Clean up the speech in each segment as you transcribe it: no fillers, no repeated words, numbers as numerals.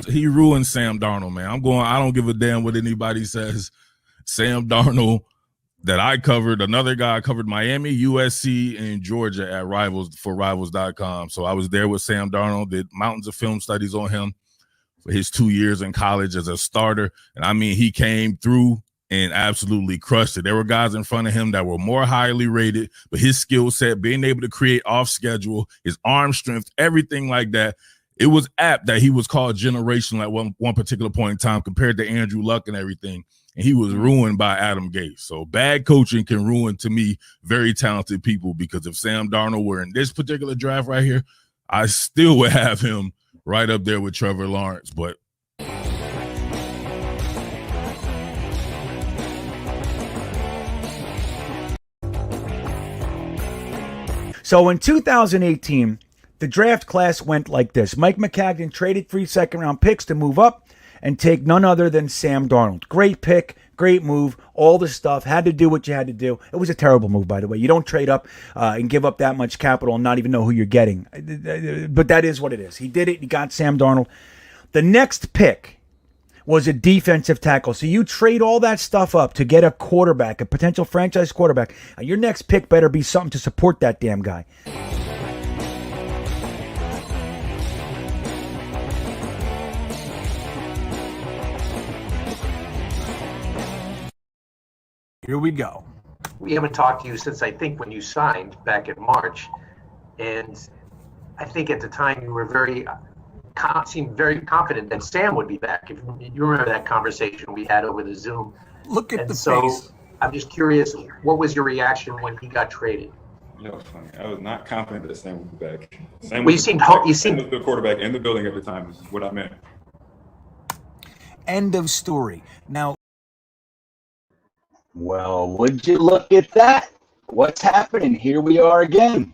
he ruined Sam Darnold, man. I don't give a damn what anybody says. Sam Darnold that I covered, another guy covered Miami, USC, and Georgia at Rivals for Rivals.com. So I was there with Sam Darnold, did mountains of film studies on him for his 2 years in college as a starter. And I mean, he came through and absolutely crushed it. There were guys in front of him that were more highly rated, but his skill set, being able to create off schedule, his arm strength, everything like that, it was apt that he was called generational at one particular point in time compared to Andrew Luck and everything. And he was ruined by Adam Gase. So bad coaching can ruin, to me, very talented people, because if Sam Darnold were in this particular draft right here, I still would have him right up there with Trevor Lawrence. But so in 2018, the draft class went like this. Mike McCagnon traded 3 second-round picks to move up and take none other than Sam Darnold. Great pick, great move, all the stuff. Had to do what you had to do. It was a terrible move, by the way. You don't trade up and give up that much capital and not even know who you're getting. But that is what it is. He did it. He got Sam Darnold. The next pick was a defensive tackle. So you trade all that stuff up to get a quarterback, a potential franchise quarterback. Your next pick better be something to support that damn guy. Here we go. We haven't talked to you since, I think, when you signed back in March. And I think at the time you were seemed very confident that Sam would be back. If you remember that conversation we had over the Zoom. Look at and the so face. I'm just curious, what was your reaction when he got traded? You know, it's funny. I was not confident that Sam would be back. Sam Well, was you seemed the quarterback in the building at the time is what I meant. End of story. Now, well, would you look at that? What's happening? Here we are again.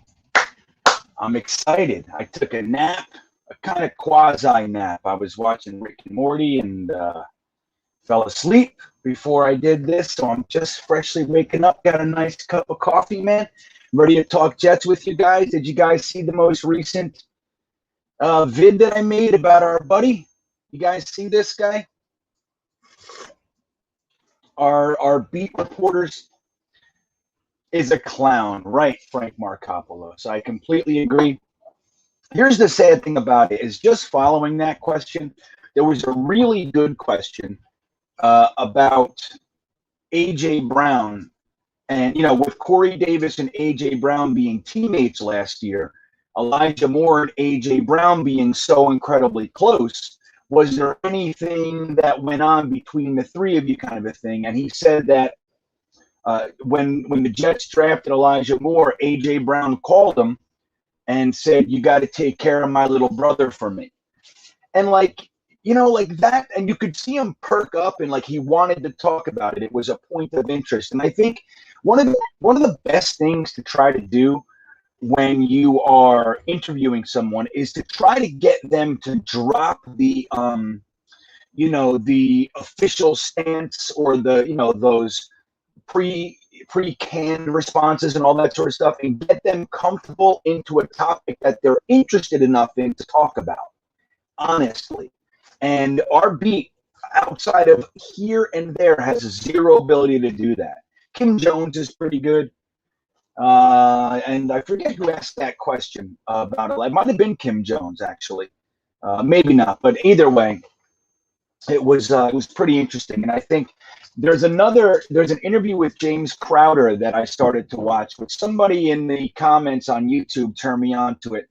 I'm excited. I took a nap, a kind of quasi nap. I was watching Rick and Morty and fell asleep before I did this. So I'm just freshly waking up, got a nice cup of coffee, man. I'm ready to talk Jets with you guys. Did you guys see the most recent vid that I made about our buddy? You guys see this guy? Our beat reporters is a clown, right, Frank Markopoulos? I completely agree. Here's the sad thing about it, is just following that question, there was a really good question about A.J. Brown. And, you know, with Corey Davis and A.J. Brown being teammates last year, Elijah Moore and A.J. Brown being so incredibly close, was there anything that went on between the three of you, kind of a thing? And he said that when the Jets drafted Elijah Moore, A.J. Brown called him and said, "You got to take care of my little brother for me." And like, you know, like that, and you could see him perk up and like he wanted to talk about it. It was a point of interest. And I think one of the best things to try to do when you are interviewing someone is to try to get them to drop the the official stance or the, you know, those pre-canned responses and all that sort of stuff, and get them comfortable into a topic that they're interested enough in to talk about, honestly. And our beat, outside of here and there, has zero ability to do that. Kim Jones is pretty good. And I forget who asked that question about it. It might have been Kim Jones, actually. Maybe not, but either way, it was pretty interesting. And I think there's an interview with James Crowder that I started to watch, which somebody in the comments on YouTube turned me on to it.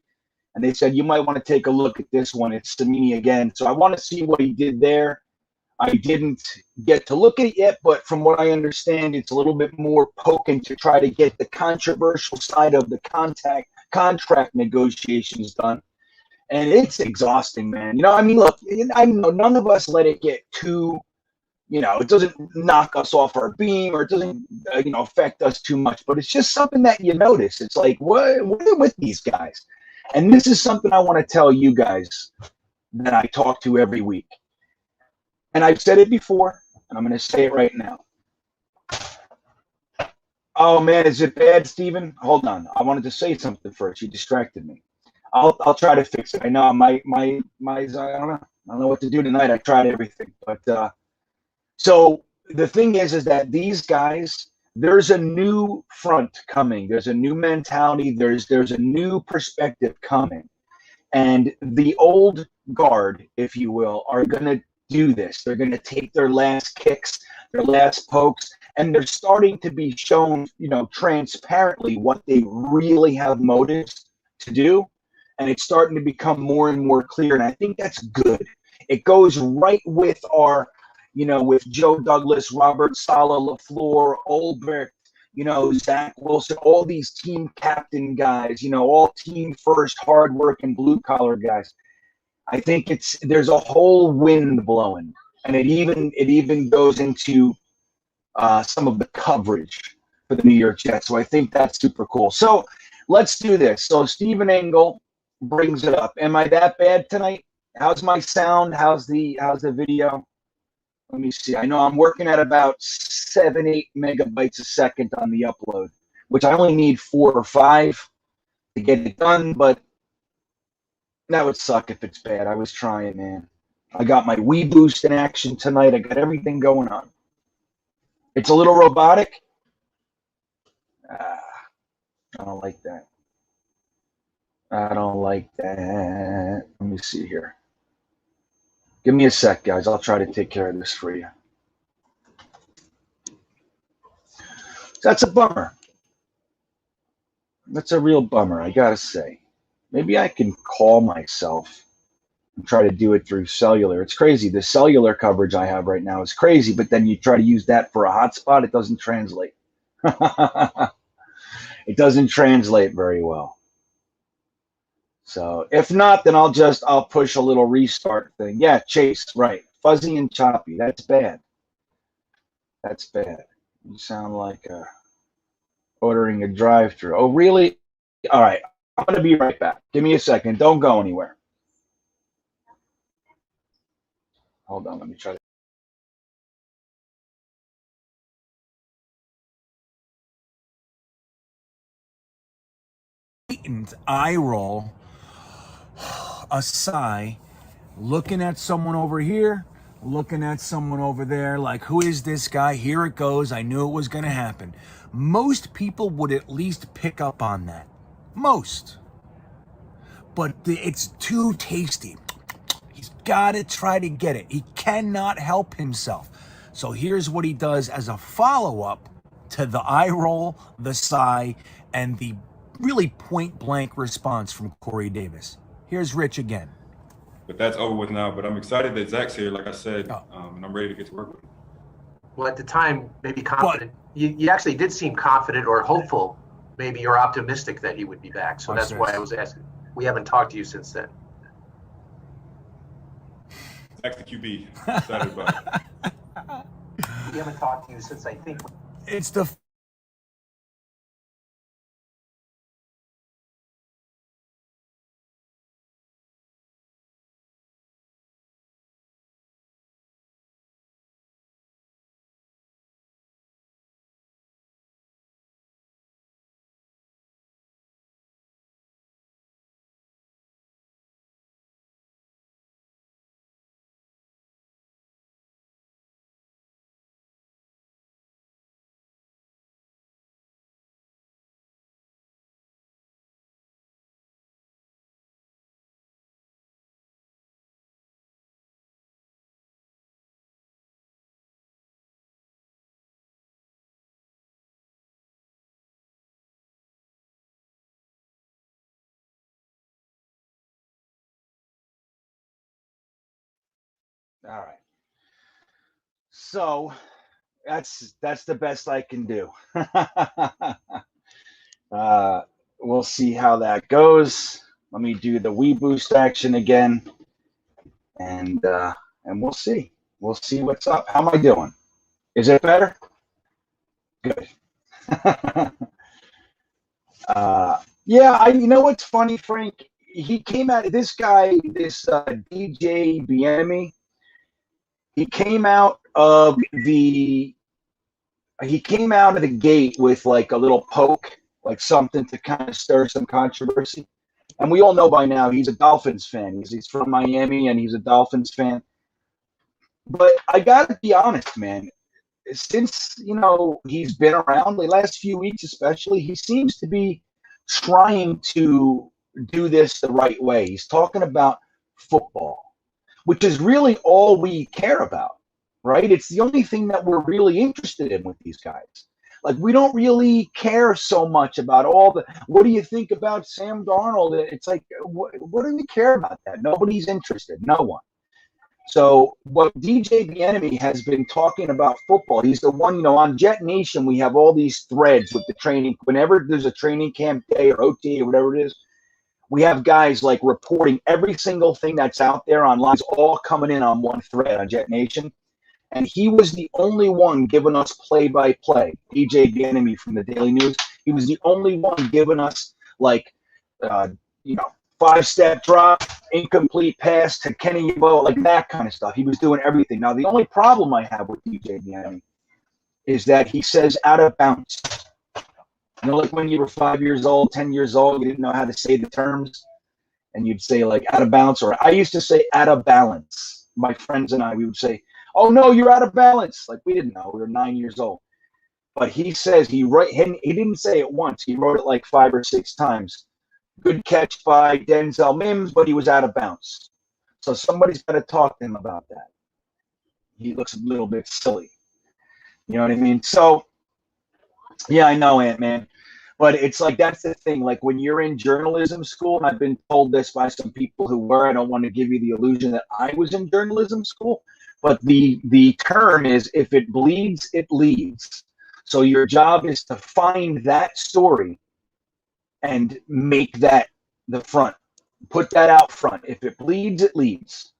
And they said, you might want to take a look at this one. It's Cimini again. So I want to see what he did there. I didn't get to look at it yet, but from what I understand, it's a little bit more poking to try to get the controversial side of the contract negotiations done. And it's exhausting, man. You know, I mean, look, I know none of us let it get too, you know, it doesn't knock us off our beam, or it doesn't, affect us too much. But it's just something that you notice. It's like, what are with these guys? And this is something I want to tell you guys that I talk to every week. And I've said it before, and I'm going to say it right now. Oh, man, is it bad, Steven? Hold on. I wanted to say something first. You distracted me. I'll try to fix it. I know my I don't know. I don't know what to do tonight. I tried everything, but so the thing is that these guys, there's a new front coming. There's a new mentality. There's a new perspective coming, and the old guard, if you will, are going to do this. They're going to take their last kicks, their last pokes, and they're starting to be shown, transparently what they really have motives to do. And it's starting to become more and more clear. And I think that's good. It goes right with our, with Joe Douglas, Robert Saleh, LaFleur, Olbrecht, Zach Wilson, all these team captain guys, all team first, hard working blue collar guys. I think there's a whole wind blowing, and it even goes into some of the coverage for the New York Jets. So I think that's super cool. So let's do this. So Stephen Engel brings it up. Am I that bad tonight? How's my sound? How's the video? Let me see. I know I'm working at about 7-8 megabytes a second on the upload, which I only need 4 or 5 to get it done, but that would suck if it's bad. I was trying, man. I got my Wii Boost in action tonight. I got everything going on. It's a little robotic. I don't like that. I don't like that. Let me see here. Give me a sec, guys. I'll try to take care of this for you. That's a bummer. That's a real bummer, I gotta say. Maybe I can call myself and try to do it through cellular. It's crazy. The cellular coverage I have right now is crazy, but then you try to use that for a hotspot, it doesn't translate. It doesn't translate very well. So if not, then I'll push a little restart thing. Yeah, Chase, right. Fuzzy and choppy. That's bad. That's bad. You sound like ordering a drive-thru. Oh, really? All right. I'm going to be right back. Give me a second. Don't go anywhere. Hold on. Let me try to. Eye roll, a sigh, looking at someone over here, looking at someone over there, like, who is this guy? Here it goes. I knew it was going to happen. Most people would at least pick up on that. Most. But it's too tasty. He's got to try to get it. He cannot help himself. So here's what he does as a follow-up to the eye roll, the sigh, and the really point-blank response from Corey Davis. Here's Rich again. But that's over with now. But I'm excited that Zach's here, like I said, and I'm ready to get to work with him. Well, at the time, maybe confident. You actually did seem confident or hopeful. Maybe you're optimistic that he would be back. So that's why I was asking. We haven't talked to you since then. Zach's the QB. Excited about it. We haven't talked to you since I think. It's the All right. So that's the best I can do. We'll see how that goes. Let me do the Wii Boost action again, and we'll see. We'll see what's up. How am I doing? Is it better? Good. Yeah, you know what's funny, Frank? He came out. This guy, this DJ Bienemy. He came out of the gate with like a little poke, like something to kind of stir some controversy. And we all know by now he's a Dolphins fan. He's from Miami, and he's a Dolphins fan. But I got to be honest, man. Since, he's been around the last few weeks especially, he seems to be trying to do this the right way. He's talking about football, which is really all we care about, right? It's the only thing that we're really interested in with these guys. Like, we don't really care so much about what do you think about Sam Darnold? It's like, what do we care about that? Nobody's interested. No one. So what DJ Bieniemy has been talking about football, he's the one, on Jetnation, we have all these threads with the training. Whenever there's a training camp day or OT or whatever it is, we have guys like reporting every single thing that's out there online. It's all coming in on one thread on Jetnation. And he was the only one giving us play-by-play. DJ Bieniemy from the Daily News, he was the only one giving us, like, 5-step drop, incomplete pass to Kenny Yeboah, like that kind of stuff. He was doing everything. Now, the only problem I have with DJ Bieniemy is that he says out of bounds. Like when you were 5 years old, 10 years old, you didn't know how to say the terms, and you'd say like out of bounds, or I used to say out of balance. My friends and I, we would say, "Oh no, you're out of balance." Like we didn't know. We were 9 years old. But he says he didn't say it once. He wrote it like 5 or 6 times. Good catch by Denzel Mims, but he was out of bounds. So somebody's got to talk to him about that. He looks a little bit silly. You know what I mean? So, yeah, I know, Ant-Man. But it's like, that's the thing. Like when you're in journalism school, and I've been told this by some people who were, I don't want to give you the illusion that I was in journalism school, but the term is, if it bleeds, it leads. So your job is to find that story and make that the front. Put that out front. If it bleeds, it leads.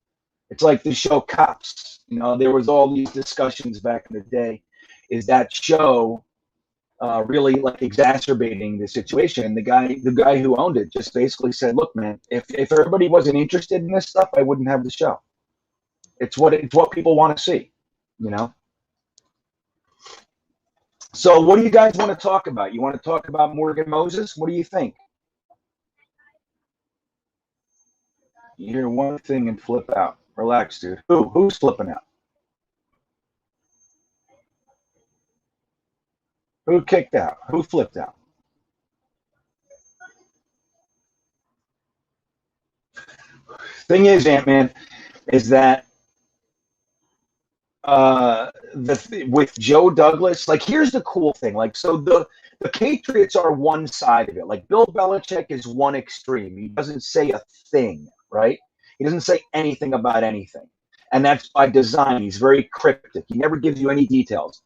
It's like the show Cops. There was all these discussions back in the day. Is that show really like exacerbating the situation? And the guy who owned it just basically said, "Look, man, if everybody wasn't interested in this stuff, I wouldn't have the show. It's what people want to see, So what do you guys want to talk about? You want to talk about Morgan Moses? What do you think? You hear one thing and flip out. Relax, dude. Who's flipping out? Who kicked out? Who flipped out? Thing is, Ant-Man, is that with Joe Douglas, like, here's the cool thing. Like, so the Patriots are one side of it. Like, Bill Belichick is one extreme. He doesn't say a thing, right? He doesn't say anything about anything. And that's by design. He's very cryptic. He never gives you any details.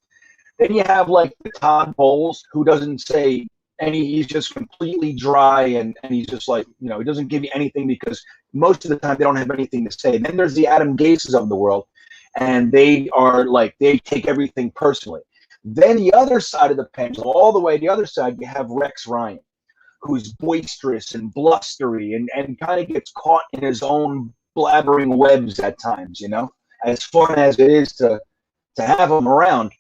Then you have like the Todd Bowles, who doesn't say he's just completely dry, and he's just like, he doesn't give you anything because most of the time they don't have anything to say. Then there's the Adam Gases of the world, and they are like, they take everything personally. Then the other side of the pendulum, all the way the other side, you have Rex Ryan, who's boisterous and blustery and kind of gets caught in his own blabbering webs at times, as fun as it is to have him around.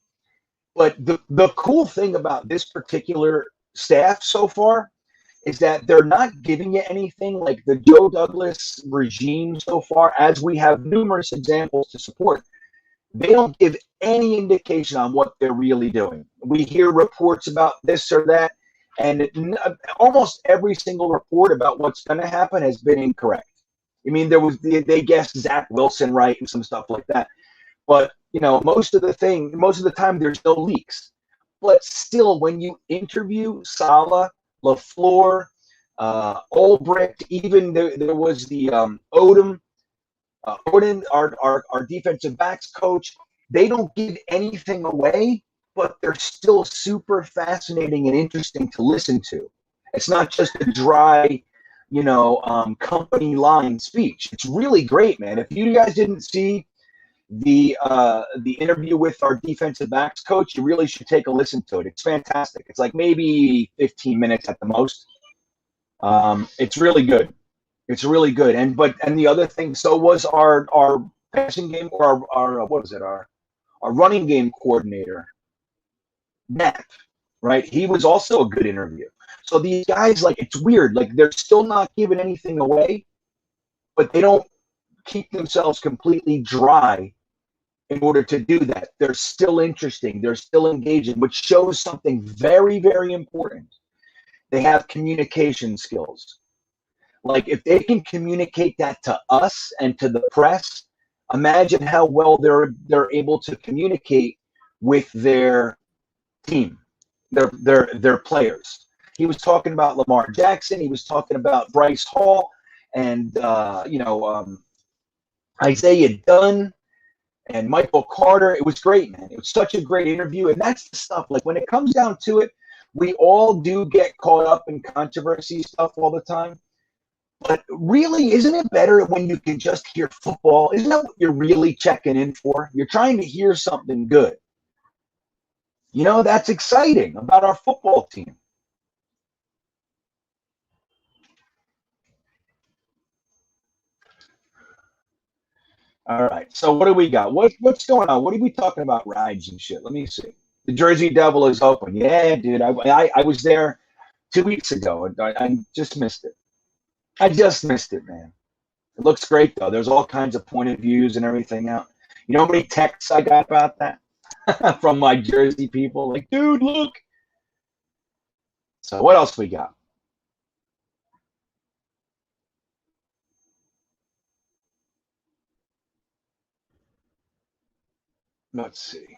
But the cool thing about this particular staff so far is that they're not giving you anything like the Joe Douglas regime so far, as we have numerous examples to support. They don't give any indication on what they're really doing. We hear reports about this or that, and almost every single report about what's going to happen has been incorrect. I mean, they guessed Zach Wilson right and some stuff like that. But, most of the time there's no leaks. But still, when you interview Saleh, LaFleur, Ulbricht, even there was the Odom, our defensive backs coach, they don't give anything away, but they're still super fascinating and interesting to listen to. It's not just a dry, company line speech. It's really great, man. If you guys didn't see the interview with our defensive backs coach, you really should take a listen to it. It's fantastic. It's like maybe 15 minutes at the most. It's really good. It's really good. And the other thing, so was our passing game, or our running game coordinator, Matt. right? He was also a good interview. So these guys, like, it's weird. Like, they're still not giving anything away, but they don't keep themselves completely dry in order to do that. They're still interesting. They're still engaging, which shows something very, very important. They have communication skills. Like, if they can communicate that to us and to the press, imagine how well they're able to communicate with their team, their players. He was talking about Lamar Jackson. He was talking about Bryce Hall and Isaiah Dunn and Michael Carter. It was great, man. It was such a great interview. And that's the stuff. Like, when it comes down to it, we all do get caught up in controversy stuff all the time. But really, isn't it better when you can just hear football? Isn't that what you're really checking in for? You're trying to hear something good. You know, that's exciting about our football team. All right. So what do we got? What's going on? What are we talking about? Rides and shit. Let me see. The Jersey Devil is open. Yeah, dude. I was there 2 weeks ago, and I just missed it. I just missed it, man. It looks great, though. There's all kinds of point of views and everything out. You know how many texts I got about that from my Jersey people? Like, dude, look. So what else we got? Let's see.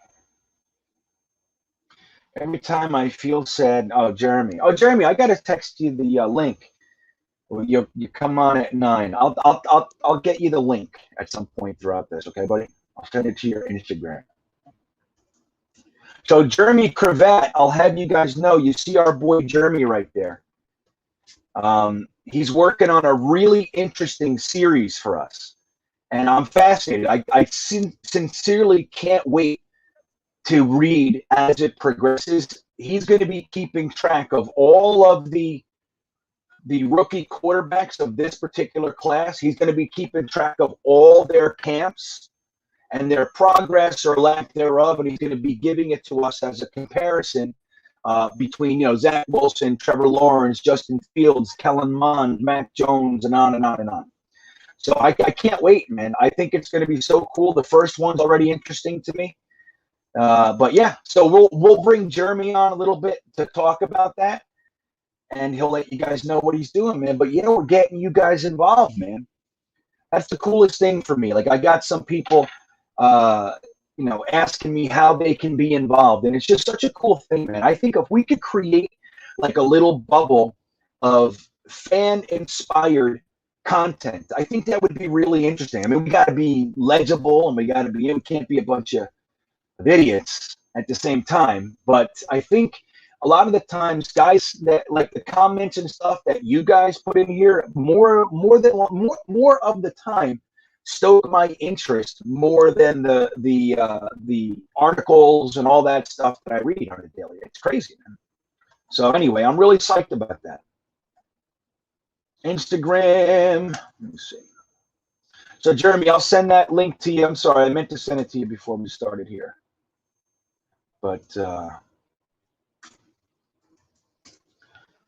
Every time I feel sad. Oh, Jeremy. Oh, Jeremy, I got to text you the link. You come on at 9. I'll get you the link at some point throughout this, okay, buddy? I'll send it to your Instagram. So Jeremy Cravat, I'll have you guys know. You see our boy Jeremy right there. He's working on a really interesting series for us, and I'm fascinated. I sincerely can't wait to read as it progresses. He's going to be keeping track of all of the rookie quarterbacks of this particular class. He's going to be keeping track of all their camps and their progress or lack thereof, and he's going to be giving it to us as a comparison between, Zach Wilson, Trevor Lawrence, Justin Fields, Kellen Mond, Mac Jones, and on and on and on. So I can't wait, man. I think it's going to be so cool. The first one's already interesting to me. But yeah, so we'll bring Jeremy on a little bit to talk about that, and he'll let you guys know what he's doing, man. But we're getting you guys involved, man. That's the coolest thing for me. Like, I got some people, asking me how they can be involved, and it's just such a cool thing, man. I think if we could create like a little bubble of fan-inspired content, I think that would be really interesting. I mean, we got to be legible, and we can't be a bunch of idiots at the same time. But I think a lot of the times, guys, that like the comments and stuff that you guys put in here, more of the time, stoke my interest more than the articles and all that stuff that I read on a daily. It's crazy, man. So anyway, I'm really psyched about that. Instagram. Let me see. So Jeremy, I'll send that link to you. I'm sorry, I meant to send it to you before we started here. But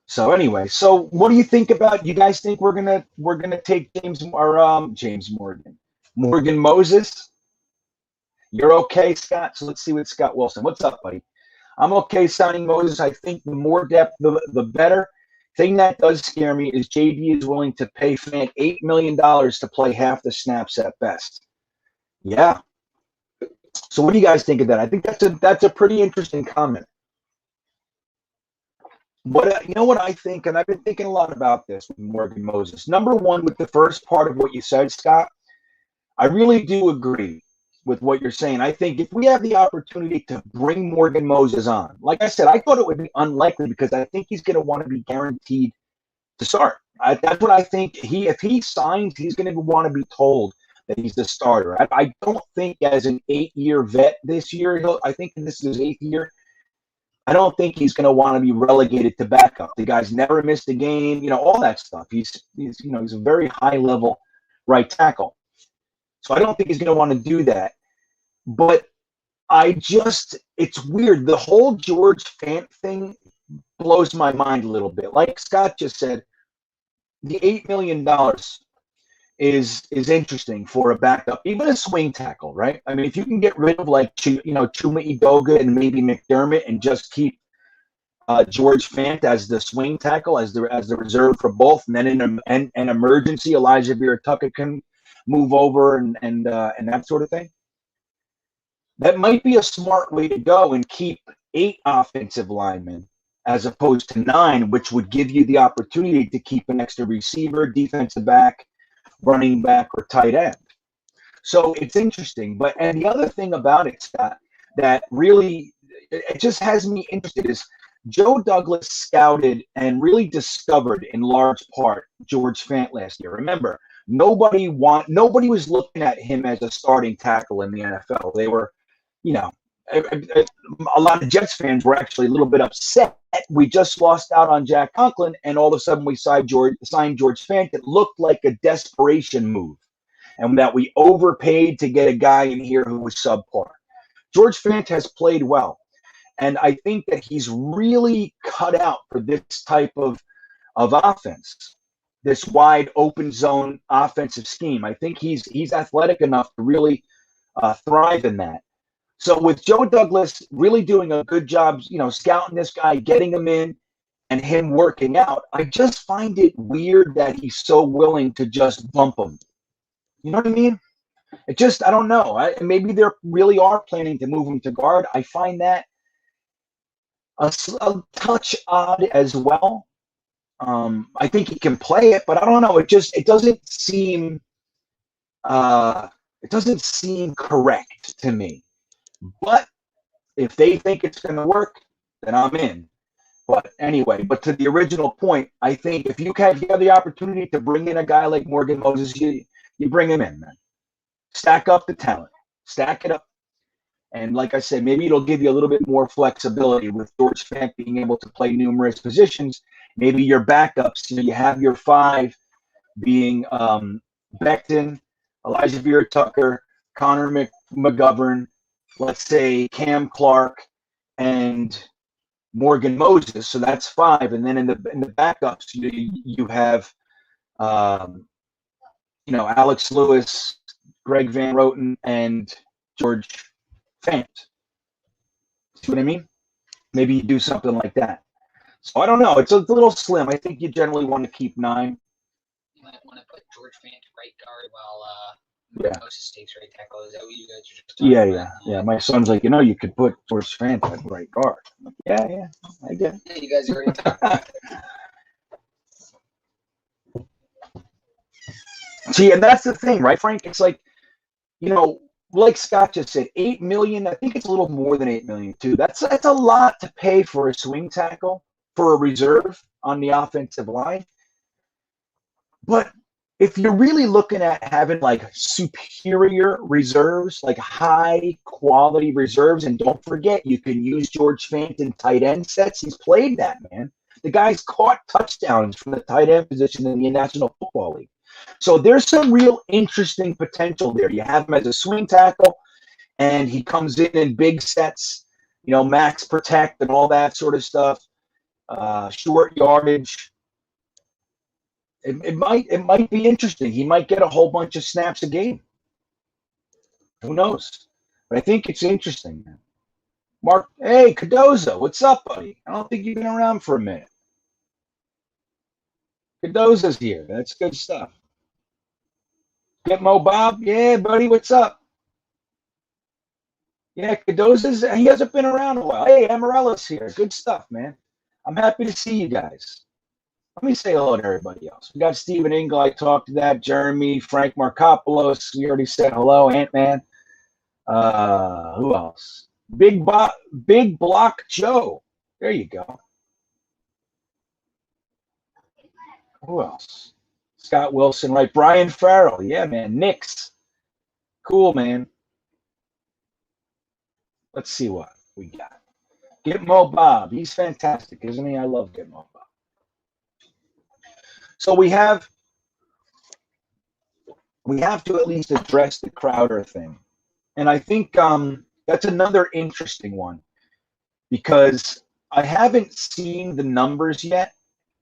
so anyway, so what do you think about? You guys think we're gonna take James Morgan Moses? You're okay, Scott? So let's see what Scott Wilson. What's up, buddy? I'm okay signing Moses. I think the more depth, the better. Thing that does scare me is JD is willing to pay Fant $8 million to play half the snaps at best. Yeah. So what do you guys think of that? I think that's a pretty interesting comment. You know what I think, and I've been thinking a lot about this with Morgan Moses. Number one, with the first part of what you said, Scott, I really do agree with what you're saying. I think if we have the opportunity to bring Morgan Moses on, like I said, I thought it would be unlikely because I think he's going to want to be guaranteed to start. That's what I think. If he signs, he's going to want to be told that he's the starter. I don't think as an 8-year vet this year, I think this is his 8th year, I don't think he's going to want to be relegated to backup. The guy's never missed a game, all that stuff. He's a very high level right tackle. So I don't think he's going to want to do that. But it's weird. The whole George Fant thing blows my mind a little bit. Like Scott just said, the $8 million is interesting for a backup, even a swing tackle, right? I mean, if you can get rid of like Chuma Edoga and maybe McDermott and just keep George Fant as the swing tackle, as the reserve for both, and then in an emergency, Elijah Vera-Tucker can move over and that sort of thing. That might be a smart way to go and keep 8 offensive linemen as opposed to 9, which would give you the opportunity to keep an extra receiver, defensive back, running back, or tight end. So it's interesting. And the other thing about it, Scott, that really it just has me interested is Joe Douglas scouted and really discovered in large part George Fant last year. Remember, nobody was looking at him as a starting tackle in the NFL. They were, a lot of Jets fans were actually a little bit upset. We just lost out on Jack Conklin, and all of a sudden we signed George Fant. It looked like a desperation move, and that we overpaid to get a guy in here who was subpar. George Fant has played well, and I think that he's really cut out for this type of offense, this wide open zone offensive scheme. I think he's athletic enough to really thrive in that. So with Joe Douglas really doing a good job, scouting this guy, getting him in, and him working out, I just find it weird that he's so willing to just bump him. You know what I mean? I don't know. Maybe they really are planning to move him to guard. I find that a touch odd as well. I think he can play it, but I don't know. It doesn't seem correct to me. But if they think it's going to work, then I'm in. But anyway, to the original point, I think if you have the opportunity to bring in a guy like Morgan Moses, you bring him in, man. Stack up the talent. Stack it up. And like I said, maybe it'll give you a little bit more flexibility with George Fant being able to play numerous positions. Maybe your backups, you have your 5 being Becton, Elijah Vera-Tucker, Connor McGovern, let's say Cam Clark, and Morgan Moses. So that's 5. And then in the backups, you have Alex Lewis, Greg Van Roten, and George Fant. See what I mean? Maybe you do something like that. So I don't know. It's a little slim. I think you generally want to keep 9. You might want to put George Fant right guard while Moses takes right tackle. Is that what you guys are just talking about? Yeah. My son's like, you could put George Fant at right guard. I'm like, yeah, I get it. Yeah, you guys are already talking about it. See, and that's the thing, right, Frank? It's like, like Scott just said, $8 million. I think it's a little more than $8 million too. That's a lot to pay for a swing tackle, for a reserve on the offensive line. But if you're really looking at having like superior reserves, like high quality reserves, and don't forget, you can use George Fant in tight end sets. He's played that, man. The guy's caught touchdowns from the tight end position in the National Football League. So there's some real interesting potential there. You have him as a swing tackle, and he comes in big sets, max protect and all that sort of stuff, short yardage. It might be interesting. He might get a whole bunch of snaps a game. Who knows? But I think it's interesting, man. Mark, hey, Cardozo, what's up, buddy? I don't think you've been around for a minute. Cardozo's here. That's good stuff. Get Mo Bob? Yeah, buddy, what's up? Yeah, he hasn't been around a while. Hey, Amarella's here. Good stuff, man. I'm happy to see you guys. Let me say hello to everybody else. We got Stephen Engel. I talked to that. Jeremy, Frank Markopoulos. We already said hello. Ant-Man. Who else? Big Block Joe. There you go. Who else? Scott Wilson, right? Brian Farrell. Yeah, man. Knicks. Cool, man. Let's see what we got. Get Mo Bob. He's fantastic, isn't he? I love Get Mo Bob. So we have to at least address the Crowder thing. And I think That's another interesting one because I haven't seen the numbers yet.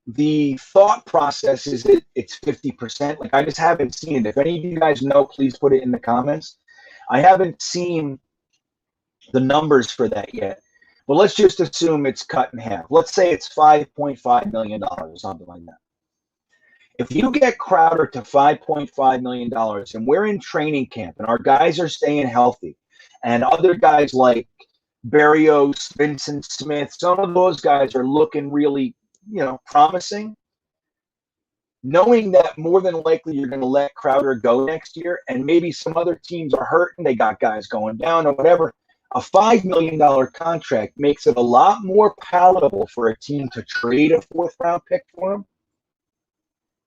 The thought process is that it's 50%. Like, I just haven't seen it. If any of you guys know, please put it in the comments. I haven't seen the numbers for that yet. But let's just assume it's cut in half. Let's say it's $5.5 million or something like that. If you get Crowder to $5.5 million and we're in training camp and our guys are staying healthy and other guys like Berrios, Vincent Smith, some of those guys are looking really, promising, knowing that more than likely you're going to let Crowder go next year and maybe some other teams are hurting, they got guys going down or whatever, a $5 million contract makes it a lot more palatable for a team to trade a fourth-round pick for him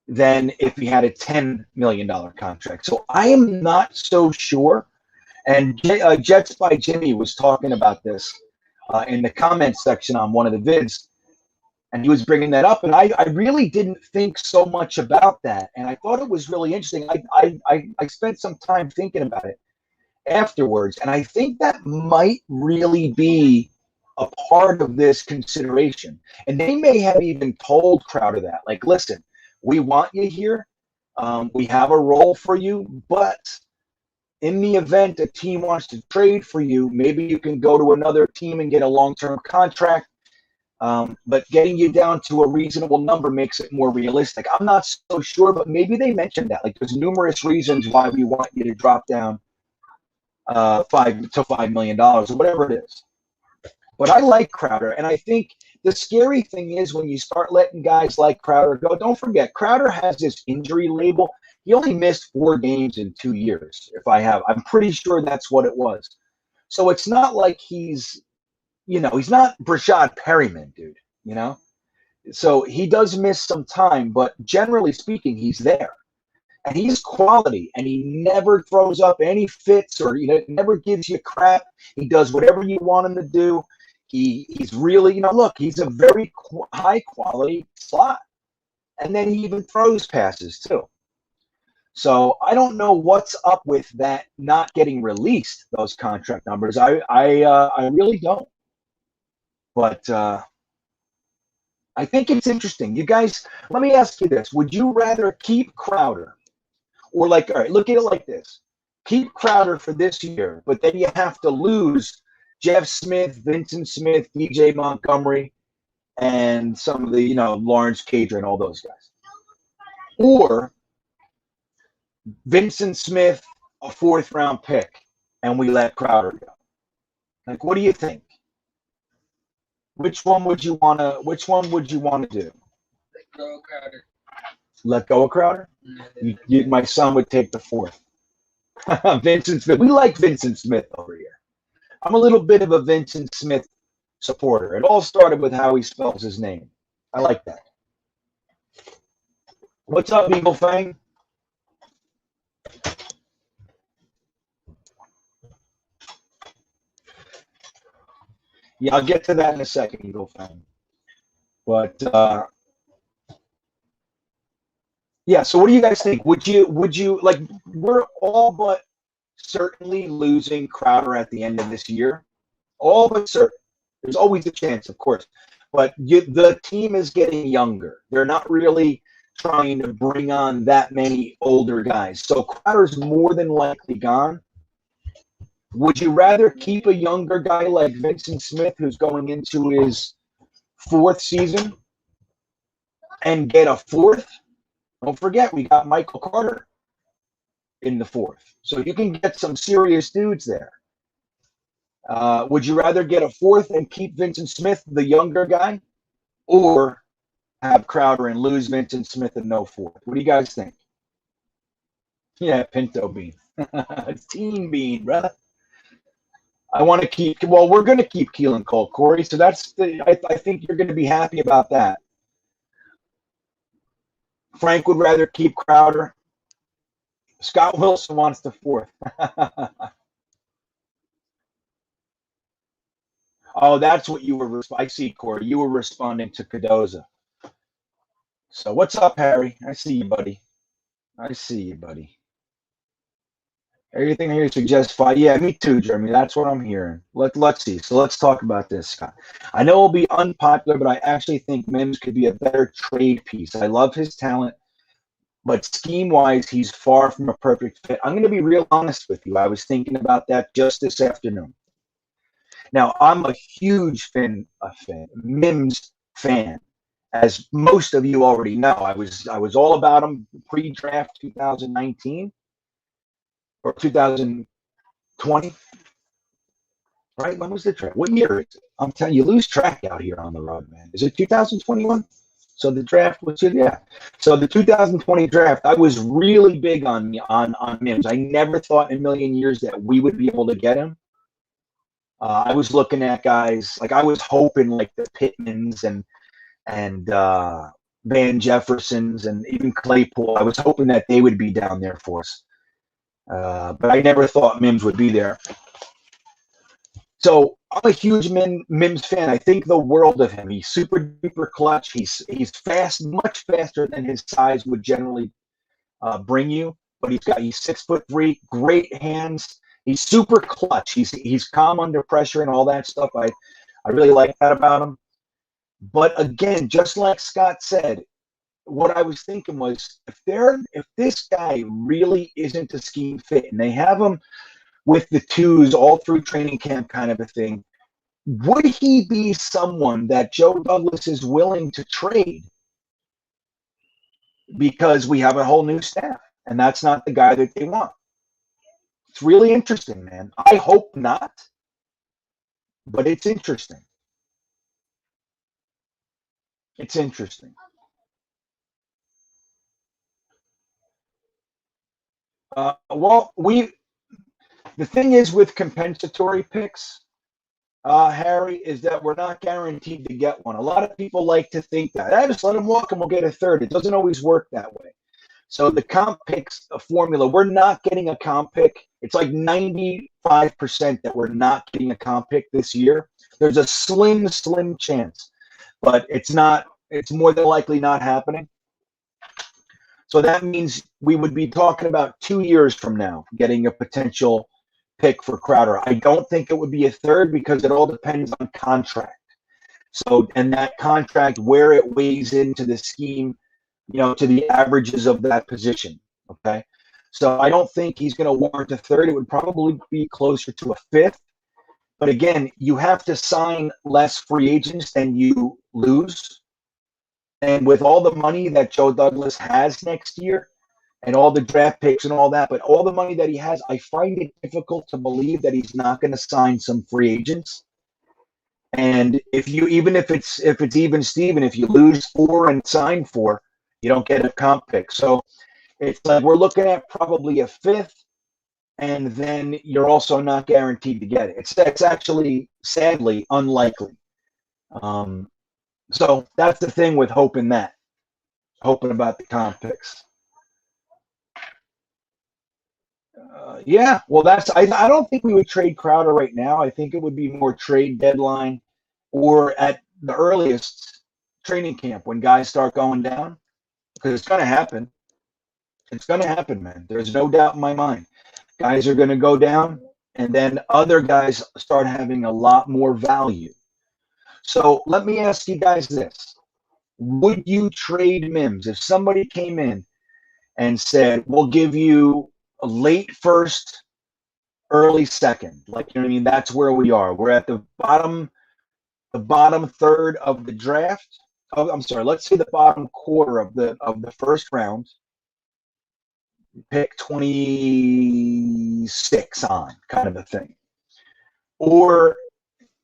than if he had a $10 million contract. So I am not so sure. And Jets by Jimmy was talking about this in the comments section on one of the vids, and he was bringing that up. And I really didn't think so much about that. And I thought it was really interesting. I spent some time thinking about it afterwards, and I think that might really be a part of this consideration. And they may have even told Crowder that, like, listen, we want you here. We have a role for you, but in the event a team wants to trade for you, maybe you can go to another team and get a long-term contract. But getting you down to a reasonable number makes it more realistic. I'm not so sure, but maybe they mentioned that. Like, there's numerous reasons why we want you to drop down $5 million or whatever it is. But I like Crowder, and I think the scary thing is when you start letting guys like Crowder go, don't forget, Crowder has this injury label. He only missed 4 games in 2 years, I'm pretty sure that's what it was. So it's not like he's not Brashad Perryman, dude, So he does miss some time, but generally speaking, he's there. And he's quality, and he never throws up any fits or never gives you crap. He does whatever you want him to do. He's really, look, he's a very high-quality slot. And then he even throws passes, too. So I don't know what's up with that not getting released, those contract numbers. I really don't. But I think it's interesting. You guys, let me ask you this. Would you rather keep Crowder or, all right, look at it like this. Keep Crowder for this year, but then you have to lose Jeff Smith, Vincent Smith, DJ Montgomery, and some of the, Lawrence Cadre and all those guys. Or Vincent Smith, a 4th-round pick, and we let Crowder go. Like, what do you think? Which one would you want to do? Let go of Crowder. Let go of Crowder? My son would take the 4th. Vincent Smith. We like Vincent Smith over here. I'm a little bit of a Vincent Smith supporter. It all started with how he spells his name. I like that. What's up, Eagle Fang? Yeah, I'll get to that in a second, Eagle Fang. But yeah, so what do you guys think? Would you like, we're all but certainly losing Crowder at the end of this year. All but certain. There's always a chance, of course. But the team is getting younger. They're not really trying to bring on that many older guys. So Crowder's more than likely gone. Would you rather keep a younger guy like Vincent Smith, who's going into his 4th season, and get a 4th? Don't forget, we got Michael Carter in the 4th. So you can get some serious dudes there. Would you rather get a 4th and keep Vincent Smith, the younger guy, or have Crowder and lose Vincent Smith and no 4th? What do you guys think? Yeah, Pinto Bean. Team Bean, brother. I want to keep, well, we're going to keep Keelan Cole, Corey. So I think you're going to be happy about that. Frank would rather keep Crowder. Scott Wilson wants the 4th. Oh, that's what you were. I see, Corey. You were responding to Cardoza. So what's up, Harry? I see you, buddy. Everything here suggests 5. Yeah, me too, Jeremy. That's what I'm hearing. Let's see. So let's talk about this, Scott. I know it'll be unpopular, but I actually think Mims could be a better trade piece. I love his talent, but scheme-wise, he's far from a perfect fit. I'm going to be real honest with you. I was thinking about that just this afternoon. Now, I'm a huge Mims fan, as most of you already know. I was all about him pre-draft 2019 or 2020. Right? When was the draft? What year is it? I'm telling you, lose track out here on the road, man. Is it 2021? So the draft was, yeah. So the 2020 draft, I was really big on Mims. I never thought in a million years that we would be able to get him. I was looking at guys like I was hoping like the Pittmans and Van Jeffersons and even Claypool. I was hoping that they would be down there for us, but I never thought Mims would be there. So I'm a huge Mims fan. I think the world of him. He's super duper clutch. He's fast, much faster than his size would generally bring you. But he's 6'3", great hands. He's super clutch. He's calm under pressure and all that stuff. I really like that about him. But again, just like Scott said, what I was thinking was if this guy really isn't a scheme fit and they have him with the twos all through training camp kind of a thing, would he be someone that Joe Douglas is willing to trade because we have a whole new staff and that's not the guy that they want? It's really interesting, man. I hope not, but it's interesting. It's interesting. The thing is with compensatory picks, Harry, is that we're not guaranteed to get one. A lot of people like to think that. I just let him walk and we'll get a third. It doesn't always work that way. So the comp picks formula, we're not getting a comp pick. It's like 95% that we're not getting a comp pick this year. There's a slim chance, but it's more than likely not happening. So that means we would be talking about 2 years from now getting a potential pick for Crowder. I don't think it would be a third because it all depends on contract. So, and that contract, where it weighs into the scheme, to the averages of that position. Okay. So I don't think he's going to warrant a third. It would probably be closer to a fifth. But again, you have to sign less free agents than you lose. And with all the money that Joe Douglas has next year and all the draft picks and all that, but all the money that he has, I find it difficult to believe that he's not going to sign some free agents. And if it's even Steven, if you lose 4 and sign 4, you don't get a comp pick. So it's like we're looking at probably a fifth, and then you're also not guaranteed to get it. It's actually sadly unlikely. So that's the thing with hoping about the comp picks. Yeah, well, I don't think we would trade Crowder right now. I think it would be more trade deadline or at the earliest training camp when guys start going down, because it's going to happen. It's going to happen, man. There's no doubt in my mind. Guys are going to go down, and then other guys start having a lot more value. So let me ask you guys this. Would you trade Mims if somebody came in and said, we'll give you a late first, early second? Like, you know what I mean? That's where we are. We're at the bottom third of the draft. Oh, I'm sorry. Let's say the bottom quarter of the first round. Pick 26 on, kind of a thing. Or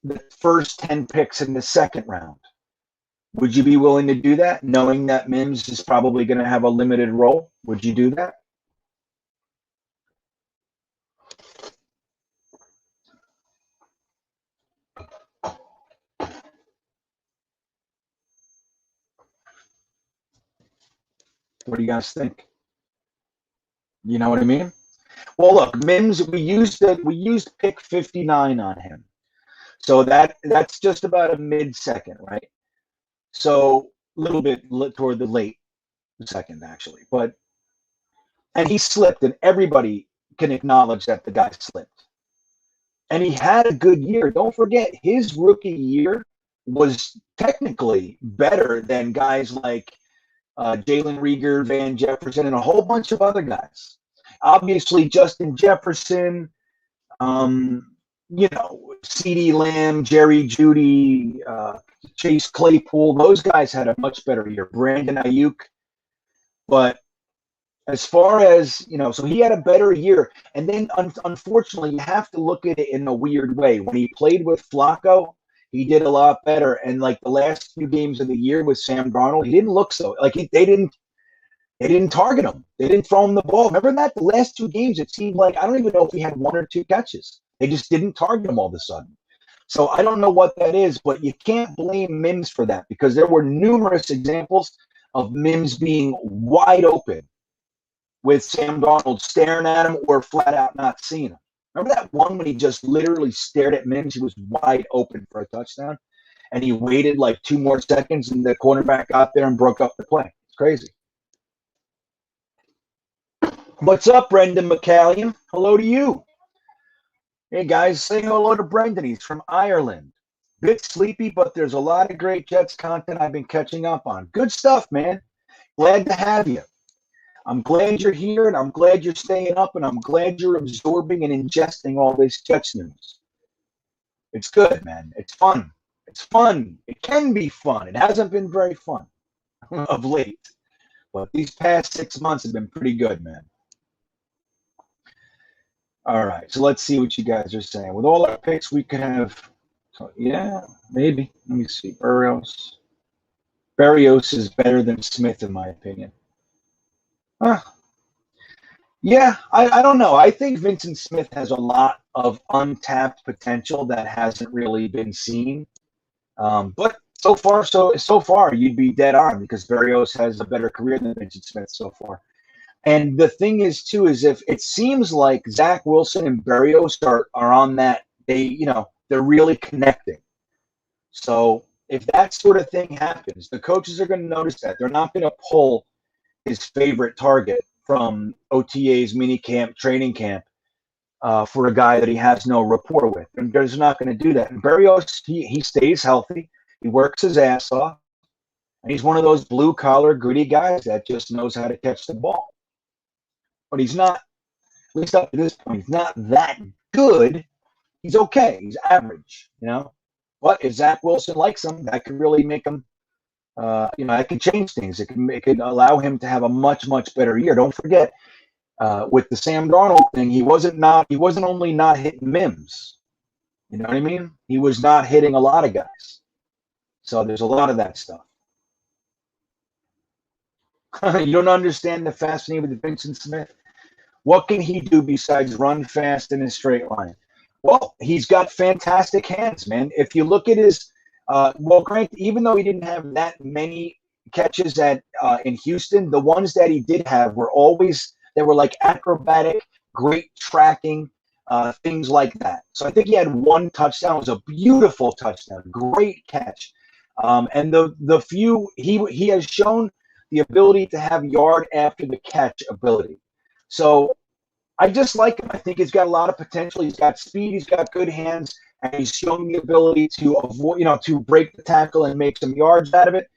the first 10 picks in the second round. Would you be willing to do that, knowing that Mims is probably going to have a limited role? Would you do that? What do you guys think? You know what I mean? Well, look, Mims, we used pick 59 on him. So that's just about a mid-second, right? So a little bit toward the late second, actually. And he slipped, and everybody can acknowledge that the guy slipped. And he had a good year. Don't forget, his rookie year was technically better than guys like Jalen Reagor, Van Jefferson, and a whole bunch of other guys. Obviously, Justin Jefferson, CeeDee Lamb, Jerry Jeudy, Chase Claypool, those guys had a much better year. Brandon Ayuk. But as far as, so he had a better year. And then, unfortunately, you have to look at it in a weird way. When he played with Flacco, he did a lot better. And like the last few games of the year with Sam Darnold, he didn't look so. Like they didn't target him. They didn't throw him the ball. Remember that? The last 2 games, it seemed like, I don't even know if he had 1 or 2 catches. They just didn't target him all of a sudden. So I don't know what that is, but you can't blame Mims for that because there were numerous examples of Mims being wide open with Sam Darnold staring at him or flat out not seeing him. Remember that one when he just literally stared at Mims? He was wide open for a touchdown, and he waited like 2 more seconds, and the cornerback got there and broke up the play. It's crazy. What's up, Brendan McCallion? Hello to you. Hey, guys, say hello to Brendan. He's from Ireland. Bit sleepy, but there's a lot of great Jets content I've been catching up on. Good stuff, man. Glad to have you. I'm glad you're here, and I'm glad you're staying up, and I'm glad you're absorbing and ingesting all this Jets news. It's good, man. It's fun. It's fun. It can be fun. It hasn't been very fun of late, but these past 6 months have been pretty good, man. All right, so let's see what you guys are saying. With all our picks, we could have, yeah, maybe. Let me see. Berrios is better than Smith, in my opinion. Yeah, I don't know. I think Vincent Smith has a lot of untapped potential that hasn't really been seen. But so far, you'd be dead on because Berrios has a better career than Vincent Smith so far. And the thing is, too, is if it seems like Zach Wilson and Berrios are on that, they're really connecting. So if that sort of thing happens, the coaches are going to notice that. They're not going to pull his favorite target from OTA's minicamp, training camp for a guy that he has no rapport with. And they're not going to do that. And Berrios, he stays healthy. He works his ass off. And he's one of those blue-collar, gritty guys that just knows how to catch the ball. But he's not, at least up to this point, he's not that good. He's okay. He's average, But if Zach Wilson likes him, that could really make him, that could change things. It could allow him to have a much, much better year. Don't forget, with the Sam Darnold thing, he wasn't only not hitting Mims. You know what I mean? He was not hitting a lot of guys. So there's a lot of that stuff. You don't understand the fascinating with Vincent Smith? What can he do besides run fast in a straight line? Well, he's got fantastic hands, man. If you look at his, granted, even though he didn't have that many catches in Houston, the ones that he did have were like acrobatic, great tracking, things like that. So I think he had 1 touchdown. It was a beautiful touchdown, great catch. And the few he has shown the ability to have yard after the catch ability. So I just like him. I think he's got a lot of potential. He's got speed. He's got good hands, and he's shown the ability to avoid, to break the tackle and make some yards out of it.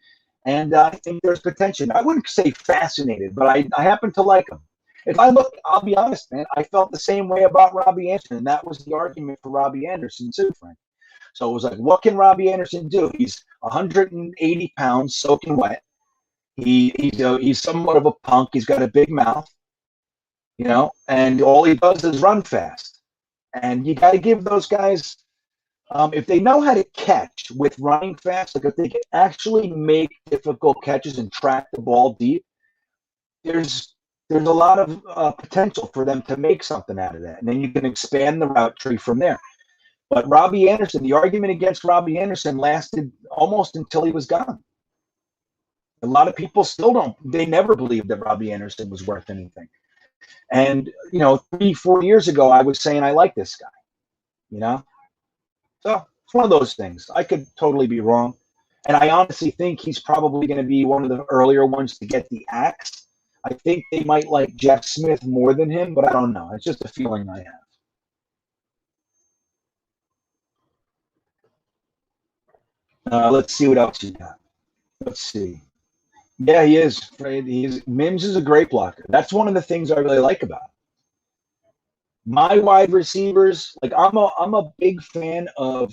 And I think there's potential. I wouldn't say fascinated, but I happen to like him. If I look, I'll be honest, man, I felt the same way about Robbie Anderson, and that was the argument for Robbie Anderson too, Frank. So it was like, what can Robbie Anderson do? He's 180 pounds, soaking wet. He's somewhat of a punk. He's got a big mouth, and all he does is run fast. And you got to give those guys, if they know how to catch with running fast, like if they can actually make difficult catches and track the ball deep, there's a lot of potential for them to make something out of that. And then you can expand the route tree from there. But Robbie Anderson, the argument against Robbie Anderson lasted almost until he was gone. A lot of people still they never believed that Robbie Anderson was worth anything. And, 3-4 years ago, I was saying I like this guy, So it's one of those things. I could totally be wrong. And I honestly think he's probably going to be one of the earlier ones to get the axe I think they might like Jeff Smith more than him, but I don't know. It's just a feeling I have. Let's see what else you got. Let's see. Yeah, he is. Mims is a great blocker. That's one of the things I really like about him. My wide receivers, like I'm a big fan of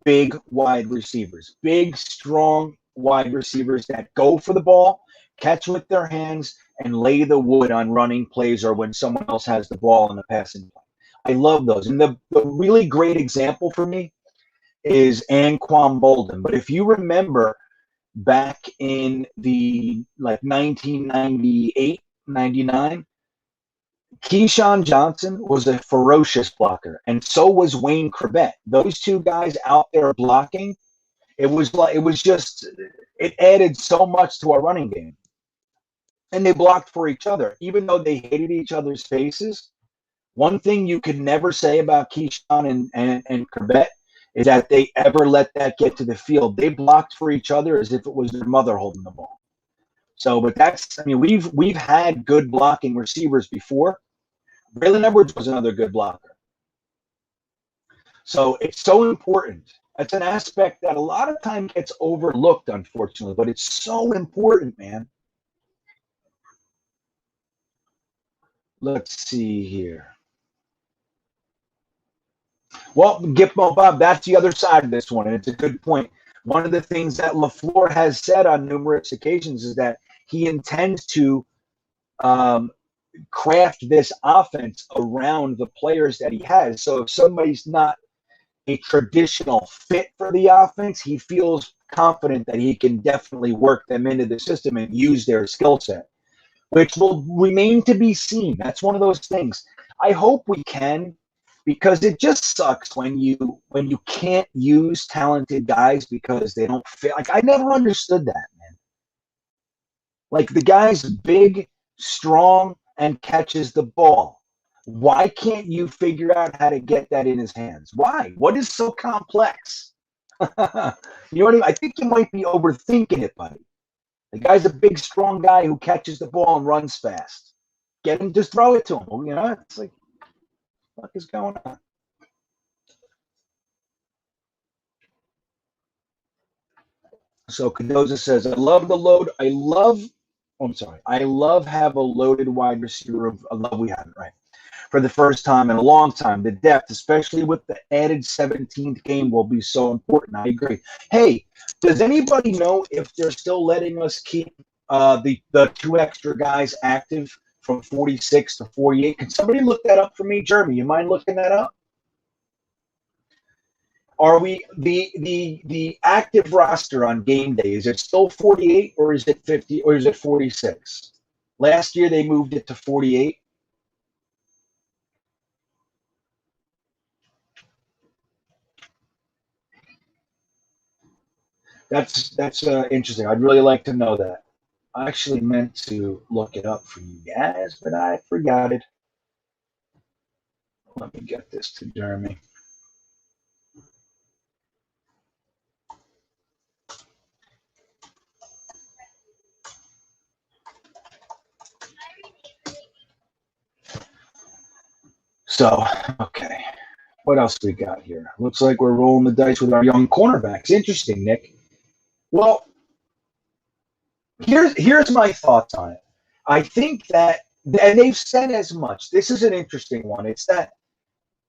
big wide receivers, big, strong wide receivers that go for the ball, catch with their hands, and lay the wood on running plays or when someone else has the ball in a passing play. I love those. And the really great example for me is Anquan Bolden. But if you remember back in the 1998, 99, Keyshawn Johnson was a ferocious blocker, and so was Wayne Corbett. Those two guys out there blocking, it added so much to our running game. And they blocked for each other, even though they hated each other's faces. One thing you could never say about Keyshawn and Corbett is that they ever let that get to the field. They blocked for each other as if it was their mother holding the ball. So, but we've had good blocking receivers before. Braylon Edwards was another good blocker. So it's so important. It's an aspect that a lot of time gets overlooked, unfortunately, but it's so important, man. Let's see here. Well, Bob, that's the other side of this one, and it's a good point. One of the things that LaFleur has said on numerous occasions is that he intends to craft this offense around the players that he has. So if somebody's not a traditional fit for the offense, he feels confident that he can definitely work them into the system and use their skill set, which will remain to be seen. That's one of those things. I hope we can, because it just sucks when you can't use talented guys because they don't fit. Like, I never understood that, man. Like, the guy's big, strong, and catches the ball. Why can't you figure out how to get that in his hands? Why? What is so complex? You know what I mean? I think you might be overthinking it, buddy. The guy's a big, strong guy who catches the ball and runs fast. Get him, just throw it to him. You know, it's like, what the fuck is going on? So Cadoza says, I love have a loaded wide receiver. I love we have it, right? For the first time in a long time. The depth, especially with the added 17th game, will be so important. I agree. Hey, does anybody know if they're still letting us keep the two extra guys active from 46 to 48? Can somebody look that up for me? Jeremy, you mind looking that up? Are we the active roster on game day? Is it still 48 or is it 50 or is it 46? Last year they moved it to 48. That's interesting. I'd really like to know that. I actually meant to look it up for you guys, but I forgot it. Let me get this to Jeremy. So, okay. What else we got here? Looks like we're rolling the dice with our young cornerbacks. Interesting, Nick. Well, here's my thoughts on it. I think that, and they've said as much. This is an interesting one. It's that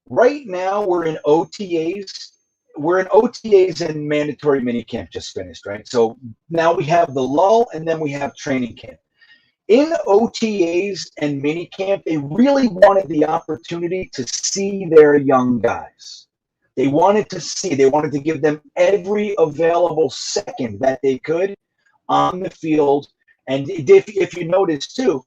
right now we're in OTAs. We're in OTAs and mandatory minicamp just finished, right? So now we have the lull and then we have training camp. In OTAs and minicamp, they really wanted the opportunity to see their young guys. They wanted to give them every available second that they could on the field. And if you notice too,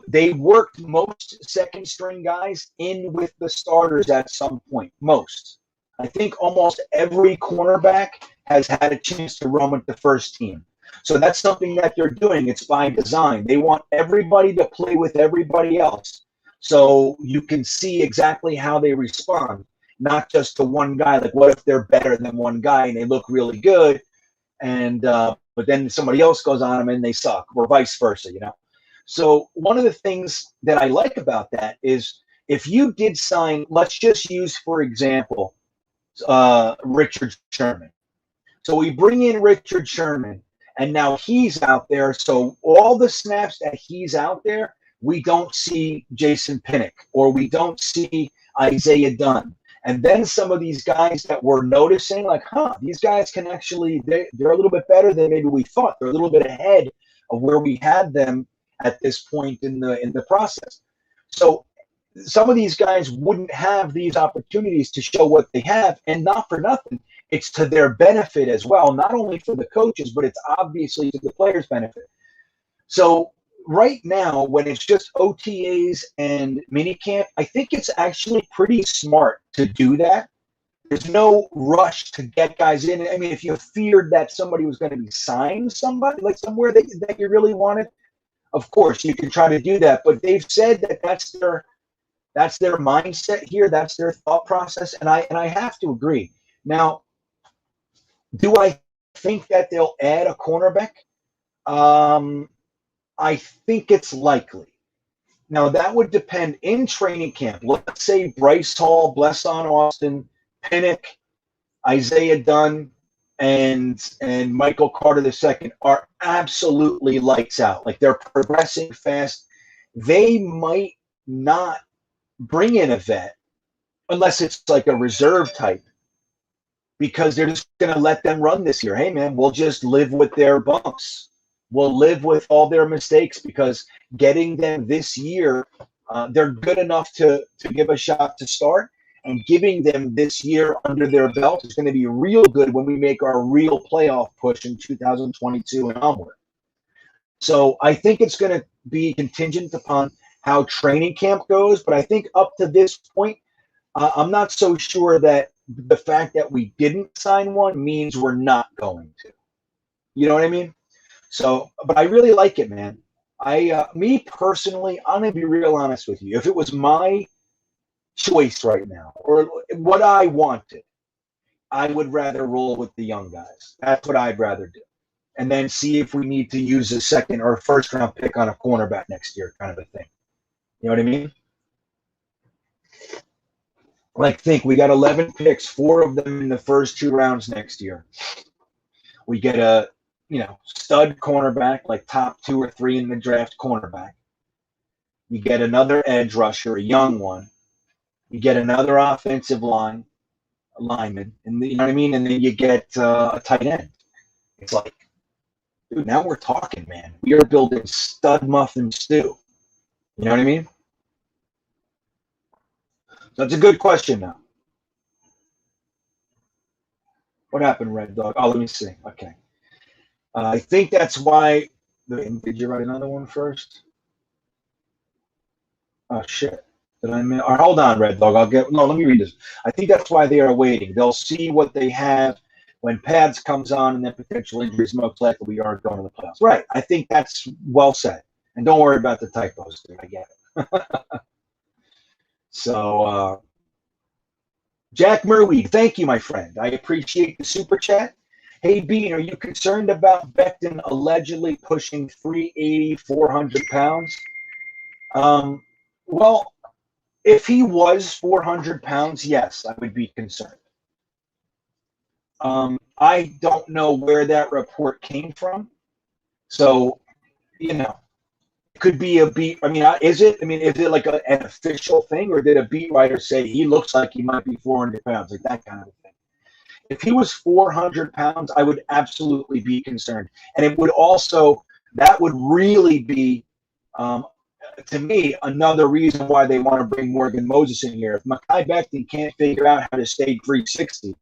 they worked most second string guys in with the starters at some point. Most. I think almost every cornerback has had a chance to run with the first team. So that's something that they're doing. It's by design. They want everybody to play with everybody else so you can see exactly how they respond, not just to one guy. Like, what if they're better than one guy and they look really good, and but then somebody else goes on them and they suck, or vice versa, you know? So one of the things that I like about that is if you did sign, let's just use, for example, Richard Sherman. So we bring in Richard Sherman, and now he's out there. So all the snaps that he's out there, we don't see Jason Pinnock or we don't see Isaiah Dunn. And then some of these guys that we're noticing, like, these guys can actually, they're a little bit better than maybe we thought. They're a little bit ahead of where we had them at this point in the process. So some of these guys wouldn't have these opportunities to show what they have, and not for nothing. It's to their benefit as well, not only for the coaches, but it's obviously to the players' benefit. So right now, when it's just OTAs and minicamp, I think it's actually pretty smart to do that. There's no rush to get guys in. I mean, if you feared that somebody was going to be signed somebody, like somewhere that you really wanted, of course, you can try to do that. But they've said that that's their mindset here. That's their thought process. And I have to agree. Now, do I think that they'll add a cornerback? I think it's likely. Now, that would depend in training camp. Let's say Bryce Hall, Blesson Austin, Pinnock, Isaiah Dunn, and Michael Carter II are absolutely lights out. Like, they're progressing fast. They might not bring in a vet unless it's like a reserve type, because they're just going to let them run this year. Hey, man, we'll just live with their bumps. We'll live with all their mistakes, because getting them this year, they're good enough to give a shot to start, and giving them this year under their belt is going to be real good when we make our real playoff push in 2022 and onward. So I think it's going to be contingent upon how training camp goes, but I think up to this point, I'm not so sure that the fact that we didn't sign one means we're not going to. You know what I mean? So, but I really like it, man. Me personally, I'm going to be real honest with you. If it was my choice right now, or what I wanted, I would rather roll with the young guys. That's what I'd rather do. And then see if we need to use a second or first round pick on a cornerback next year, kind of a thing. You know what I mean? Like, think, we got 11 picks, 4 of them in the first 2 rounds next year. We get a, stud cornerback, like top 2 or 3 in the draft cornerback. You get another edge rusher, a young one. You get another offensive lineman, and you know what I mean? And then you get a tight end. It's like, dude, now we're talking, man. We are building stud muffin stew. You know what I mean? So that's a good question now. What happened, Red Dog? Oh, let me see. Okay. I think that's why. Did you write another one first? Oh, shit. Did I miss? Hold on, Red Dog. Let me read this. I think that's why they are waiting. They'll see what they have when pads comes on, and then potential injuries. Most likely we are going to the playoffs. Right. I think that's well said. And don't worry about the typos, dude. I get it. So, Jack Merweed, thank you, my friend. I appreciate the super chat. Hey, Bean, are you concerned about Becton allegedly pushing 380, 400 pounds? Well, if he was 400 pounds, yes, I would be concerned. I don't know where that report came from. So, it could be a beat. I mean, is it like an official thing, or did a beat writer say he looks like he might be 400 pounds, like that kind of thing? If he was 400 pounds, I would absolutely be concerned. And that would really be, to me, another reason why they want to bring Morgan Moses in here. If Mekhi Becton can't figure out how to stay 360,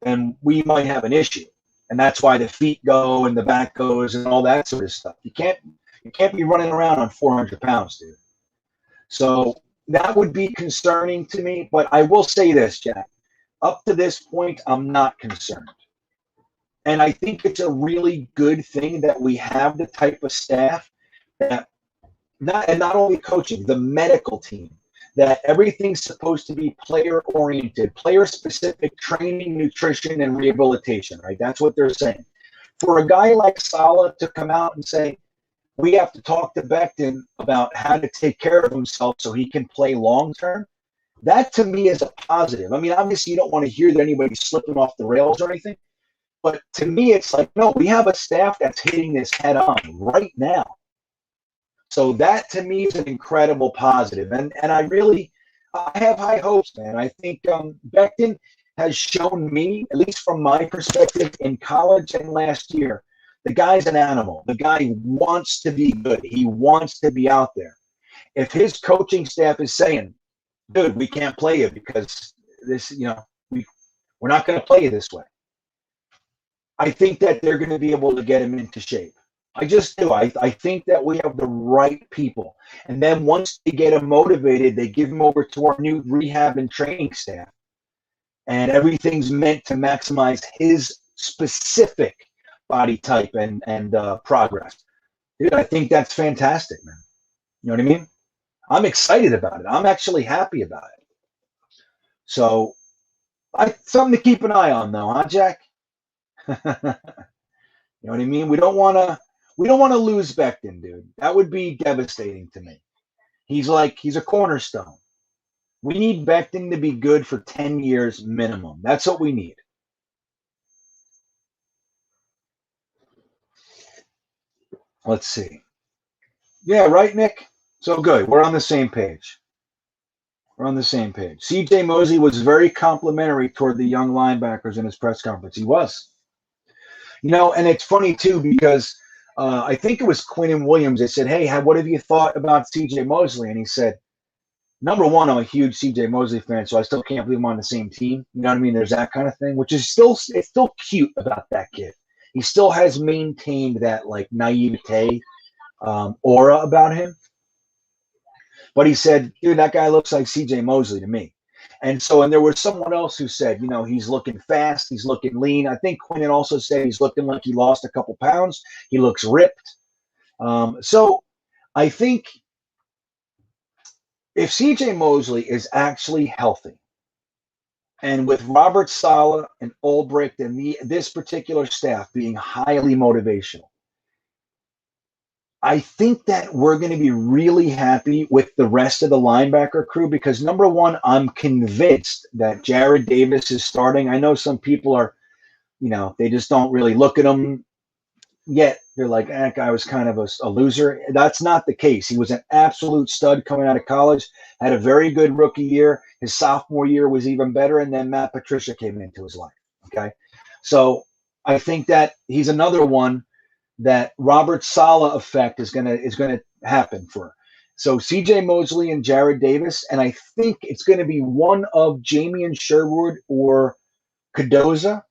then we might have an issue. And that's why the feet go and the back goes and all that sort of stuff. You can't be running around on 400 pounds, dude. So that would be concerning to me. But I will say this, Jack. Up to this point, I'm not concerned. And I think it's a really good thing that we have the type of staff that, not only coaching, the medical team, that everything's supposed to be player-oriented, player-specific training, nutrition, and rehabilitation, right? That's what they're saying. For a guy like Saleh to come out and say, we have to talk to Becton about how to take care of himself so he can play long term. That to me is a positive. I mean, obviously you don't want to hear that anybody's slipping off the rails or anything, but to me it's like, no, we have a staff that's hitting this head on right now. So that to me is an incredible positive. And I have high hopes, man. I think Becton has shown me, at least from my perspective in college and last year, the guy's an animal. The guy wants to be good. He wants to be out there. If his coaching staff is saying, dude, we can't play you because this, we're not going to play you this way, I think that they're going to be able to get him into shape. I just do. I think that we have the right people. And then once they get him motivated, they give him over to our new rehab and training staff. And everything's meant to maximize his specific body type and progress. Dude, I think that's fantastic, man. You know what I mean? I'm excited about it. I'm actually happy about it. So, something to keep an eye on, though, huh, Jack? You know what I mean? We don't want to lose Becton, dude. That would be devastating to me. He's a cornerstone. We need Becton to be good for 10 years minimum. That's what we need. Let's see. Yeah, right, Nick? So good. We're on the same page. CJ Mosley was very complimentary toward the young linebackers in his press conference. He was. And it's funny, too, because I think it was Quinnen Williams that said, hey, what have you thought about CJ Mosley? And he said, number one, I'm a huge CJ Mosley fan, so I still can't believe I'm on the same team. You know what I mean? There's that kind of thing, which is still cute about that kid. He still has maintained that like naivete aura about him. But he said, dude, that guy looks like CJ Mosley to me. And there was someone else who said, he's looking fast, he's looking lean. I think Quinnen also said he's looking like he lost a couple pounds. He looks ripped. So I think if CJ Mosley is actually healthy, and with Robert Saleh and Ulbricht and this particular staff being highly motivational, I think that we're going to be really happy with the rest of the linebacker crew because, number one, I'm convinced that Jared Davis is starting. I know some people are, they just don't really look at him yet. They're like, that guy was kind of a loser. That's not the case. He was an absolute stud coming out of college, had a very good rookie year. His sophomore year was even better, and then Matt Patricia came into his life, okay? So I think that he's another one that Robert Saleh effect is gonna happen for. So CJ Mosley and Jared Davis, and I think it's going to be one of Jamian Sherwood or Cardoza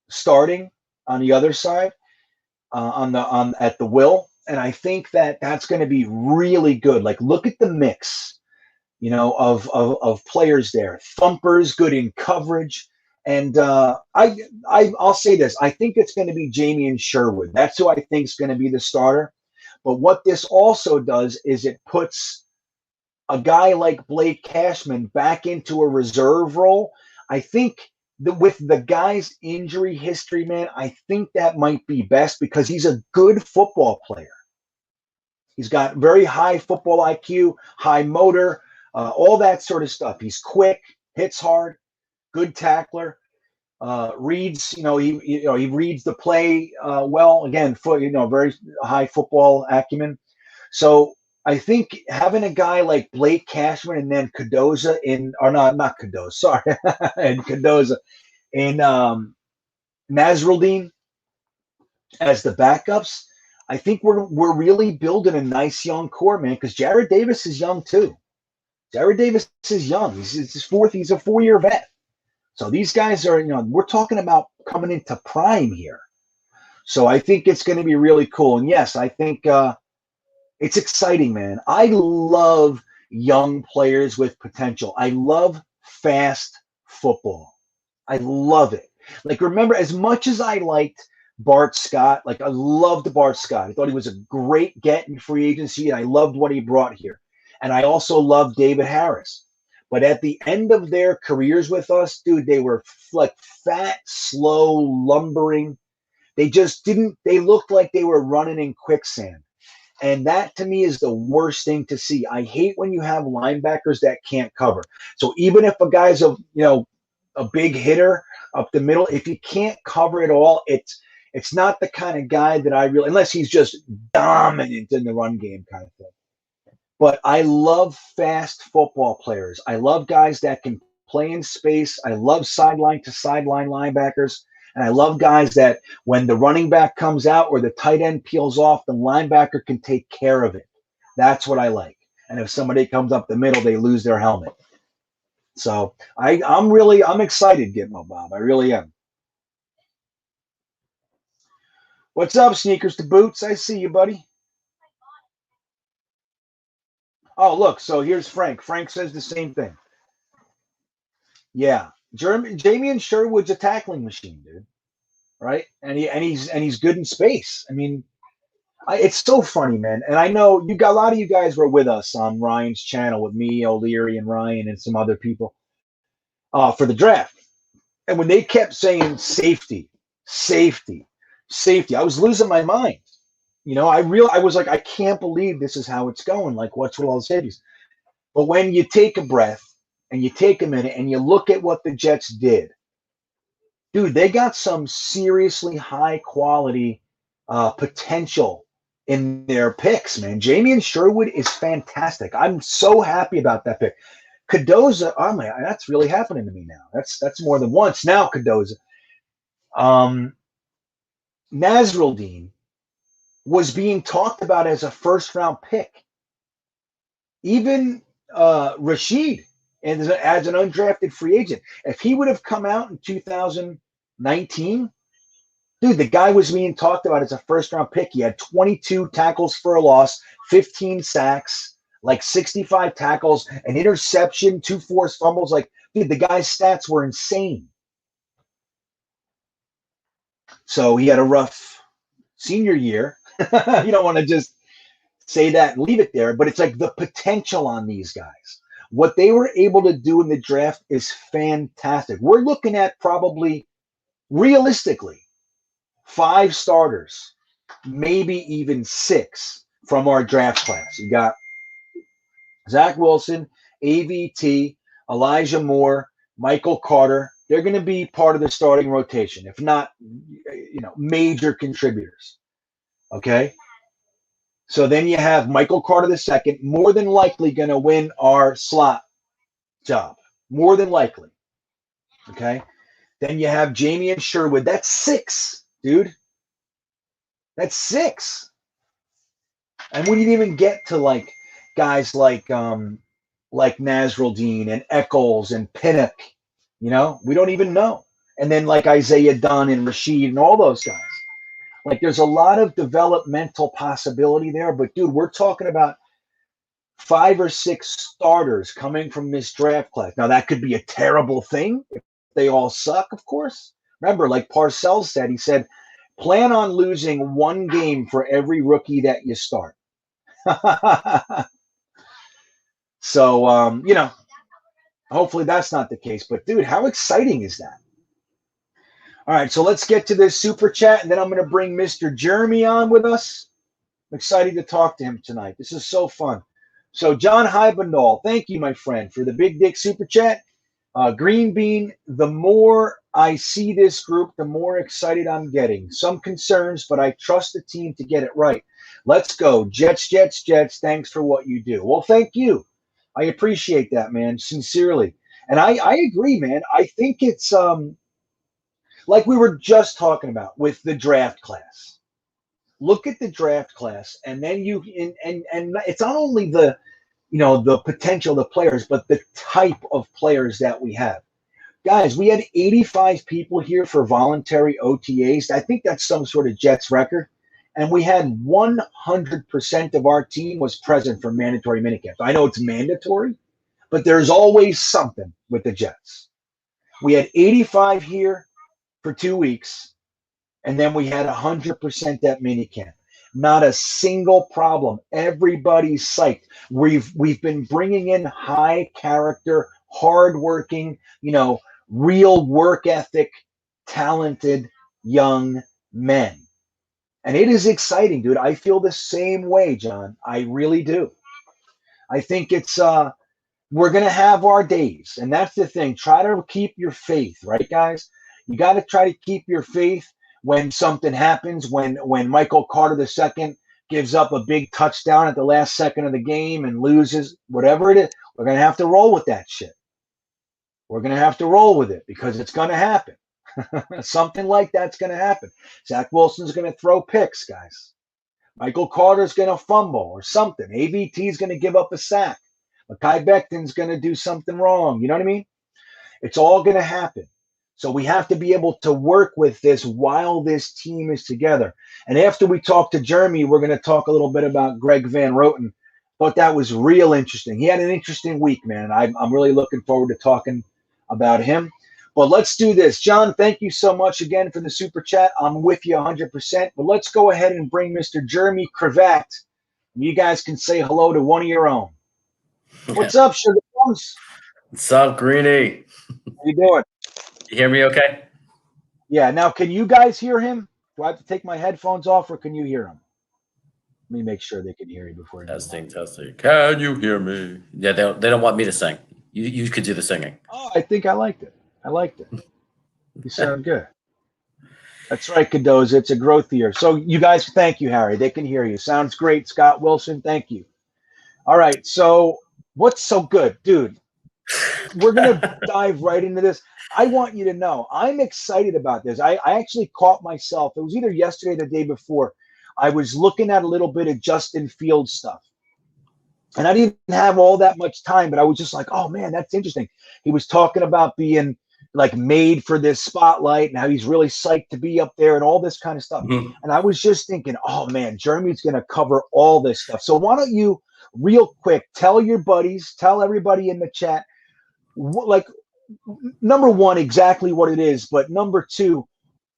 starting on the other side at the will, and I think that that's going to be really good. Like, look at the mix, of players there. Thumpers, good in coverage. And I'll say this. I think it's going to be Jamian Sherwood. That's who I think is going to be the starter. But what this also does is it puts a guy like Blake Cashman back into a reserve role. I think with the guy's injury history, man, I think that might be best because he's a good football player. He's got very high football IQ, high motor, all that sort of stuff. He's quick, hits hard. Good tackler, reads. He reads the play well. Again, very high football acumen. So I think having a guy like Blake Cashman and then Cardoza not Cardoza, sorry, and Cardoza and Nasruddin as the backups, I think we're really building a nice young core, man. Because Jared Davis is young too. Jared Davis is young. He's a 4-year vet. So these guys are, we're talking about coming into prime here. So I think it's going to be really cool. And yes, I think it's exciting, man. I love young players with potential. I love fast football. I love it. Like, remember, as much as I liked Bart Scott, like I loved Bart Scott. I thought he was a great get in free agency, and I loved what he brought here. And I also loved David Harris. But at the end of their careers with us, dude, they were like fat, slow, lumbering. They just they looked like they were running in quicksand. And that to me is the worst thing to see. I hate when you have linebackers that can't cover. So even if a guy's a big hitter up the middle, if he can't cover it all, it's not the kind of guy that I really, unless he's just dominant in the run game kind of thing. But I love fast football players. I love guys that can play in space. I love sideline to sideline linebackers. And I love guys that when the running back comes out or the tight end peels off, the linebacker can take care of it. That's what I like. And if somebody comes up the middle, they lose their helmet. So I'm excited, Gitmo Bob. I really am. What's up, Sneakers to Boots? I see you, buddy. Oh, look. So here's Frank. Frank says the same thing. Yeah, Jamie Sherwood's a tackling machine, dude. Right? And he's good in space. I mean, it's so funny, man. And I know a lot of you guys were with us on Ryan's channel with me, O'Leary, and Ryan, and some other people for the draft. And when they kept saying safety, safety, safety, I was losing my mind. I was like, I can't believe this is how it's going. Like, what's with all the safeties? But when you take a breath and you take a minute and you look at what the Jets did, dude, they got some seriously high quality potential in their picks, man. Jamie Sherwood is fantastic. I'm so happy about that pick. Cadoza, oh my, that's really happening to me now. That's more than once now, Cadoza. Nasruddin was being talked about as a first-round pick. Even Rashid as an undrafted free agent. If he would have come out in 2019, dude, the guy was being talked about as a first-round pick. He had 22 tackles for a loss, 15 sacks, like 65 tackles, an interception, 2 forced fumbles. Like, dude, the guy's stats were insane. So he had a rough senior year. You don't want to just say that and leave it there, but it's like the potential on these guys. What they were able to do in the draft is fantastic. We're looking at probably, realistically, 5 starters, maybe even 6 from our draft class. You got Zach Wilson, AVT, Elijah Moore, Michael Carter. They're going to be part of the starting rotation, if not, major contributors. Okay? So then you have Michael Carter II, more than likely going to win our slot job. More than likely. Okay? Then you have Jamie Sherwood. That's 6, dude. That's 6. And we didn't even get to like guys like Nasruddin and Eccles and Pinnock. We don't even know. And then like Isaiah Dunn and Rashid and all those guys. Like there's a lot of developmental possibility there. But dude, we're talking about 5 or 6 starters coming from this draft class. Now that could be a terrible thing if they all suck, of course. Remember, like Parcells said, he said, plan on losing 1 game for every rookie that you start. So, hopefully that's not the case. But, dude, how exciting is that? All right, so let's get to this super chat, and then I'm going to bring Mr. Jeremy on with us. I'm excited to talk to him tonight. This is so fun. So, John Hybendall, thank you, my friend, for the Big Dick super chat. GreenBean, the more I see this group, the more excited I'm getting. Some concerns, but I trust the team to get it right. Let's go. Jets, Jets, Jets. Thanks for what you do. Well, thank you. I appreciate that, man, sincerely. And I agree, man. I think it's like we were just talking about with the draft class. Look at the draft class, and then and it's not only the potential of the players, but the type of players that we have. Guys, we had 85 people here for voluntary OTAs. I think that's some sort of Jets record. And we had 100% of our team was present for mandatory minicamp. I know it's mandatory, but there's always something with the Jets. We had 85 here for 2 weeks, and then we had 100% at minicamp. Not a single problem. Everybody's psyched. We've been bringing in high character, hardworking, real work ethic, talented young men. And it is exciting, dude. I feel the same way, John. I really do. I think it's we're gonna have our days, and that's the thing. Try to keep your faith, right, guys? You got to try to keep your faith when something happens. When Michael Carter II gives up a big touchdown at the last second of the game and loses, whatever it is, we're gonna have to roll with that shit. We're gonna have to roll with it because it's gonna happen. Something like that's gonna happen. Zach Wilson's gonna throw picks, guys. Michael Carter's gonna fumble or something. AVT's gonna give up a sack. Mekhi Becton's going to do something wrong. You know what I mean? It's all going to happen. So we have to be able to work with this while this team is together. And after we talk to Jeremy, we're going to talk a little bit about Greg Van Roten. Thought that was real interesting. He had an interesting week, man. I'm really looking forward to talking about him. But let's do this. John, thank you so much again for the super chat. I'm with you 100%. But let's go ahead and bring Mr. Jeremy Cravat. You guys can say hello to one of your own. What's up, Sugar Plums? What's up, Greenie? How you doing? You hear me okay? Yeah. Now, can you guys hear him? Do I have to take my headphones off, or can you hear him? Let me make sure they can hear you before. Testing. Can you hear me? Yeah, they don't want me to sing. You could do the singing. Oh, I think I liked it. You sound good. That's right, Cadoza. It's a growth year. So you guys, thank you, Harry. They can hear you. Sounds great. Scott Wilson, thank you. All right. So what's so good, dude? We're going to dive right into this. I want you to know I'm excited about this. I actually caught myself. It was either yesterday or the day before. I was looking at a little bit of Justin Fields stuff. And I didn't have all that much time, but I was just like, oh, man, that's interesting. He was talking about being like made for this spotlight and how he's really psyched to be up there and all this kind of stuff. Mm-hmm. And I was just thinking, oh, man, Jeremy's going to cover all this stuff. So why don't you real quick tell your buddies, tell everybody in the chat, like, number one, exactly what it is, but number two,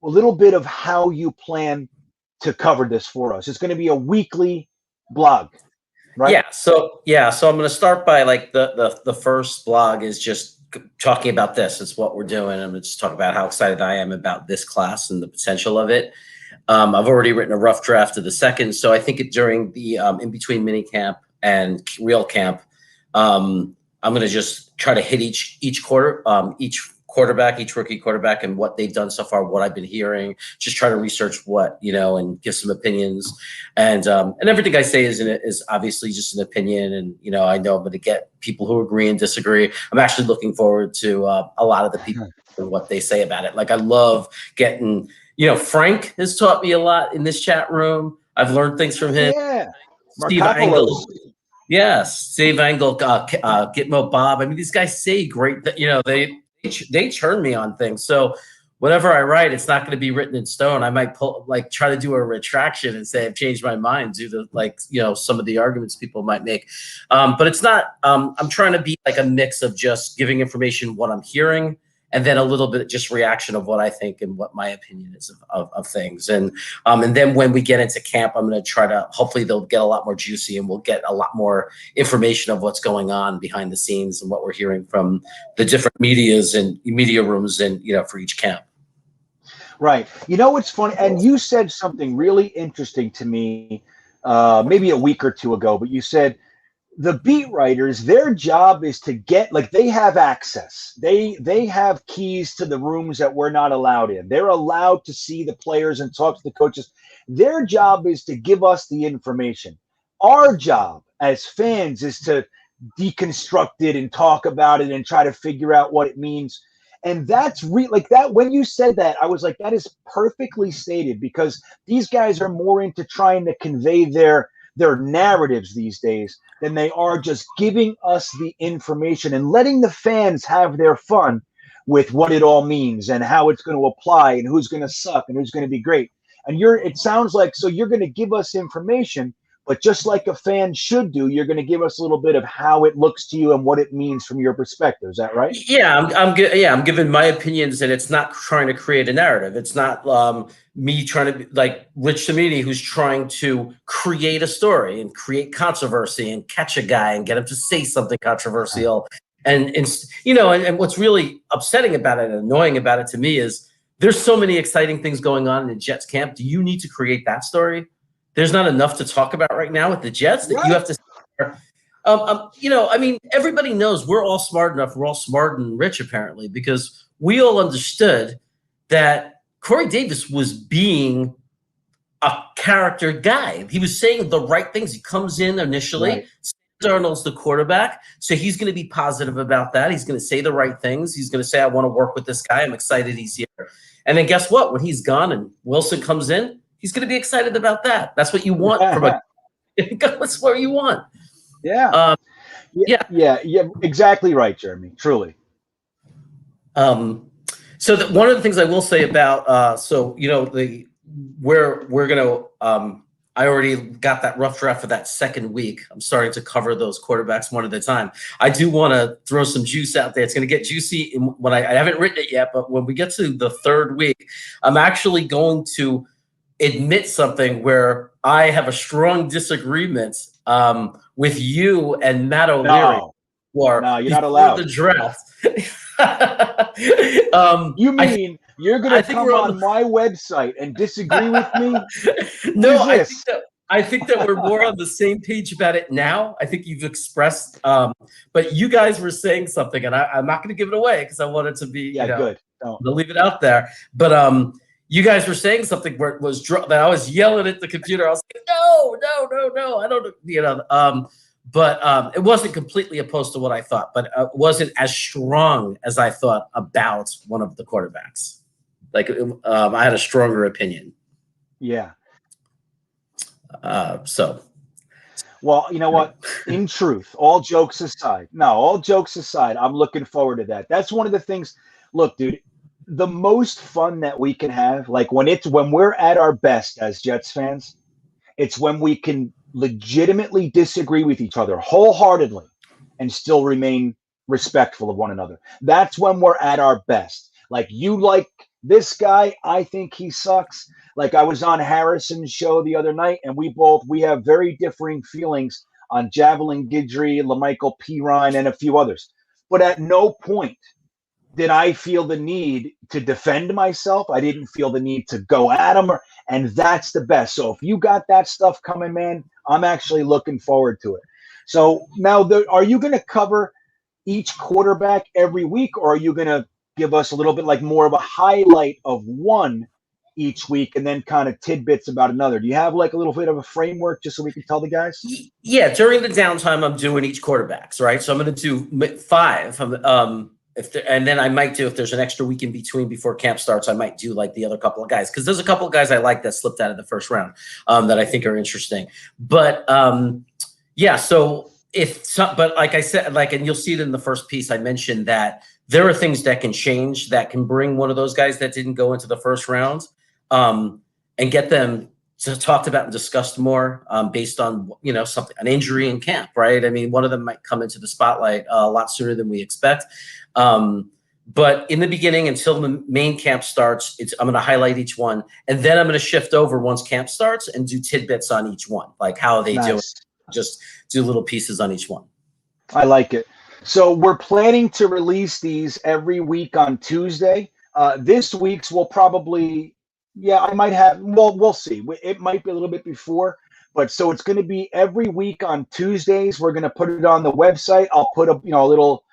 a little bit of how you plan to cover this for us. It's going to be a weekly blog, right? Yeah. So I'm going to start by like the first blog is just talking about this. It's what we're doing. I'm going to just talk about how excited I am about this class and the potential of it. I've already written a rough draft of the second. So I think during the in between mini camp and real camp, I'm going to just try to hit each quarter, each quarterback, each rookie quarterback, and what they've done so far, what I've been hearing. Just try to research what, and give some opinions. And everything I say is obviously just an opinion. And I know I'm going to get people who agree and disagree. I'm actually looking forward to a lot of the people and what they say about it. Like I love getting, Frank has taught me a lot in this chat room. I've learned things from him. Yeah, Steve Angle. Yes, Steve Angle, Gitmo Bob. I mean, these guys say great. They churn me on things. So whatever I write, it's not going to be written in stone. I might try to do a retraction and say I've changed my mind due to some of the arguments people might make. But it's not. I'm trying to be like a mix of just giving information, what I'm hearing, and then a little bit just reaction of what I think and what my opinion is of things. And then when we get into camp, I'm going to try to, hopefully they'll get a lot more juicy and we'll get a lot more information of what's going on behind the scenes and what we're hearing from the different medias and media rooms and, for each camp. Right. What's funny? And you said something really interesting to me maybe a week or two ago, but you said, the beat writers, their job is to get, they have access. They have keys to the rooms that we're not allowed in. They're allowed to see the players and talk to the coaches. Their job is to give us the information. Our job as fans is to deconstruct it and talk about it and try to figure out what it means. And that's that. When you said that, I was like, that is perfectly stated, because these guys are more into trying to convey their narratives these days than they are just giving us the information and letting the fans have their fun with what it all means and how it's going to apply and who's going to suck and who's going to be great. And it sounds like, so you're going to give us information, but just like a fan should do, you're going to give us a little bit of how it looks to you and what it means from your perspective. Is that right? Yeah, I'm giving my opinions, and it's not trying to create a narrative. It's not me trying to be like Rich Cimini, who's trying to create a story and create controversy and catch a guy and get him to say something controversial. And what's really upsetting about it and annoying about it to me is there's so many exciting things going on in the Jets camp. Do you need to create that story? There's not enough to talk about right now with the Jets that you have to. You know, I mean, everybody knows we're all smart enough. We're all smart and rich, apparently, because we all understood that Corey Davis was being a character guy. He was saying the right things. He comes in initially. Right. Darnold's the quarterback, so he's going to be positive about that. He's going to say the right things. He's going to say, I want to work with this guy. I'm excited he's here. And then guess what? When he's gone and Wilson comes in, he's going to be excited about that. That's what you want from a – that's what you want. Yeah. Yeah, exactly right, Jeremy. Truly. So one of the things I will say about we're going to I already got that rough draft for that second week. I'm starting to cover those quarterbacks one at a time. I do want to throw some juice out there. It's going to get juicy when I haven't written it yet, but when we get to the third week, I'm actually going to admit something where I have a strong disagreement with you and Matt O'Leary. No, you're not allowed. The draft. You mean you're going to come on my website and disagree with me? No, I think that we're more on the same page about it now. I think you've expressed, but you guys were saying something, and I'm not going to give it away because I want it to be, good. To leave it out there. But you guys were saying something where it was that I was yelling at the computer. I was like, no, I don't, but it wasn't completely opposed to what I thought, but it wasn't as strong as I thought about one of the quarterbacks. Like I had a stronger opinion. Yeah. Well, you know what? In truth, all jokes aside, I'm looking forward to that. That's one of the things. Look, dude, the most fun that we can have, like when we're at our best as Jets fans, it's when we can legitimately disagree with each other wholeheartedly and still remain respectful of one another. That's when we're at our best. Like, you like this guy, I think he sucks. Like, I was on Harrison's show the other night, and we have very differing feelings on Javelin Guidry, LaMichael Pirine, and a few others. But at no point did I feel the need to defend myself. I didn't feel the need to go at him, and that's the best. So if you got that stuff coming, man, I'm actually looking forward to it. So now, are you going to cover each quarterback every week, or are you going to give us a little bit like more of a highlight of one each week and then kind of tidbits about another? Do you have like a little bit of a framework just so we can tell the guys? Yeah, during the downtime, I'm doing each quarterbacks, right? So I'm going to do 5. And then I might do, if there's an extra week in between before camp starts, I might do like the other couple of guys, because there's a couple of guys I like that slipped out of the first round that I think are interesting. But so but like I said, and you'll see it in the first piece, I mentioned that there are things that can change that can bring one of those guys that didn't go into the first round and get them to talked about and discussed more based on, something, an injury in camp, right? I mean, one of them might come into the spotlight a lot sooner than we expect. But in the beginning, until the main camp starts, I'm going to highlight each one. And then I'm going to shift over once camp starts and do tidbits on each one, like how they do it. Just do little pieces on each one. I like it. So we're planning to release these every week on Tuesday. This week's will probably, I might have, we'll see. It might be a little bit before, but so it's going to be every week on Tuesdays. We're going to put it on the website. I'll put a little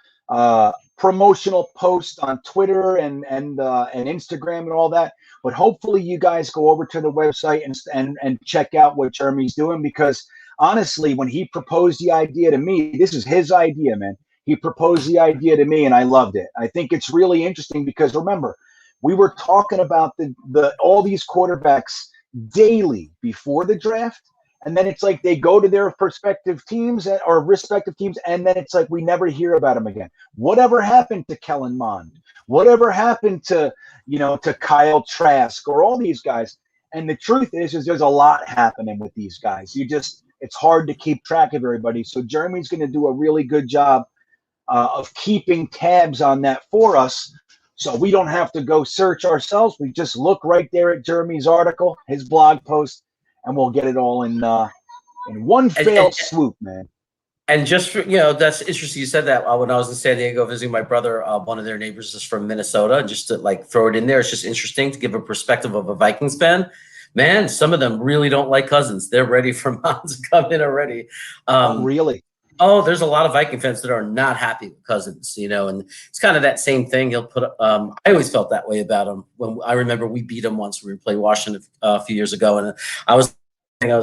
promotional post on Twitter and Instagram and all that. But hopefully you guys go over to the website and check out what Jeremy's doing, because honestly, when he proposed the idea to me, this is his idea, man. He proposed the idea to me, and I loved it. I think it's really interesting because, remember, we were talking about all these quarterbacks daily before the draft, and then it's like they go to their respective teams, and then it's like we never hear about them again. Whatever happened to Kellen Mond? Whatever happened to Kyle Trask or all these guys? And the truth is there's a lot happening with these guys. It's hard to keep track of everybody. So Jeremy's going to do a really good job of keeping tabs on that for us, so we don't have to go search ourselves. We just look right there at Jeremy's article, his blog post, and we'll get it all in one fell swoop, man. And just for, you know, that's interesting. You said that when I was in San Diego visiting my brother, one of their neighbors is from Minnesota. Just to like throw it in there, it's just interesting to give a perspective of a Vikings fan. Man, some of them really don't like Cousins. They're ready for Mount to come in already. Really? Oh, there's a lot of Viking fans that are not happy with Cousins, you know, and it's kind of that same thing. He'll put. I always felt that way about him. When I remember we beat him once, we were playing Washington a few years ago, and I was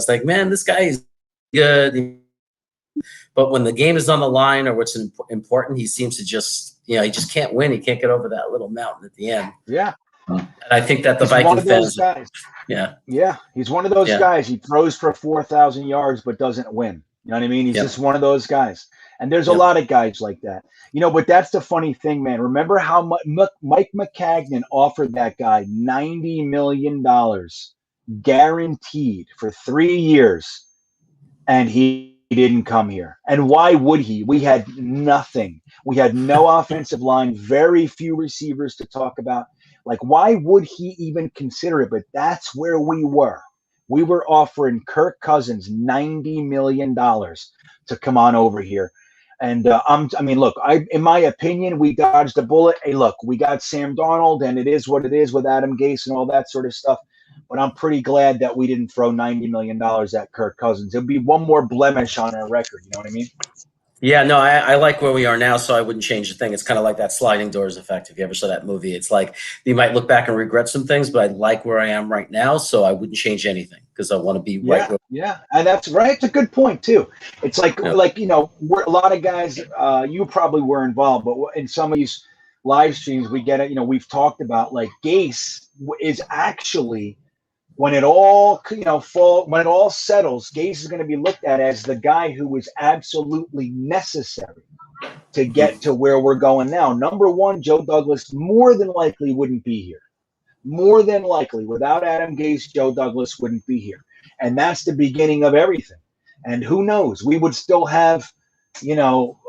like, man, this guy is good. But when the game is on the line or what's important, he seems to just, you know, he just can't win. He can't get over that little mountain at the end. Yeah. And I think that the He's Viking one of those fans, guys. yeah, Yeah, he's one of those guys. He throws for 4,000 yards but doesn't win. You know what I mean? He's just one of those guys. And there's a lot of guys like that. You know, but that's the funny thing, man. Remember how Mike Maccagnan offered that guy $90 million guaranteed for 3 years, and he didn't come here. And why would he? We had nothing. We had no offensive line, very few receivers to talk about. Like, why would he even consider it? But that's where we were. We were offering Kirk Cousins $90 million to come on over here. And I mean, look, in my opinion, we dodged a bullet. Hey, look, we got Sam Darnold, and it is what it is with Adam Gase and all that sort of stuff. But I'm pretty glad that we didn't throw $90 million at Kirk Cousins. It'd be one more blemish on our record. You know what I mean? Yeah, no, I like where we are now, so I wouldn't change a thing. It's kind of like that sliding doors effect. If you ever saw that movie, it's like you might look back and regret some things, but I like where I am right now, so I wouldn't change anything because I want to be right where. Yeah, and that's right. It's a good point too. It's like you know, a lot of guys. You probably were involved, but in some of these live streams, we get it. You know, we've talked about like Gase is actually. When it all, you know, when it all settles, Gase is going to be looked at as the guy who was absolutely necessary to get to where we're going now. Number one, Joe Douglas more than likely wouldn't be here. More than likely, without Adam Gase, Joe Douglas wouldn't be here. And that's the beginning of everything. And who knows? We would still have, you know,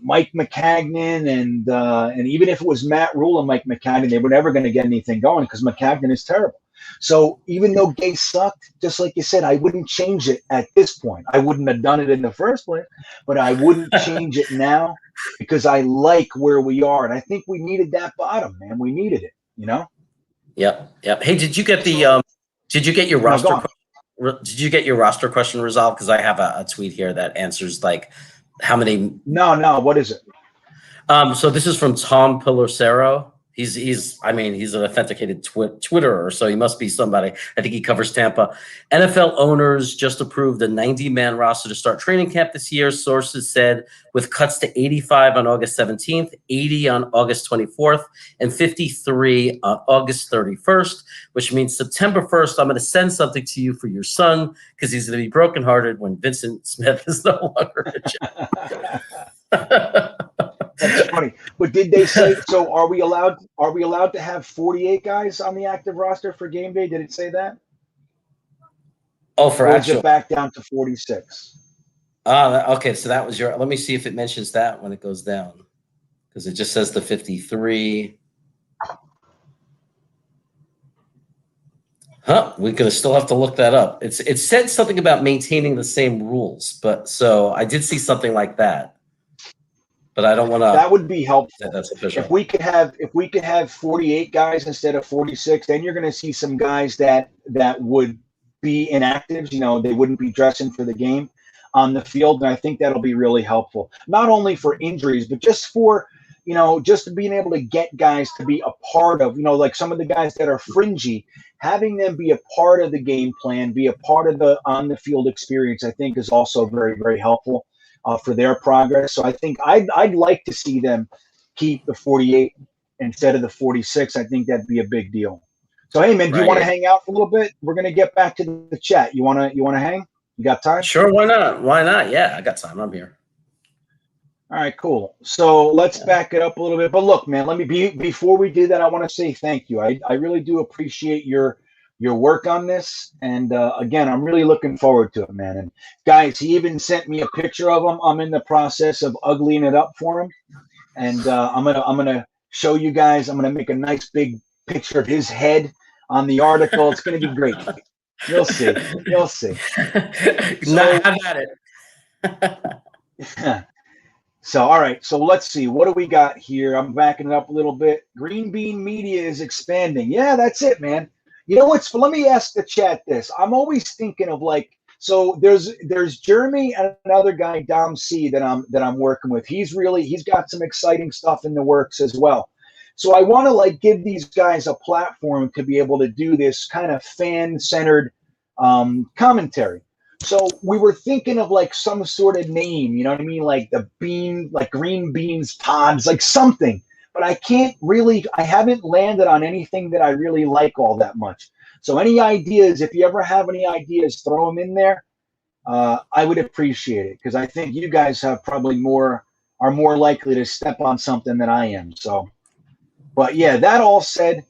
Mike Maccagnan and even if it was Matt Rule and Mike Maccagnan, they were never going to get anything going because Maccagnan is terrible. So even though Gase sucked, just like you said, I wouldn't change it at this point. I wouldn't have done it in the first place, but I wouldn't change it now because I like where we are. And I think we needed that bottom, man. We needed it, you know? Yep. Hey, did you get the did you get your roster did you get your roster question resolved? Because I have a tweet here that answers like how many. No, what is it? So this is from Tom Pilosero. He's an authenticated Twitterer, so he must be somebody. I think he covers Tampa. NFL owners just approved a 90-man roster to start training camp this year. Sources said with cuts to 85 on August 17th, 80 on August 24th, and 53 on August 31st, which means September 1st, I'm going to send something to you for your son because he's going to be brokenhearted when Vincent Smith is no longer a Jet. That's funny. But did they say so? Are we allowed to have 48 guys on the active roster for game day? Did it say that? Oh, for or actual. Is it back down to 46? Okay. So that was your. Let me see if it mentions that when it goes down, because it just says the 53. We're gonna still have to look that up. It said something about maintaining the same rules, but so I did see something like that. But I don't want to. That would be helpful. That's official. If we could have 48 guys instead of 46, then you're going to see some guys that would be inactives. You know, they wouldn't be dressing for the game on the field, and I think that'll be really helpful. Not only for injuries, but just for, you know, just being able to get guys to be a part of, you know, like some of the guys that are fringy, having them be a part of the game plan, be a part of the on the field experience. I think is also very, very helpful. For their progress. So I think I'd like to see them keep the 48 instead of the 46. I think that'd be a big deal. So, hey, man, do you want to hang out for a little bit? We're going to get back to the chat. You want to hang? You got time? Sure. Why not? Yeah, I got time. I'm here. All right, cool. So let's back it up a little bit. But look, man, before we do that, I want to say thank you. I really do appreciate your work on this, and again, I'm really looking forward to it, man. And guys, he even sent me a picture of him. I'm in the process of uglying it up for him, and I'm gonna show you guys. I'm gonna make a nice big picture of his head on the article. It's gonna be great. You'll see. So, have at it. So, all right. So let's see. What do we got here? I'm backing it up a little bit. GreenBean Media is expanding. Yeah, that's it, man. You know what's? Let me ask the chat this. I'm always thinking of like. So there's Jeremy and another guy, Dom C, that I'm working with. He's got some exciting stuff in the works as well. So I want to like give these guys a platform to be able to do this kind of fan-centered commentary. So we were thinking of like some sort of name, you know what I mean? Like the bean, like green beans pods, like something. But I haven't landed on anything that I really like all that much. So any ideas, if you ever have any ideas, throw them in there. I would appreciate it because I think you guys are more likely to step on something than I am. So, but yeah, that all said,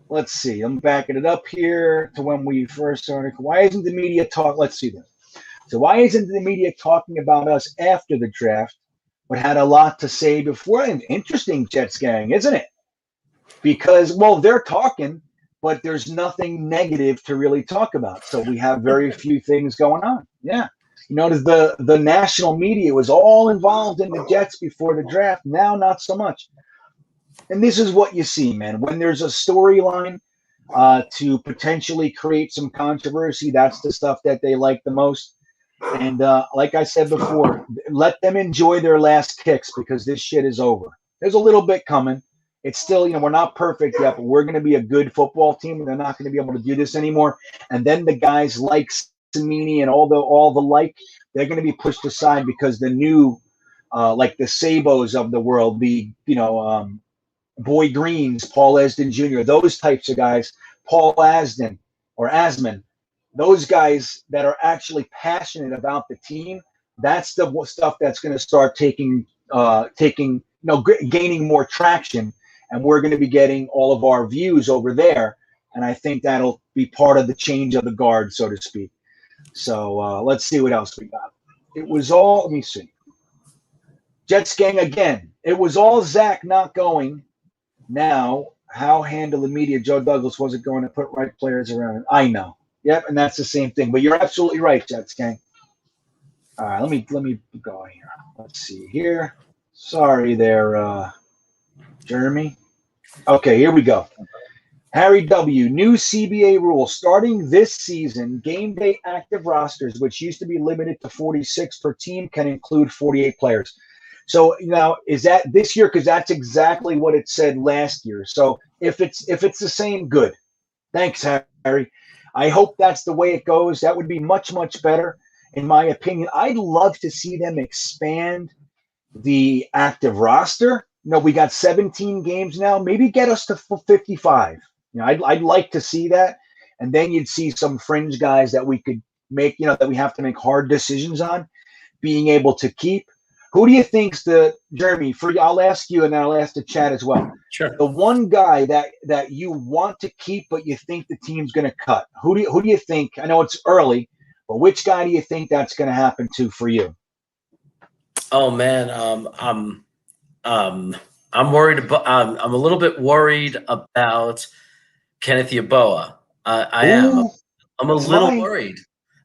let's see. I'm backing it up here to when we first started. Why isn't the media talk? Let's see this. So why isn't the media talking about us after the draft, but had a lot to say before? Interesting, Jets gang, isn't it? Because, well, they're talking, but there's nothing negative to really talk about. So we have very few things going on. Yeah. You notice the national media was all involved in the Jets before the draft. Now, not so much. And this is what you see, man. When there's a storyline to potentially create some controversy, that's the stuff that they like the most. And like I said before, let them enjoy their last kicks because this shit is over. There's a little bit coming. It's still, we're not perfect yet, but we're going to be a good football team, and they're not going to be able to do this anymore. And then the guys like Cimini and all the like, they're going to be pushed aside because the new, like the Sabos of the world, the Boy Greens, Paul Esden Jr., those types of guys, Paul Asden or Asman, those guys that are actually passionate about the team, that's the stuff that's going to start gaining more traction. And we're going to be getting all of our views over there. And I think that'll be part of the change of the guard, so to speak. So let's see what else we got. It was all, let me see. Jets gang again. It was all Zach not going. Now, how handle the media? Joe Douglas wasn't going to put right players around it. I know. Yep, and that's the same thing. But you're absolutely right, Jets gang. All right, let me go here. Let's see here. Sorry there, Jeremy. Okay, here we go. Harry W. New CBA rule. Starting this season, game day active rosters, which used to be limited to 46 per team, can include 48 players. So now, is that this year? Because that's exactly what it said last year. So if it's the same, good. Thanks, Harry. I hope that's the way it goes. That would be much, much better, in my opinion. I'd love to see them expand the active roster. We got 17 games now. Maybe get us to 55. I'd like to see that. And then you'd see some fringe guys that we could make, that we have to make hard decisions on, being able to keep. Who do you think's Jeremy? I'll ask you, and then I'll ask the chat as well. Sure. The one guy that you want to keep, but you think the team's going to cut. Who do you think? I know it's early, but which guy do you think that's going to happen to for you? Oh man, I'm worried about. I'm a little bit worried about Kenneth Yeboah. I am. I'm a little worried.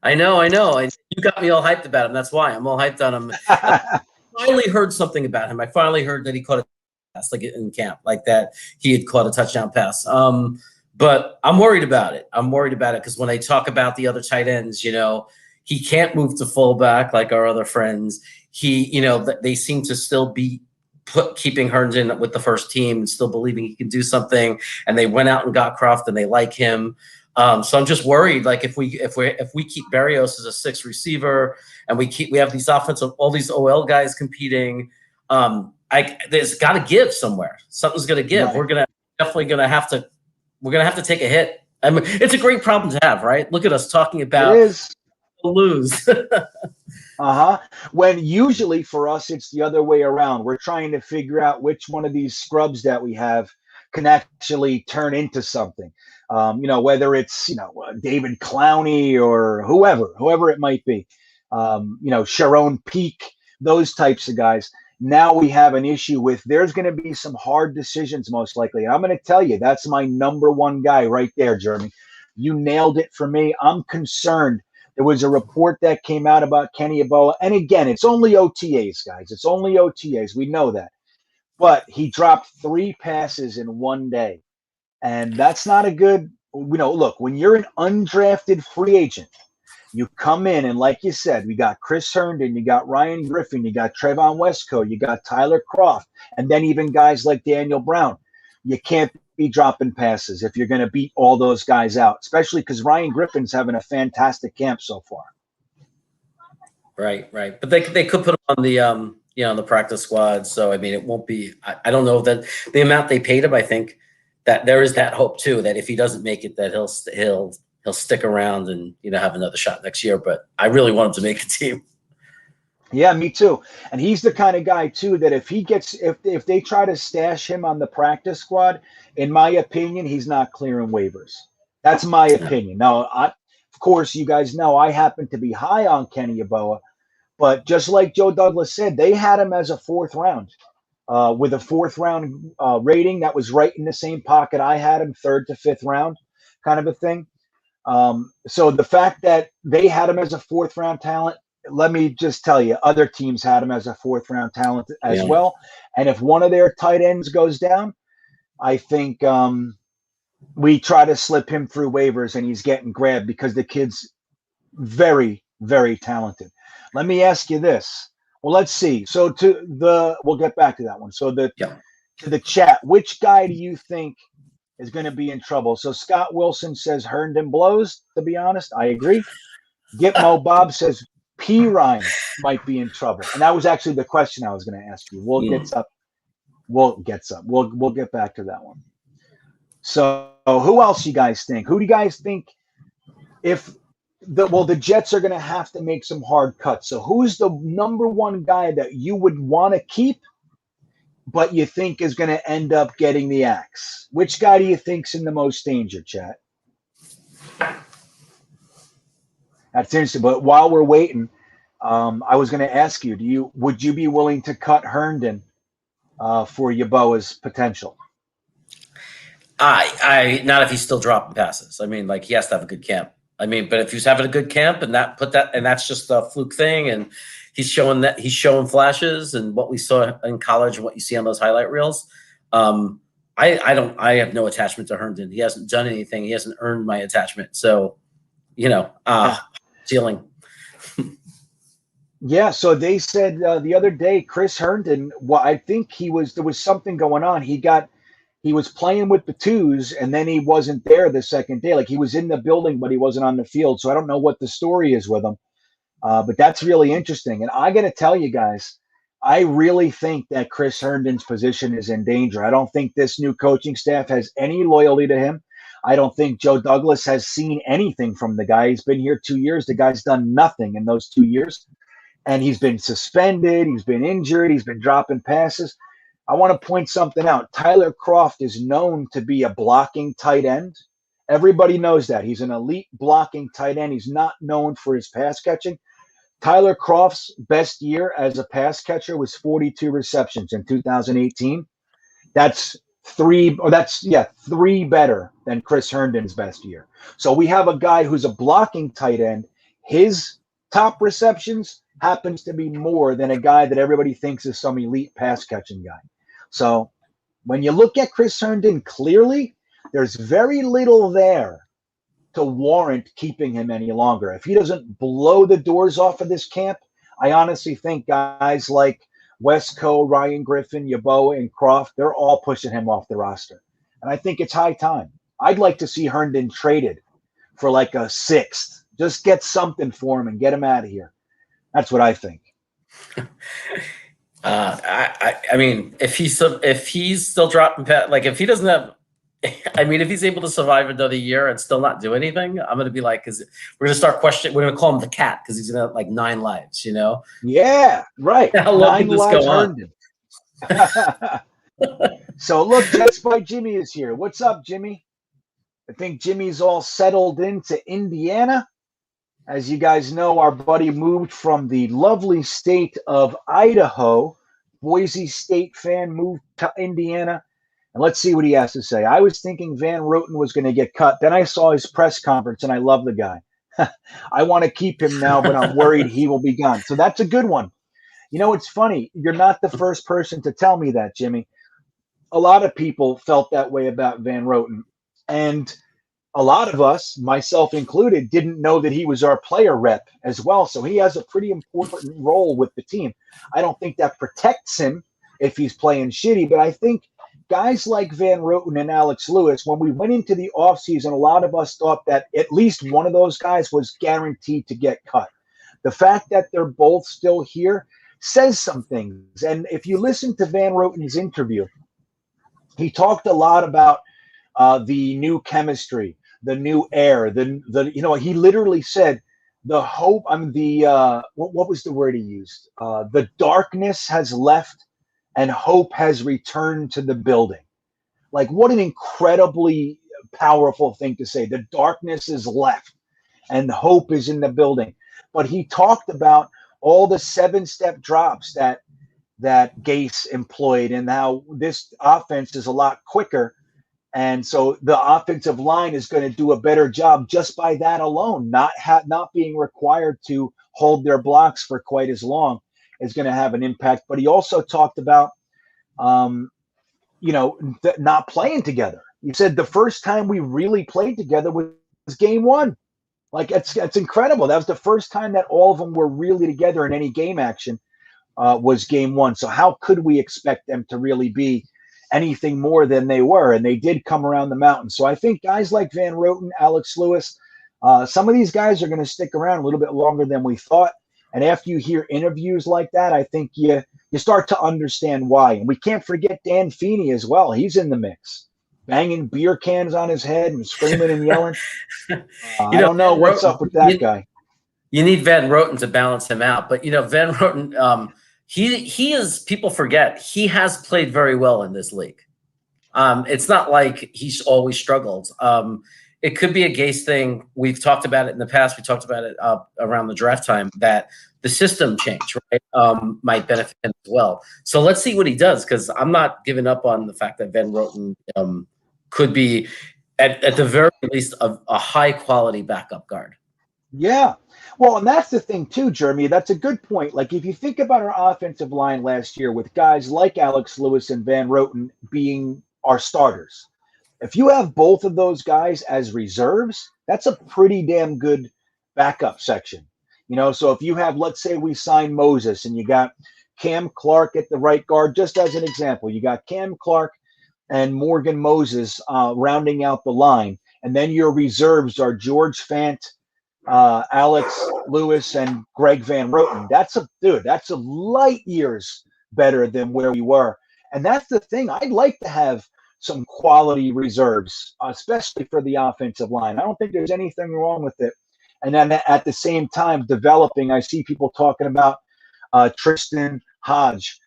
I know. You got me all hyped about him. That's why I'm all hyped on him. I finally heard something about him. I finally heard that he caught a pass, like in camp, like that he had caught a touchdown pass. But I'm worried about it. Because when they talk about the other tight ends, he can't move to fullback like our other friends. They seem to still be keeping Herndon with the first team and still believing he can do something. And they went out and got Croft, and they like him. So I'm just worried. Like if we keep Berrios as a sixth receiver, and we have these all these OL guys competing, there's got to give somewhere. Something's going to give. Right. We're going to have to take a hit. I mean, it's a great problem to have, right? Look at us talking about lose. When usually for us, it's the other way around. We're trying to figure out which one of these scrubs that we have can actually turn into something. Whether it's, David Clowney or whoever it might be, Sharon Peak, those types of guys. Now we have an issue with there's going to be some hard decisions most likely. And I'm going to tell you, that's my number one guy right there, Jeremy. You nailed it for me. I'm concerned There was a report that came out about Kenny Yeboah. And again, it's only OTAs, guys. It's only OTAs. We know that. But he dropped 3 passes in one day. And that's not a good, look, when you're an undrafted free agent, you come in and like you said, we got Chris Herndon, you got Ryan Griffin, you got Trevon Wesco, you got Tyler Croft, and then even guys like Daniel Brown. You can't be dropping passes if you're going to beat all those guys out, especially because Ryan Griffin's having a fantastic camp so far. Right. But they could put him on the on the practice squad. So I mean, it won't be. I don't know that the amount they paid him. I think that there is that hope too that if he doesn't make it, that he'll stick around and have another shot next year. But I really want him to make the team. Yeah, me too. And he's the kind of guy too that if they try to stash him on the practice squad, in my opinion, he's not clearing waivers. That's my opinion. Now, of course, you guys know I happen to be high on Kenny Yeboah, but just like Joe Douglas said, they had him as a 4th round with a 4th round rating that was right in the same pocket I had him, 3rd to 5th round kind of a thing. So the fact that they had him as a 4th round talent, let me just tell you, other teams had him as a 4th round talent as well. And if one of their tight ends goes down, I think we try to slip him through waivers and he's getting grabbed because the kid's very, very talented. Let me ask you this. Well, let's see. So we'll get back to that one. So to the chat, which guy do you think is going to be in trouble? So Scott Wilson says Herndon blows, to be honest. I agree. Gitmo Bob says P. Ryan might be in trouble. And that was actually the question I was going to ask you. We'll get back to that one. So who else you guys think? Who do you guys think the Jets are going to have to make some hard cuts. So who's the number one guy that you would want to keep, but you think is going to end up getting the axe? Which guy do you think's in the most danger, chat? That's interesting. But while we're waiting, I was going to ask you, would you be willing to cut Herndon for Yeboah's potential? I not if he's still dropping passes. I mean, like he has to have a good camp. I mean, but if he's having a good camp and that's just a fluke thing, and he's showing flashes and what we saw in college and what you see on those highlight reels. I have no attachment to Herndon. He hasn't done anything. He hasn't earned my attachment. So, ceiling. Yeah, so they said the other day, Chris Herndon, I think there was something going on. He was playing with the twos, and then he wasn't there the second day. Like he was in the building, but he wasn't on the field. So I don't know what the story is with him. But that's really interesting. And I got to tell you guys, I really think that Chris Herndon's position is in danger. I don't think this new coaching staff has any loyalty to him. I don't think Joe Douglas has seen anything from the guy. He's been here 2 years. The guy's done nothing in those 2 years. And he's been suspended. He's been injured. He's been dropping passes. I want to point something out. Tyler Croft is known to be a blocking tight end. Everybody knows that. He's an elite blocking tight end. He's not known for his pass catching. Tyler Croft's best year as a pass catcher was 42 receptions in 2018. That's three better than Chris Herndon's best year. So we have a guy who's a blocking tight end. His top receptions happens to be more than a guy that everybody thinks is some elite pass catching guy. So when you look at Chris Herndon clearly, there's very little there to warrant keeping him any longer. If he doesn't blow the doors off of this camp, I honestly think guys like Wesco, Ryan Griffin, Yeboah, and Croft, they're all pushing him off the roster. And I think it's high time. I'd like to see Herndon traded for like a 6th. Just get something for him and get him out of here. That's what I think. I mean, if he's still dropping, like if he doesn't have, I mean, if he's able to survive another year and still not do anything, I'm going to be like, we're going to start questioning. We're going to call him the cat because he's going to have like 9 lives, Yeah, right. How long can this go on? So look, Jets by Jimmy is here. What's up, Jimmy? I think Jimmy's all settled into Indiana. As you guys know, our buddy moved from the lovely state of Idaho. Boise State fan moved to Indiana. And let's see what he has to say. I was thinking Van Roten was going to get cut. Then I saw his press conference, and I love the guy. I want to keep him now, but I'm worried he will be gone. So that's a good one. You know, it's funny. You're not the first person to tell me that, Jimmy. A lot of people felt that way about Van Roten. And a lot of us, myself included, didn't know that he was our player rep as well. So he has a pretty important role with the team. I don't think that protects him if he's playing shitty, but I think guys like Van Roten and Alex Lewis, when we went into the offseason, a lot of us thought that at least one of those guys was guaranteed to get cut. The fact that they're both still here says some things. And if you listen to Van Roten's interview, he talked a lot about the new chemistry, the new air, he literally said the hope. What was the word he used? The darkness has left and hope has returned to the building. Like, what an incredibly powerful thing to say. The darkness is left and hope is in the building. But he talked about all the 7-step drops that Gase employed and how this offense is a lot quicker. And so the offensive line is going to do a better job just by that alone. Not being required to hold their blocks for quite as long is going to have an impact. But he also talked about, not playing together. He said the first time we really played together was game 1. Like, it's incredible. That was the first time that all of them were really together in any game action. Was game 1. So how could we expect them to really be anything more than they were? And they did come around the mountain. So I think guys like Van Roten, Alex Lewis, some of these guys are going to stick around a little bit longer than we thought. And after you hear interviews like that, I think you start to understand why. And we can't forget Dan Feeney as well. He's in the mix, banging beer cans on his head and screaming and yelling. I don't know what's up with that guy. You need Van Roten to balance him out. But, Van Roten, he is, people forget, he has played very well in this league. It's not like he's always struggled. It could be a Gase thing. We've talked about it in the past. We talked about it around the draft time, that the system change, right, might benefit him as well. So let's see what he does, because I'm not giving up on the fact that Van Roten could be, at the very least, a high-quality backup guard. Yeah. Well, and that's the thing too, Jeremy. That's a good point. Like, if you think about our offensive line last year with guys like Alex Lewis and Van Roten being our starters, if you have both of those guys as reserves, that's a pretty damn good backup section. So if you have, let's say we sign Moses and you got Cam Clark at the right guard, just as an example, you got Cam Clark and Morgan Moses rounding out the line. And then your reserves are George Fant, Alex Lewis, and Greg Van Roten. That's a light years better than where we were. And that's the thing. I'd like to have some quality reserves, especially for the offensive line. I don't think there's anything wrong with it. And then at the same time, developing, I see people talking about Tristan Hodge,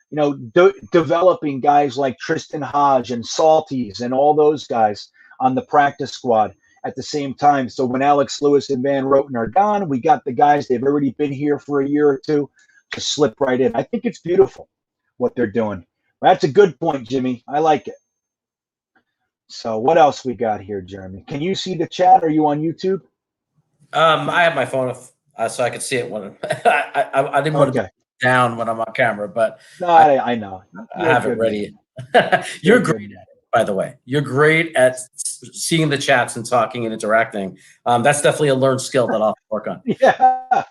developing guys like Tristan Hodge and Salties and all those guys on the practice squad at the same time. So when Alex Lewis and Van Roten are gone, we got the guys, they've already been here for a year or two, to slip right in. I think it's beautiful what they're doing. That's a good point, Jimmy. I like it. So what else we got here, Jeremy? Can you see the chat? Are you on YouTube? I have my phone so I could see it when I didn't want to be down when I'm on camera, but no, I know. I have it ready. You're great at it, by the way. You're great at seeing the chats and talking and interacting. That's definitely a learned skill that I'll work on. Yeah.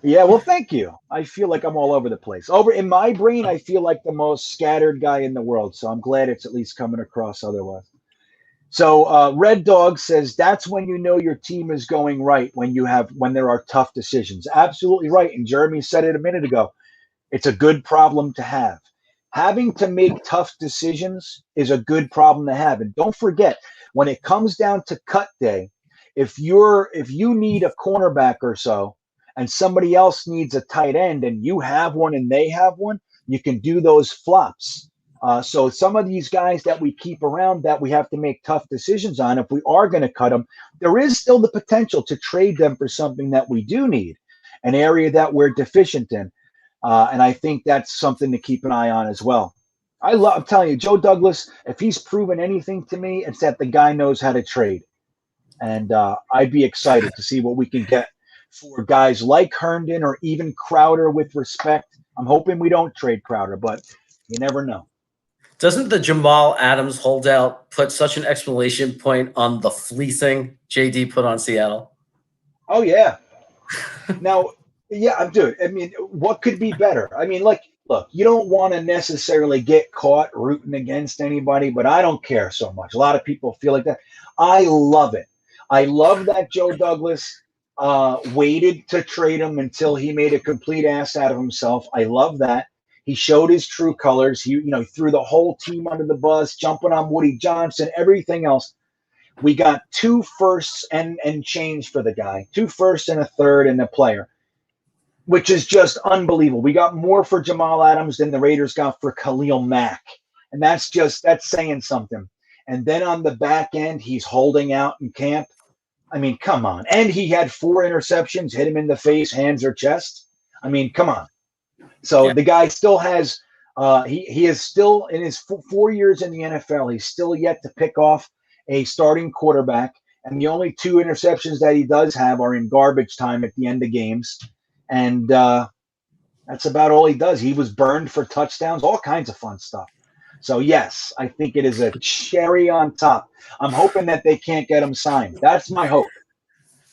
Yeah, well, thank you. I feel like I'm all over the place. Over in my brain, I feel like the most scattered guy in the world. So I'm glad it's at least coming across otherwise. So Red Dog says that's when you know your team is going right, when there are tough decisions. Absolutely right. And Jeremy said it a minute ago. It's a good problem to have. Having to make tough decisions is a good problem to have. And don't forget, when it comes down to cut day, if you need a cornerback or so, and somebody else needs a tight end, and you have one and they have one, you can do those flops. So some of these guys that we keep around that we have to make tough decisions on, if we are going to cut them, there is still the potential to trade them for something that we do need, an area that we're deficient in. And I think that's something to keep an eye on as well. I'm telling you, Joe Douglas, if he's proven anything to me, it's that the guy knows how to trade. And I'd be excited to see what we can get for guys like Herndon or even Crowder with respect. I'm hoping we don't trade Crowder, but you never know. Doesn't the Jamal Adams holdout put such an exclamation point on the fleecing JD put on Seattle? Oh, yeah. Now, yeah, dude, I mean, what could be better? I mean, like, look, you don't want to necessarily get caught rooting against anybody, but I don't care so much. A lot of people feel like that. I love it. I love that Joe Douglas waited to trade him until he made a complete ass out of himself. I love that. He showed his true colors. He threw the whole team under the bus, jumping on Woody Johnson, everything else. We got 2 firsts and change for the guy, 2 firsts and a third and a player, which is just unbelievable. We got more for Jamal Adams than the Raiders got for Khalil Mack. And that's saying something. And then on the back end, he's holding out in camp. I mean, come on. And he had 4 interceptions, hit him in the face, hands or chest. I mean, come on. So the guy still has he is still in his 4 years in the NFL. He's still yet to pick off a starting quarterback. And the only 2 interceptions that he does have are in garbage time at the end of games. And that's about all he does. He was burned for touchdowns, all kinds of fun stuff. So, yes, I think it is a cherry on top. I'm hoping that they can't get him signed. That's my hope.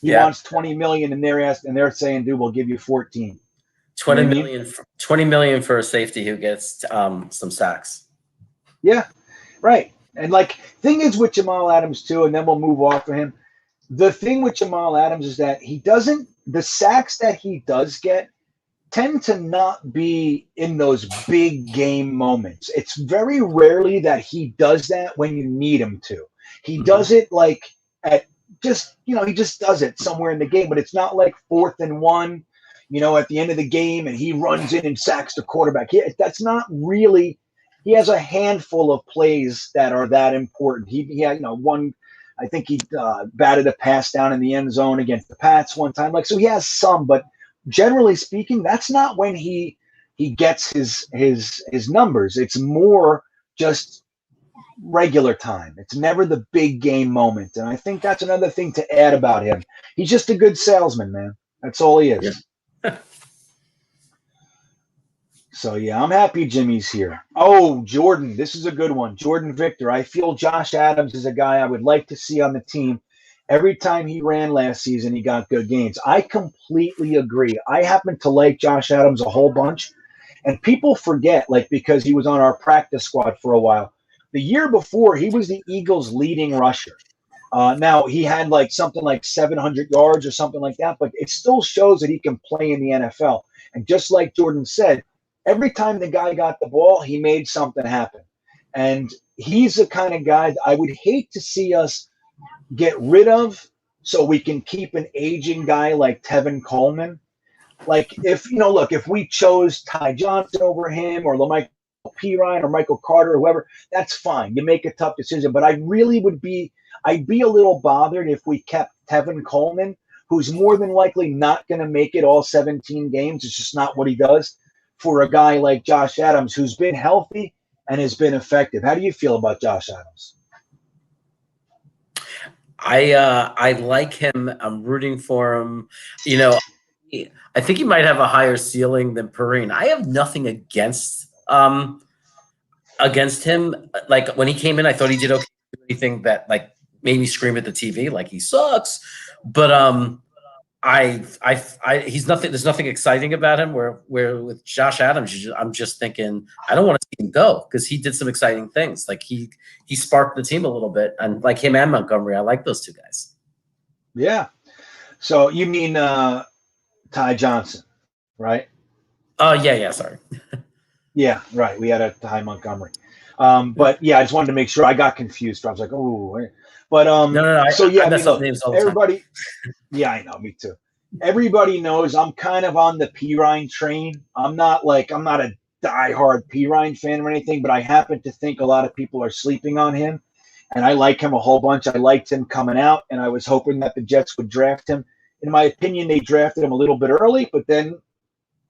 He wants $20 million, and they're saying, dude, we'll give you 14. 20 million for a safety who gets some sacks. Yeah, right. And, like, thing is with Jamal Adams, too, and then we'll move off of him. The thing with Jamal Adams is that the sacks that he does get tend to not be in those big game moments. It's very rarely that he does that when you need him to. He does it like at just, he just does it somewhere in the game, but it's not like 4th and 1, at the end of the game and he runs in and sacks the quarterback. That's not really, he has a handful of plays that are that important. He had, one, I think he batted a pass down in the end zone against the Pats one time. So he has some, but generally speaking, that's not when he gets his numbers. It's more just regular time. It's never the big game moment. And I think that's another thing to add about him. He's just a good salesman, man. That's all he is. Yeah. So, yeah, I'm happy Jimmy's here. Oh, Jordan, this is a good one. Jordan Victor, I feel Josh Adams is a guy I would like to see on the team. Every time he ran last season, he got good gains. I completely agree. I happen to like Josh Adams a whole bunch. And people forget, because he was on our practice squad for a while. The year before, he was the Eagles' leading rusher. Now, he had something like 700 yards or something like that, but it still shows that he can play in the NFL. And just like Jordan said, every time the guy got the ball, he made something happen. And he's the kind of guy that I would hate to see us get rid of so we can keep an aging guy like Tevin Coleman. If we chose Ty Johnson over him or LaMichael Pirine or Michael Carter or whoever, that's fine. You make a tough decision. But I'd be a little bothered if we kept Tevin Coleman, who's more than likely not going to make it all 17 games. It's just not what he does, for a guy like Josh Adams, who's been healthy and has been effective. How do you feel about Josh Adams? I like him. I'm rooting for him. I think he might have a higher ceiling than Perrine. I have nothing against him. Like when he came in, I thought he did okay. Anything that made me scream at the TV, he sucks. But he's nothing. There's nothing exciting about him. Where with Josh Adams, I'm just thinking I don't want to see him go because he did some exciting things. He sparked the team a little bit, and him and Montgomery, I like those two guys. Yeah. So you mean Ty Johnson, right? Yeah. Sorry. Yeah, right. We had a Ty Montgomery, but yeah, I just wanted to make sure. I got confused. I was like, oh, but no. So yeah, I mess up names all the everybody. Time. Yeah, I know. Me too. Everybody knows I'm kind of on the Pirine train. I'm not a diehard Pirine fan or anything, but I happen to think a lot of people are sleeping on him, and I like him a whole bunch. I liked him coming out, and I was hoping that the Jets would draft him. In my opinion, they drafted him a little bit early, but then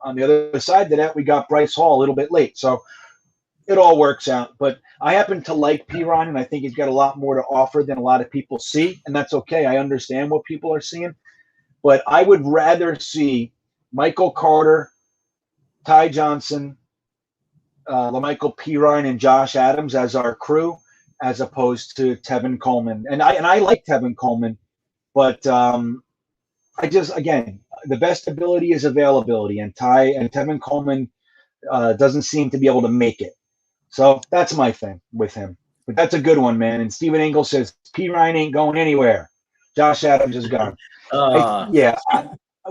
on the other side of that, we got Bryce Hall a little bit late. So it all works out. But I happen to like Perine, and I think he's got a lot more to offer than a lot of people see, and that's okay. I understand what people are seeing, but I would rather see Michael Carter, Ty Johnson, LaMichael Perine, and Josh Adams as our crew, as opposed to Tevin Coleman. And I like Tevin Coleman, but I just, again, the best ability is availability, and Tevin Coleman doesn't seem to be able to make it. So that's my thing with him. But that's a good one, man. And Steven Engel says Perine ain't going anywhere. Josh Adams is gone.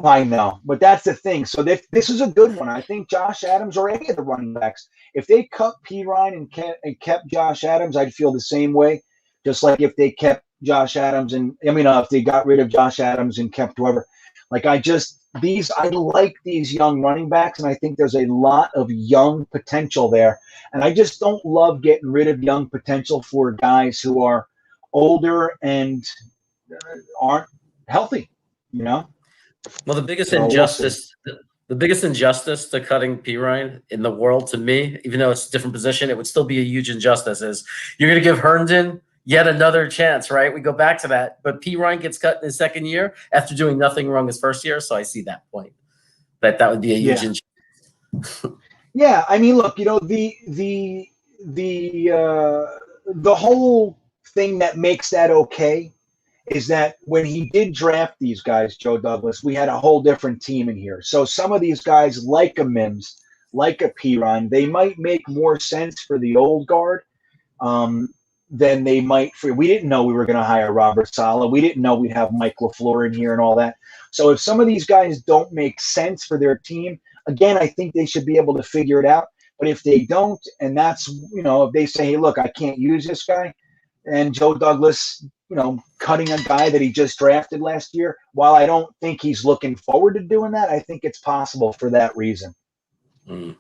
I know, but that's the thing. So this is a good one. I think Josh Adams or any of the running backs, if they cut Perine and kept Josh Adams, I'd feel the same way. Just like if they kept Josh Adams if they got rid of Josh Adams and kept whoever. Like I like these young running backs, and I think there's a lot of young potential there. And I just don't love getting rid of young potential for guys who are older and aren't healthy, you know? Well, the biggest injustice to cutting Perine in the world, to me, even though it's a different position, it would still be a huge injustice, is you're going to give Herndon yet another chance, right? We go back to that. But Perine gets cut in his second year after doing nothing wrong his first year. So I see that point. That would be a huge injustice. Yeah, I mean, look, the whole thing that makes that okay is that when he did draft these guys, Joe Douglas, we had a whole different team in here. So some of these guys, like a Mims, like a Perine, they might make more sense for the old guard than they might for. We didn't know we were going to hire Robert Saleh. We didn't know we'd have Mike LaFleur in here and all that. So if some of these guys don't make sense for their team, again, I think they should be able to figure it out. But if they don't, and that's, if they say, hey, look, I can't use this guy, and Joe Douglas, cutting a guy that he just drafted last year, while I don't think he's looking forward to doing that, I think it's possible for that reason. I'm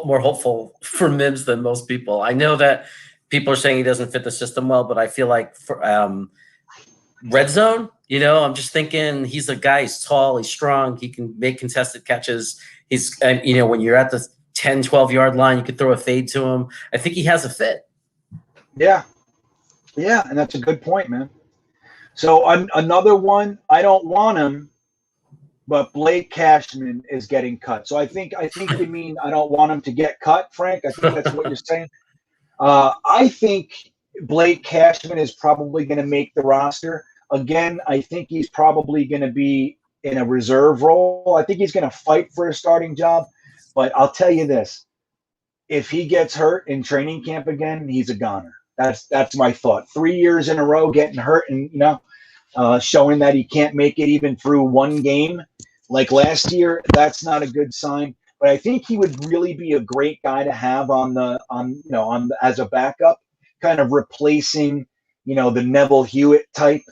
more hopeful for Mims than most people. I know that people are saying he doesn't fit the system well, but I feel like for red zone, I'm just thinking he's a guy, he's tall, he's strong, he can make contested catches. When you're at the 10, 12-yard line, you could throw a fade to him. I think he has a fit. Yeah, and that's a good point, man. So another one, I don't want him, but Blake Cashman is getting cut. So I think you mean I don't want him to get cut, Frank. I think that's what you're saying. I think Blake Cashman is probably going to make the roster. Again, I think he's probably going to be in a reserve role. I think he's going to fight for a starting job. But I'll tell you this. If he gets hurt in training camp again, he's a goner. That's my thought. 3 years in a row getting hurt and, showing that he can't make it even through one game like last year, that's not a good sign. But I think he would really be a great guy to have as a backup, kind of replacing, the Neville Hewitt type.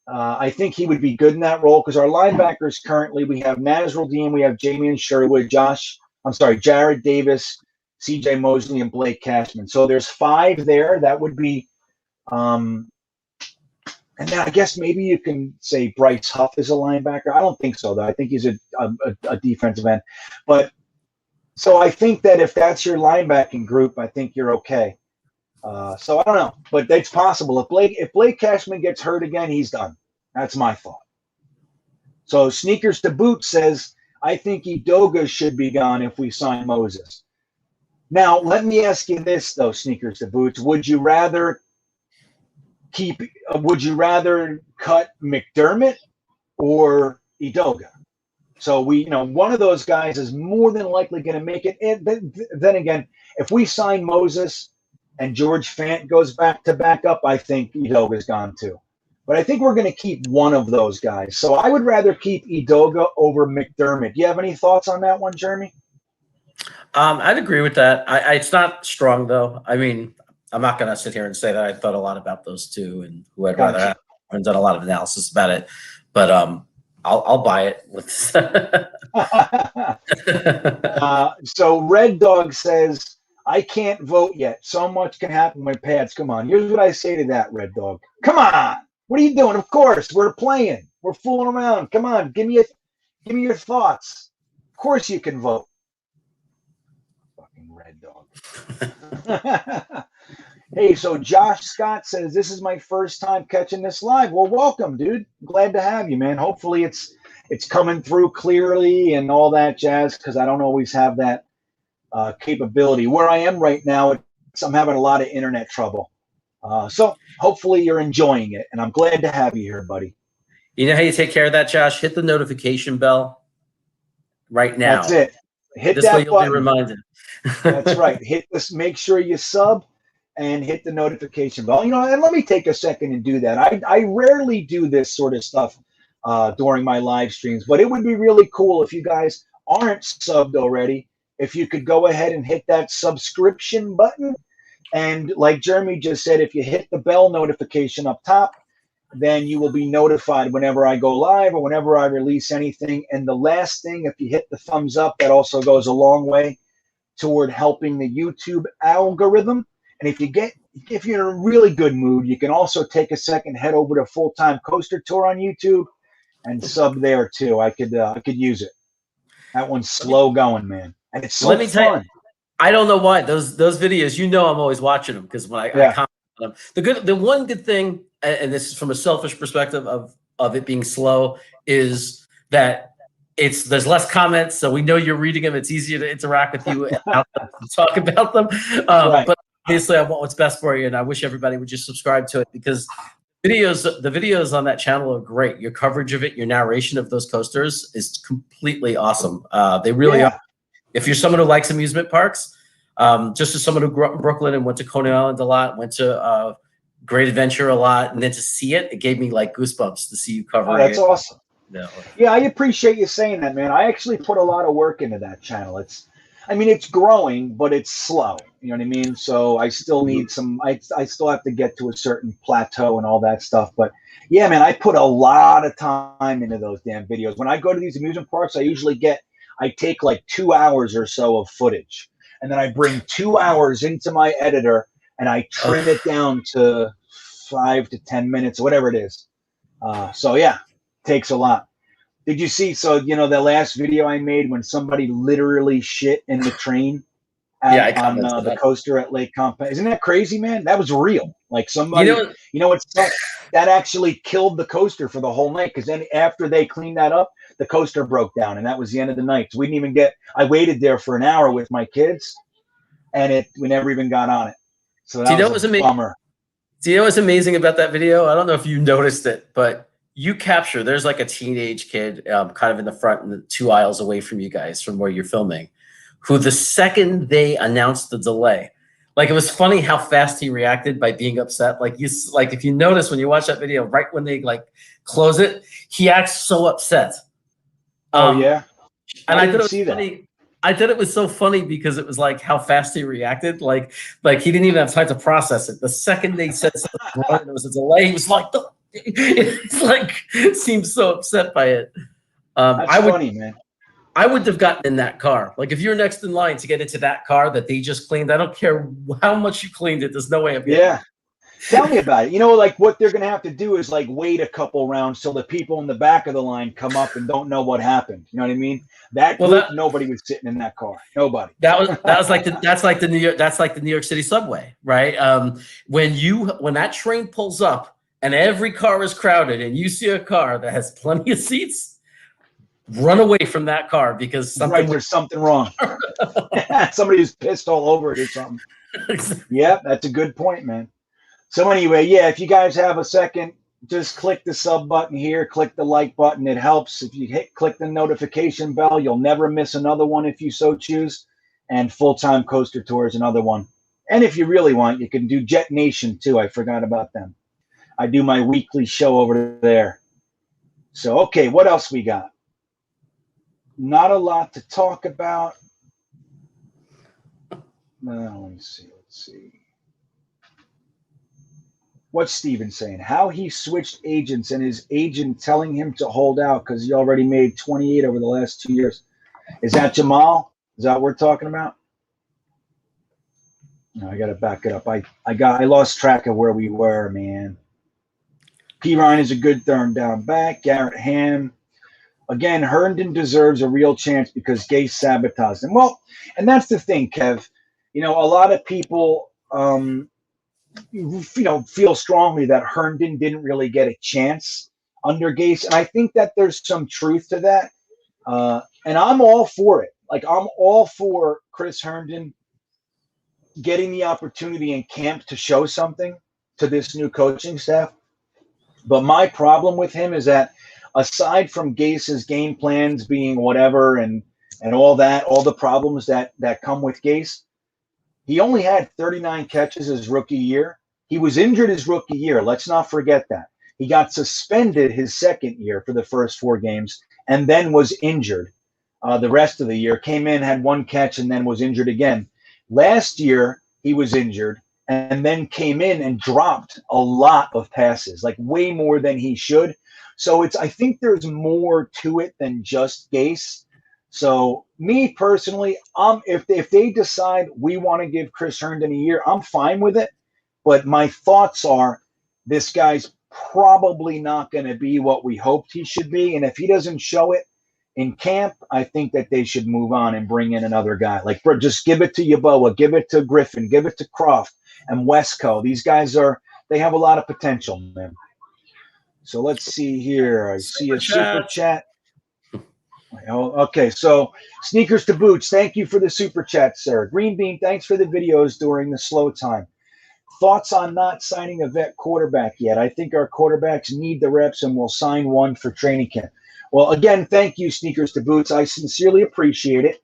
I think he would be good in that role because our linebackers currently, we have Nasruddin, we have Jamian Sherwood, Jared Davis, CJ Mosley, and Blake Cashman. So there's 5 there. That would be, and then I guess maybe you can say Bryce Huff is a linebacker. I don't think so, though. I think he's a defensive end. But so I think that if that's your linebacking group, I think you're okay. So I don't know, but it's possible. If Blake Cashman gets hurt again, he's done. That's my thought. So Sneakers to Boot says, I think Edoga should be gone if we sign Moses. Now, let me ask you this, though, Sneakers to Boots. Would you rather cut McDermott or Edoga? So one of those guys is more than likely going to make it. And then again, if we sign Moses and George Fant goes back to backup, I think Edoga's gone too. But I think we're going to keep one of those guys. So I would rather keep Edoga over McDermott. Do you have any thoughts on that one, Jeremy? I'd agree with that. It's not strong, though. I mean, I'm not going to sit here and say that I thought a lot about those two and who I'd rather have. I haven't done a lot of analysis about it. But I'll buy it. So Red Dog says, I can't vote yet. So much can happen with pads. Come on. Here's what I say to that, Red Dog. Come on. What are you doing? Of course, we're playing. We're fooling around. Come on. Give me your thoughts. Of course you can vote. dog. Hey, so Josh Scott says, this is my first time catching this live. Well, welcome, dude. Glad to have you, man. Hopefully it's coming through clearly and all that jazz, because I don't always have that capability. Where I am right now, I'm having a lot of internet trouble. So hopefully you're enjoying it, and I'm glad to have you here, buddy. You know how you take care of that, Josh? Hit the notification bell right now. That's it. Hit this that way you'll button. be reminded. That's right. Hit this. Make sure you sub and hit the notification bell. You know, and let me take a second and do that. I rarely do this sort of stuff during my live streams, but it would be really cool if you guys aren't subbed already, if you could go ahead and hit that subscription button. And like Jeremy just said, if you hit the bell notification up top, then you will be notified whenever I go live or whenever I release anything. And the last thing, if you hit the thumbs up, that also goes a long way toward helping the YouTube algorithm. And if you're in a really good mood, you can also take a second, head over to Full Time Coaster Tour on YouTube and sub there too. I could use it. That one's slow going, man, and it's so Let me fun. tell you, I don't know why those videos. You know, I'm always watching them because when I comment on them. The one good thing, and this is from a selfish perspective of it being slow, is that there's less comments, so we know you're reading them. It's easier to interact with you and talk about them. Right. But obviously, I want what's best for you, and I wish everybody would just subscribe to it, because the videos on that channel are great. Your coverage of it, your narration of those coasters is completely awesome. They really are. If you're someone who likes amusement parks, just as someone who grew up in Brooklyn and went to Coney Island a lot, went to Great Adventure a lot, and then to see it gave me like goosebumps to see you cover it. That's awesome. No. Yeah, I appreciate you saying that, man. I actually put a lot of work into that channel. It's growing, but it's slow. You know what I mean? So I still need I still have to get to a certain plateau and all that stuff. But yeah, man, I put a lot of time into those damn videos. When I go to these amusement parks, I take like 2 hours or so of footage, and then I bring 2 hours into my editor and I trim it down to 5 to 10 minutes, whatever it is. So yeah, takes a lot. Did you see? So, you know, the last video I made when somebody literally shit in the train on the coaster at Lake Compa. Isn't that crazy, man? That was real. Like somebody, you know what's that actually killed the coaster for the whole night, because then after they cleaned that up, the coaster broke down, and that was the end of the night. So we didn't even I waited there for an hour with my kids, and we never even got on it. So that was a bummer. Do you know what's amazing about that video? I don't know if you noticed it, but there's like a teenage kid kind of in the front and 2 aisles away from you guys from where you're filming, who the second they announced the delay, like it was funny how fast he reacted by being upset. Like if you notice when you watch that video, right when they like close it, he acts so upset. Oh yeah. And I thought it was funny. I thought it was so funny because it was like how fast he reacted. Like he didn't even have time to process it. The second they said something wrong, there was a delay. He was like, it's like seems so upset by it. That's funny, man. I wouldn't have gotten in that car. Like if you're next in line to get into that car that they just cleaned, I don't care how much you cleaned it. There's no way I'm getting it. Tell me about it. You know, like what they're going to have to do is like wait a couple rounds till the people in the back of the line come up and don't know what happened. You know what I mean? Nobody was sitting in that car. Nobody. That's like the New York City subway, right? When that train pulls up and every car is crowded and you see a car that has plenty of seats, run away from that car because there's something wrong. Somebody's pissed all over it or something. Yeah, that's a good point, man. So anyway, yeah, if you guys have a second, just click the sub button here, click the like button. It helps. If you click the notification bell, you'll never miss another one if you so choose. And Full Time Coaster Tour is another one. And if you really want, you can do Jetnation too. I forgot about them. I do my weekly show over there. So, okay, what else we got? Not a lot to talk about. Let me see. Let's see. What's Steven saying? How he switched agents and his agent telling him to hold out because he already made 28 over the last 2 years. Is that Jamal? Is that what we're talking about? No, I got to back it up. I lost track of where we were, man. P. Ryan is a good third down back. Garrett Ham. Again, Herndon deserves a real chance because Gay sabotaged him. Well, and that's the thing, Kev. you know, a lot of people, feel strongly that Herndon didn't really get a chance under Gase, and I think that there's some truth to that. And I'm all for it. Like, I'm all for Chris Herndon getting the opportunity in camp to show something to this new coaching staff. But my problem with him is that aside from Gase's game plans being whatever and all that, all the problems that come with Gase, he only had 39 catches his rookie year. He was injured his rookie year. Let's not forget that. He got suspended his second year for the first 4 games and then was injured the rest of the year. Came in, had 1 catch, and then was injured again. Last year, he was injured and then came in and dropped a lot of passes, like way more than he should. So I think there's more to it than just Gase. So me personally, if they decide we want to give Chris Herndon a year, I'm fine with it. But my thoughts are this guy's probably not going to be what we hoped he should be. And if he doesn't show it in camp, I think that they should move on and bring in another guy. Like, just give it to Yeboah, give it to Griffin, give it to Croft and Wesco. These guys they have a lot of potential, man. So let's see here. I see a super chat. Oh, okay, so Sneakers to Boots, thank you for the super chat, sir. Green Bean, thanks for the videos during the slow time. Thoughts on not signing a vet quarterback yet? I think our quarterbacks need the reps and we'll sign one for training camp. Well, again, thank you, Sneakers to Boots. I sincerely appreciate it.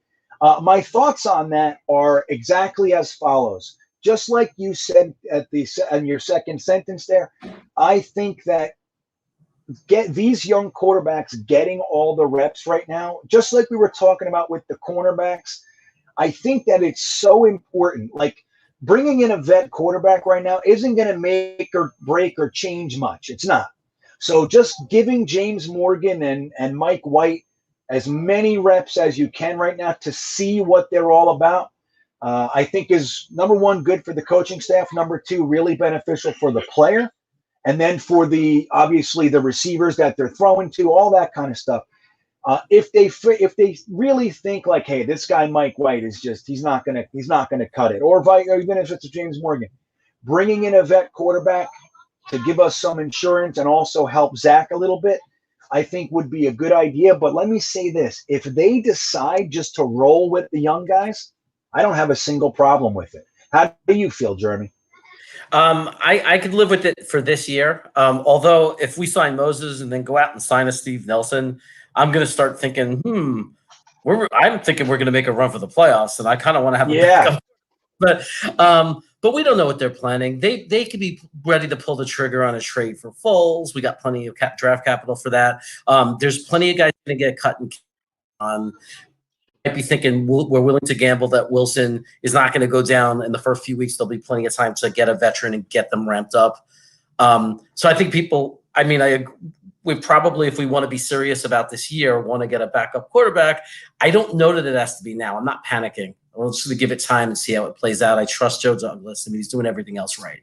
My thoughts on that are exactly as follows. Just like you said in your second sentence there, I think that get these young quarterbacks getting all the reps right now, just like we were talking about with the cornerbacks. I think that it's so important. Like, bringing in a vet quarterback right now isn't going to make or break or change much. It's not. So just giving James Morgan and Mike White as many reps as you can right now to see what they're all about, I think is, number one, good for the coaching staff. Number two, really beneficial for the player. And then for obviously the receivers that they're throwing to, all that kind of stuff. If they really think like, hey, this guy Mike White is just he's not gonna cut it, or even if it's James Morgan, bringing in a vet quarterback to give us some insurance and also help Zach a little bit, I think would be a good idea. But let me say this: if they decide just to roll with the young guys, I don't have a single problem with it. How do you feel, Jeremy? I could live with it for this year. Although if we sign Moses and then go out and sign a Steve Nelson, I'm going to start thinking, I'm thinking we're going to make a run for the playoffs, and I kind of want to have a backup. But we don't know what they're planning. They could be ready to pull the trigger on a trade for Foles. We got plenty of draft capital for that. There's plenty of guys going to get cut and on. Might be thinking we're willing to gamble that Wilson is not going to go down in the first few weeks. There'll be plenty of time to get a veteran and get them ramped up. So I think we probably, if we want to be serious about this year, want to get a backup quarterback. I don't know that it has to be now. I'm not panicking. We're just going to give it time and see how it plays out. I trust Joe Douglas. I mean, he's doing everything else right.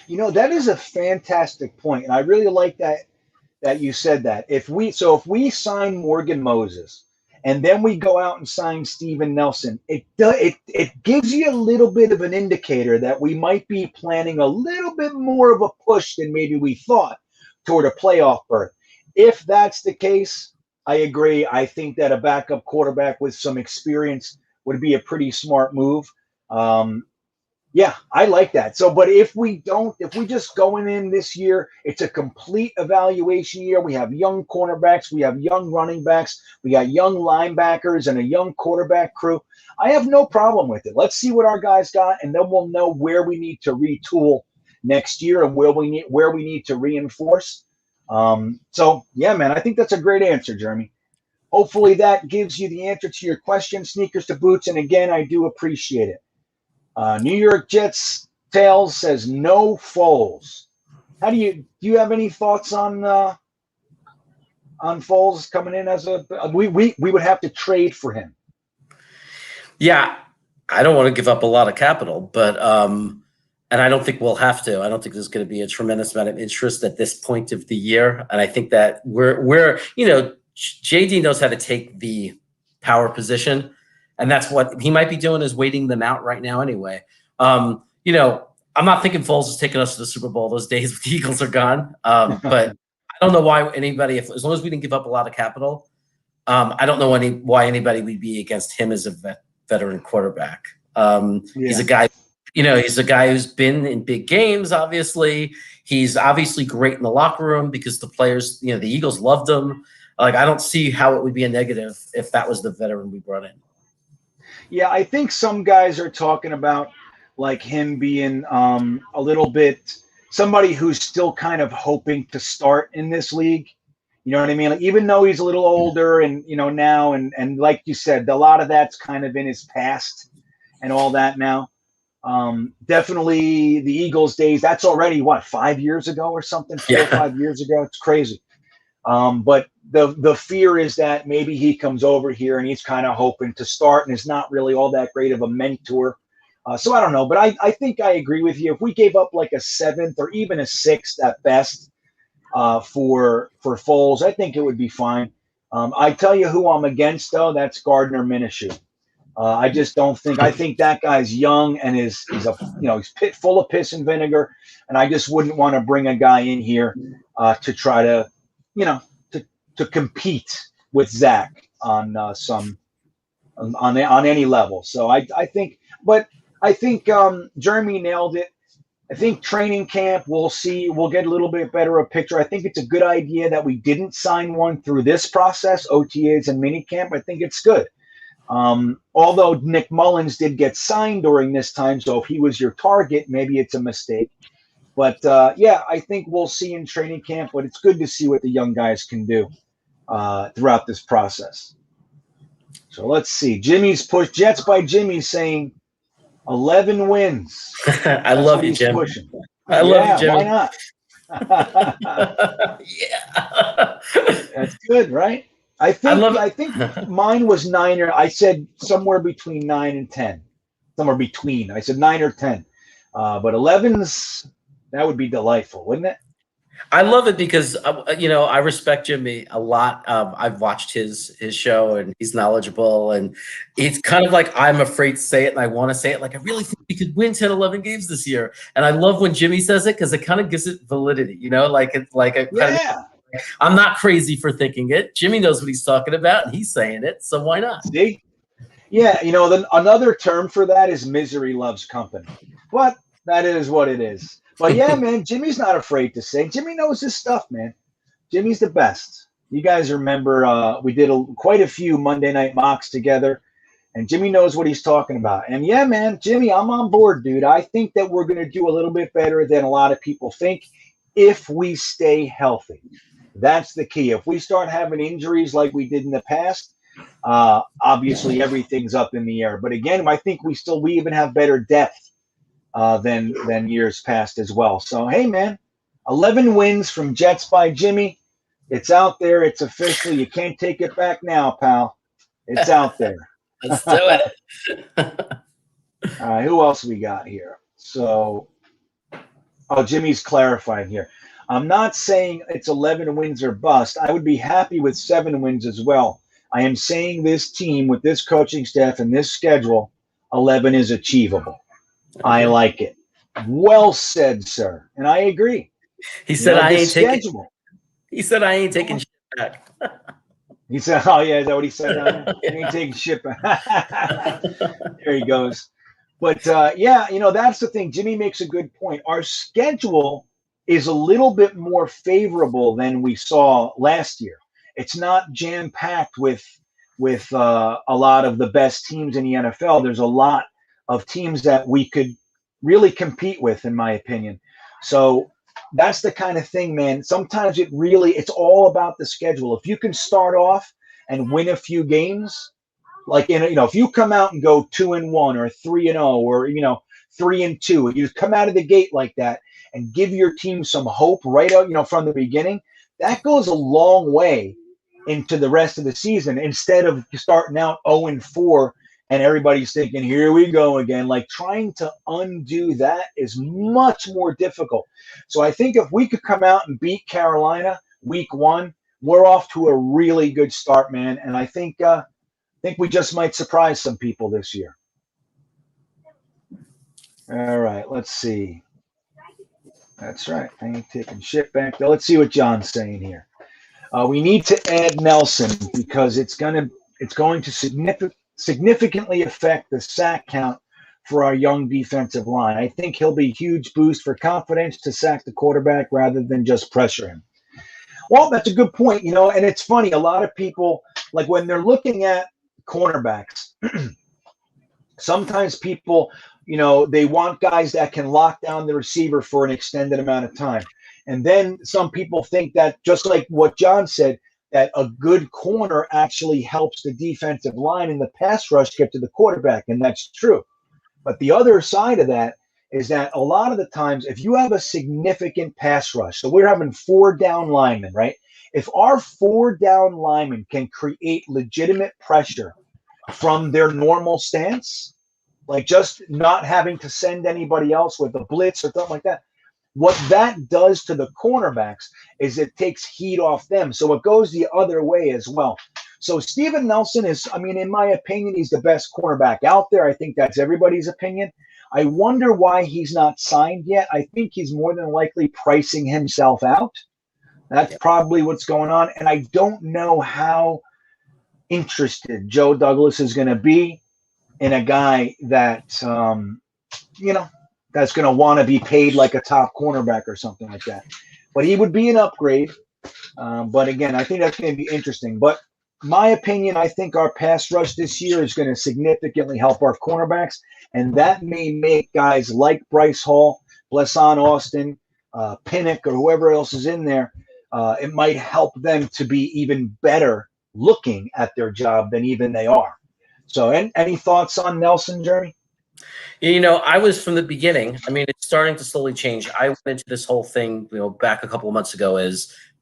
You know, that is a fantastic point, and I really like that you said that. If we sign Morgan Moses and then we go out and sign Steven Nelson, it gives you a little bit of an indicator that we might be planning a little bit more of a push than maybe we thought toward a playoff berth. If that's the case, I agree. I think that a backup quarterback with some experience would be a pretty smart move. Yeah, I like that. So, but if we just going in this year, it's a complete evaluation year. We have young cornerbacks, we have young running backs, we got young linebackers and a young quarterback crew. I have no problem with it. Let's see what our guys got, and then we'll know where we need to retool next year and where we need to reinforce. So yeah, man, I think that's a great answer, Jeremy. Hopefully that gives you the answer to your question, Sneakers to Boots. And again, I do appreciate it. New York Jets Tails says no Foles. How do you have any thoughts on Foles coming in as we would have to trade for him? Yeah, I don't want to give up a lot of capital, but and I don't think we'll have to. I don't think there's going to be a tremendous amount of interest at this point of the year, and I think that we're JD knows how to take the power position. And that's what he might be doing, is waiting them out right now anyway. You know, I'm not thinking Foles is taking us to the Super Bowl. Those days with the Eagles are gone. But I don't know why anybody, as long as we didn't give up a lot of capital, I don't know why anybody would be against him as a veteran quarterback. He's a guy, you know, he's a guy who's been in big games, obviously. He's obviously great in the locker room because the players, you know, the Eagles loved him. Like, I don't see how it would be a negative if that was the veteran we brought in. Yeah, I think some guys are talking about like him being a little bit somebody who's still kind of hoping to start in this league. You know what I mean? Like, even though he's a little older and, you know, now, and like you said, a lot of that's kind of in his past and all that now. Definitely the Eagles days, that's already, what, 5 years ago or something? 4 or 5 years ago? It's crazy. But the fear is that maybe he comes over here and he's kind of hoping to start and is not really all that great of a mentor. So I don't know, but I think I agree with you. If we gave up like a 7th or even a 6th at best for Foles, I think it would be fine. I tell you who I'm against, though. That's Gardner Minshew. I just don't think. I think that guy's young and he's full of piss and vinegar, and I just wouldn't want to bring a guy in here to try to, you know, to compete with Zach on on any level. So I think, but I think Jeremy nailed it. I think training camp, we'll see. We'll get a little bit better a picture. I think it's a good idea that we didn't sign one through this process, OTAs and minicamp. I think it's good. Although Nick Mullins did get signed during this time, so if he was your target, maybe it's a mistake. But yeah, I think we'll see in training camp. But it's good to see what the young guys can do throughout this process. So let's see. Jimmy's push. Jets by Jimmy saying 11 wins. I love you, Jim. Pushing. I love you, Jim. Why not? Yeah. That's good, right? I think mine was 9 or I said somewhere between 9 and 10. Somewhere between. I said 9 or 10. But 11's, that would be delightful, wouldn't it? I love it because, you know, I respect Jimmy a lot. I've watched his show and he's knowledgeable, and it's kind of like, I'm afraid to say it and I want to say it. Like, I really think we could win 10, 11 games this year. And I love when Jimmy says it because it kind of gives it validity, you know, like it's like a kind of, I'm not crazy for thinking it. Jimmy knows what he's talking about and he's saying it. So why not? See? Yeah. You know, then another term for that is misery loves company. But that is what it is. But yeah, man, Jimmy's not afraid to say. Jimmy knows his stuff, man. Jimmy's the best. You guys remember we did quite a few Monday night mocks together, and Jimmy knows what he's talking about. And yeah, man, Jimmy, I'm on board, dude. I think that we're going to do a little bit better than a lot of people think if we stay healthy. That's the key. If we start having injuries like we did in the past, obviously everything's up in the air. But again, I think we even have better depth than years past as well. So, hey, man, 11 wins from Jets by Jimmy. It's out there. It's official. You can't take it back now, pal. It's out there. Let's do it. All right, who else we got here? So, Jimmy's clarifying here. I'm not saying it's 11 wins or bust. I would be happy with 7 wins as well. I am saying this team with this coaching staff and this schedule, 11 is achievable. I like it. Well said, sir. And I agree. He said, I ain't taking shit back. He said, oh, yeah, is that what he said? He ain't taking shit back. There he goes. But, yeah, you know, that's the thing. Jimmy makes a good point. Our schedule is a little bit more favorable than we saw last year. It's not jam-packed with a lot of the best teams in the NFL. There's a lot of teams that we could really compete with, in my opinion. So that's the kind of thing, man. Sometimes it's all about the schedule. If you can start off and win a few games, like, if you come out and go 2-1 or 3-0 or, 3-2, you come out of the gate like that and give your team some hope right out, from the beginning, that goes a long way into the rest of the season instead of starting out 0-4 and everybody's thinking, here we go again. Like, trying to undo that is much more difficult. So I think if we could come out and beat Carolina week 1, we're off to a really good start, man. And I think think we just might surprise some people this year. All right, let's see. That's right. I ain't taking shit back there. Let's see what John's saying here. We need to add Nelson because it's going to significantly affect the sack count for our young defensive line. I think he'll be a huge boost for confidence to sack the quarterback rather than just pressure him. Well, that's a good point, and it's funny. A lot of people, like when they're looking at cornerbacks, sometimes people, they want guys that can lock down the receiver for an extended amount of time. And then some people think that, just like what John said, that a good corner actually helps the defensive line in the pass rush get to the quarterback. And that's true. But the other side of that is that a lot of the times, if you have a significant pass rush, so we're having 4 down linemen, right? If our 4 down linemen can create legitimate pressure from their normal stance, like just not having to send anybody else with a blitz or something like that, what that does to the cornerbacks is it takes heat off them. So it goes the other way as well. So Steven Nelson is, in my opinion, he's the best cornerback out there. I think that's everybody's opinion. I wonder why he's not signed yet. I think he's more than likely pricing himself out. That's probably what's going on. And I don't know how interested Joe Douglas is going to be in a guy that, that's going to want to be paid like a top cornerback or something like that. But he would be an upgrade. But again, I think that's going to be interesting. But my opinion, I think our pass rush this year is going to significantly help our cornerbacks. And that may make guys like Bryce Hall, Blesson Austin, Pinnock, or whoever else is in there, it might help them to be even better looking at their job than even they are. So any thoughts on Nelson, Jeremy? I was from the beginning. It's starting to slowly change. I went into this whole thing, back a couple of months ago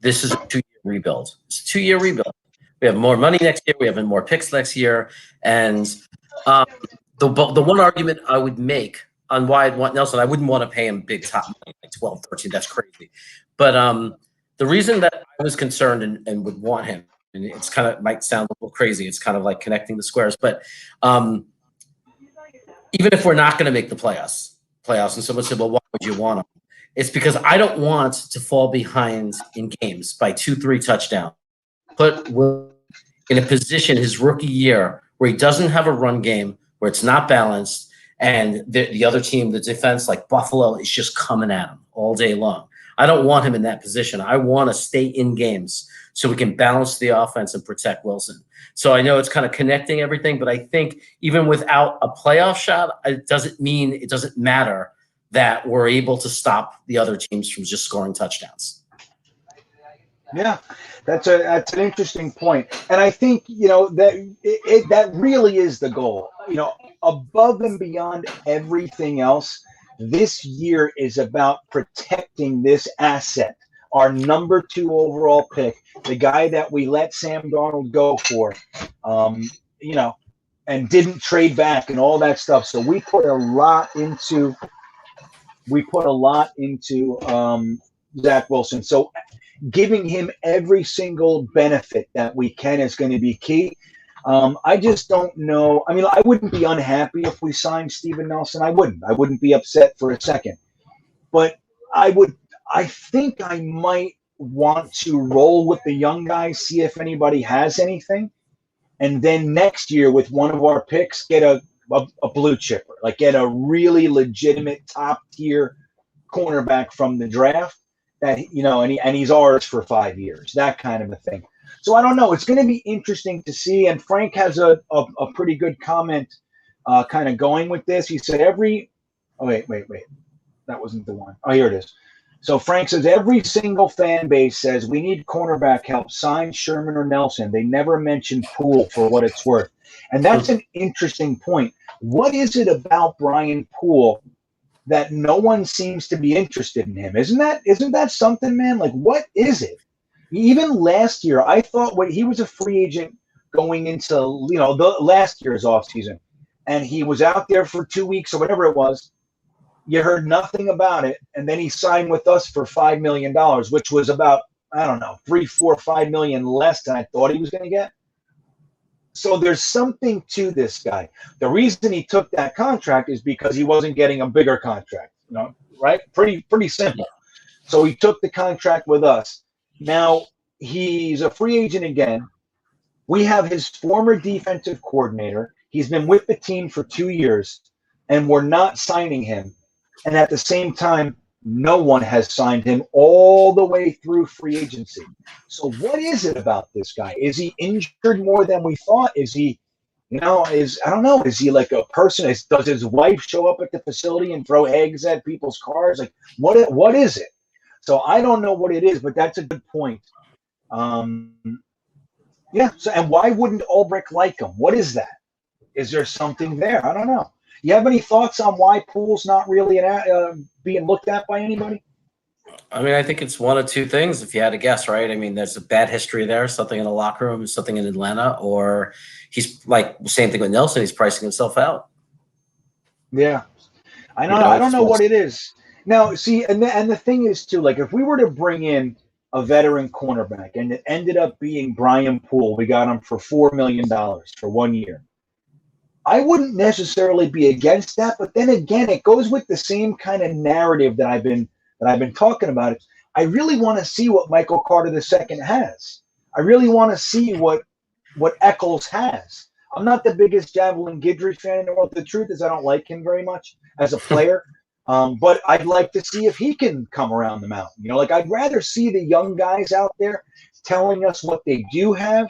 this is a 2-year rebuild. It's a 2-year rebuild. We have more money next year. We have more picks next year. And the one argument I would make on why I'd want Nelson, I wouldn't want to pay him big top money, like 12, 13. That's crazy. But the reason that I was concerned and would want him, and it's kind of might sound a little crazy. It's kind of like connecting the squares. But even if we're not going to make the playoffs, and someone said, well, why would you want him? It's because I don't want to fall behind in games by 2-3 touchdowns. Put Will in a position his rookie year where he doesn't have a run game, where it's not balanced, and the other team, the defense, like Buffalo, is just coming at him all day long. I don't want him in that position. I want to stay in games so we can balance the offense and protect Wilson. So I know it's kind of connecting everything, but I think even without a playoff shot, it doesn't matter that we're able to stop the other teams from just scoring touchdowns. Yeah, that's an interesting point. And I think, that really is the goal. Above and beyond everything else, this year is about protecting this asset, our number 2 overall pick, the guy that we let Sam Darnold go for, and didn't trade back and all that stuff. So we put a lot into Zach Wilson. So giving him every single benefit that we can is going to be key. I just don't know. I wouldn't be unhappy if we signed Steven Nelson. I wouldn't be upset for a second. But I think I might want to roll with the young guys, see if anybody has anything. And then next year with one of our picks, get a blue chipper, like get a really legitimate top tier cornerback from the draft that, and he's ours for 5 years, that kind of a thing. So I don't know. It's going to be interesting to see. And Frank has a pretty good comment kind of going with this. He said wait. That wasn't the one. Oh, here it is. So Frank says every single fan base says we need cornerback help. Sign Sherman or Nelson. They never mention Poole for what it's worth. And that's an interesting point. What is it about Brian Poole that no one seems to be interested in him? Isn't that something, man? Like, what is it? Even last year, I thought when he was a free agent going into, the last year's offseason, and he was out there for 2 weeks or whatever it was, you heard nothing about it. And then he signed with us for $5 million, which was about, I don't know, $3, $4, $5 million less than I thought he was going to get. So there's something to this guy. The reason he took that contract is because he wasn't getting a bigger contract, right? Pretty simple. So he took the contract with us. Now he's a free agent again. We have his former defensive coordinator. He's been with the team for 2 years, and we're not signing him. And at the same time, no one has signed him all the way through free agency. So what is it about this guy? Is he injured more than we thought? Is he, I don't know. Is he like a person? Does his wife show up at the facility and throw eggs at people's cars? Like, what is it? So I don't know what it is, but that's a good point. Yeah. So, and why wouldn't Ulbrich like him? What is that? Is there something there? I don't know. You have any thoughts on why Poole's not really being looked at by anybody? I mean, I think it's one of two things, if you had to guess, right? I mean, there's a bad history there, something in the locker room, something in Atlanta, or he's like, same thing with Nelson, he's pricing himself out. Yeah. I don't know what it is. Now, see, and the thing is, too, like, if we were to bring in a veteran cornerback and it ended up being Brian Poole, we got him for $4 million for 1 year. I wouldn't necessarily be against that, but then again, it goes with the same kind of narrative that I've been talking about. I really want to see what Michael Carter II has. I really want to see what Eccles has. I'm not the biggest Javelin Guidry fan in the world. The truth is, I don't like him very much as a player, but I'd like to see if he can come around the mountain. Like, I'd rather see the young guys out there telling us what they do have,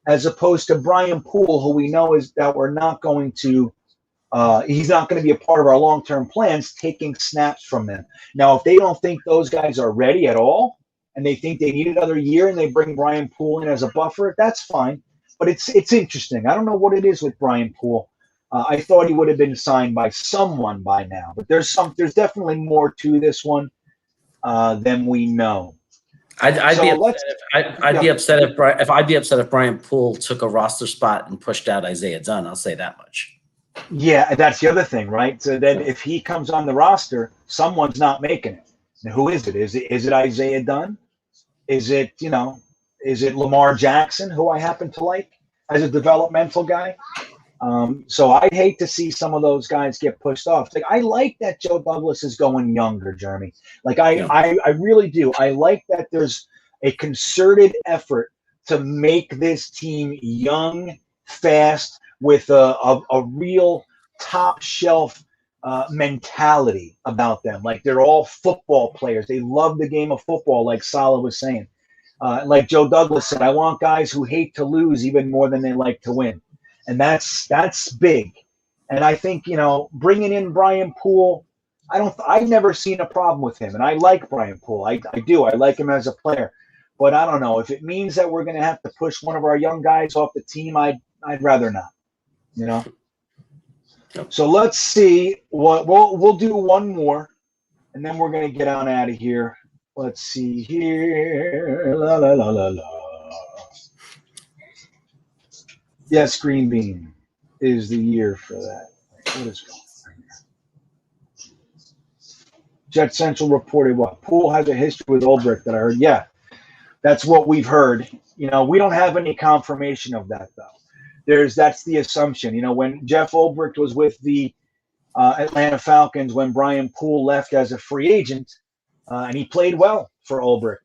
as opposed to Brian Poole, who we know is that we're not going to he's not going to be a part of our long-term plans, taking snaps from them. Now, if they don't think those guys are ready at all and they think they need another year and they bring Brian Poole in as a buffer, that's fine. But it's interesting. I don't know what it is with Brian Poole. I thought he would have been signed by someone by now, but there's definitely more to this one than we know. I'd be upset if Brian Poole took a roster spot and pushed out Isaiah Dunn. I'll say that much. Yeah, that's the other thing, right? So then if he comes on the roster, someone's not making it. Now, who is it? Is it Isaiah Dunn? Is it Lamar Jackson, who I happen to like as a developmental guy? So I'd hate to see some of those guys get pushed off. Like, I like that Joe Douglas is going younger, Jeremy. Like, I really do. I like that there's a concerted effort to make this team young, fast, with a real top shelf mentality about them. Like, they're all football players. They love the game of football, like Saleh was saying. Like Joe Douglas said, I want guys who hate to lose even more than they like to win. And that's big. And I think, bringing in Brian Poole, I've never seen a problem with him. And I like Brian Poole. I do. I like him as a player. But I don't know. If it means that we're going to have to push one of our young guys off the team, I'd rather not. So let's see what we'll do one more, and then we're going to get on out of here. Let's see here. La la la la la. Yes, GreenBean is the year for that. What is going on here? Jet Central reported what? Poole has a history with Ulbrich that I heard. Yeah, that's what we've heard. We don't have any confirmation of that, though. That's the assumption. When Jeff Ulbrich was with the Atlanta Falcons, when Brian Poole left as a free agent, and he played well for Ulbrich.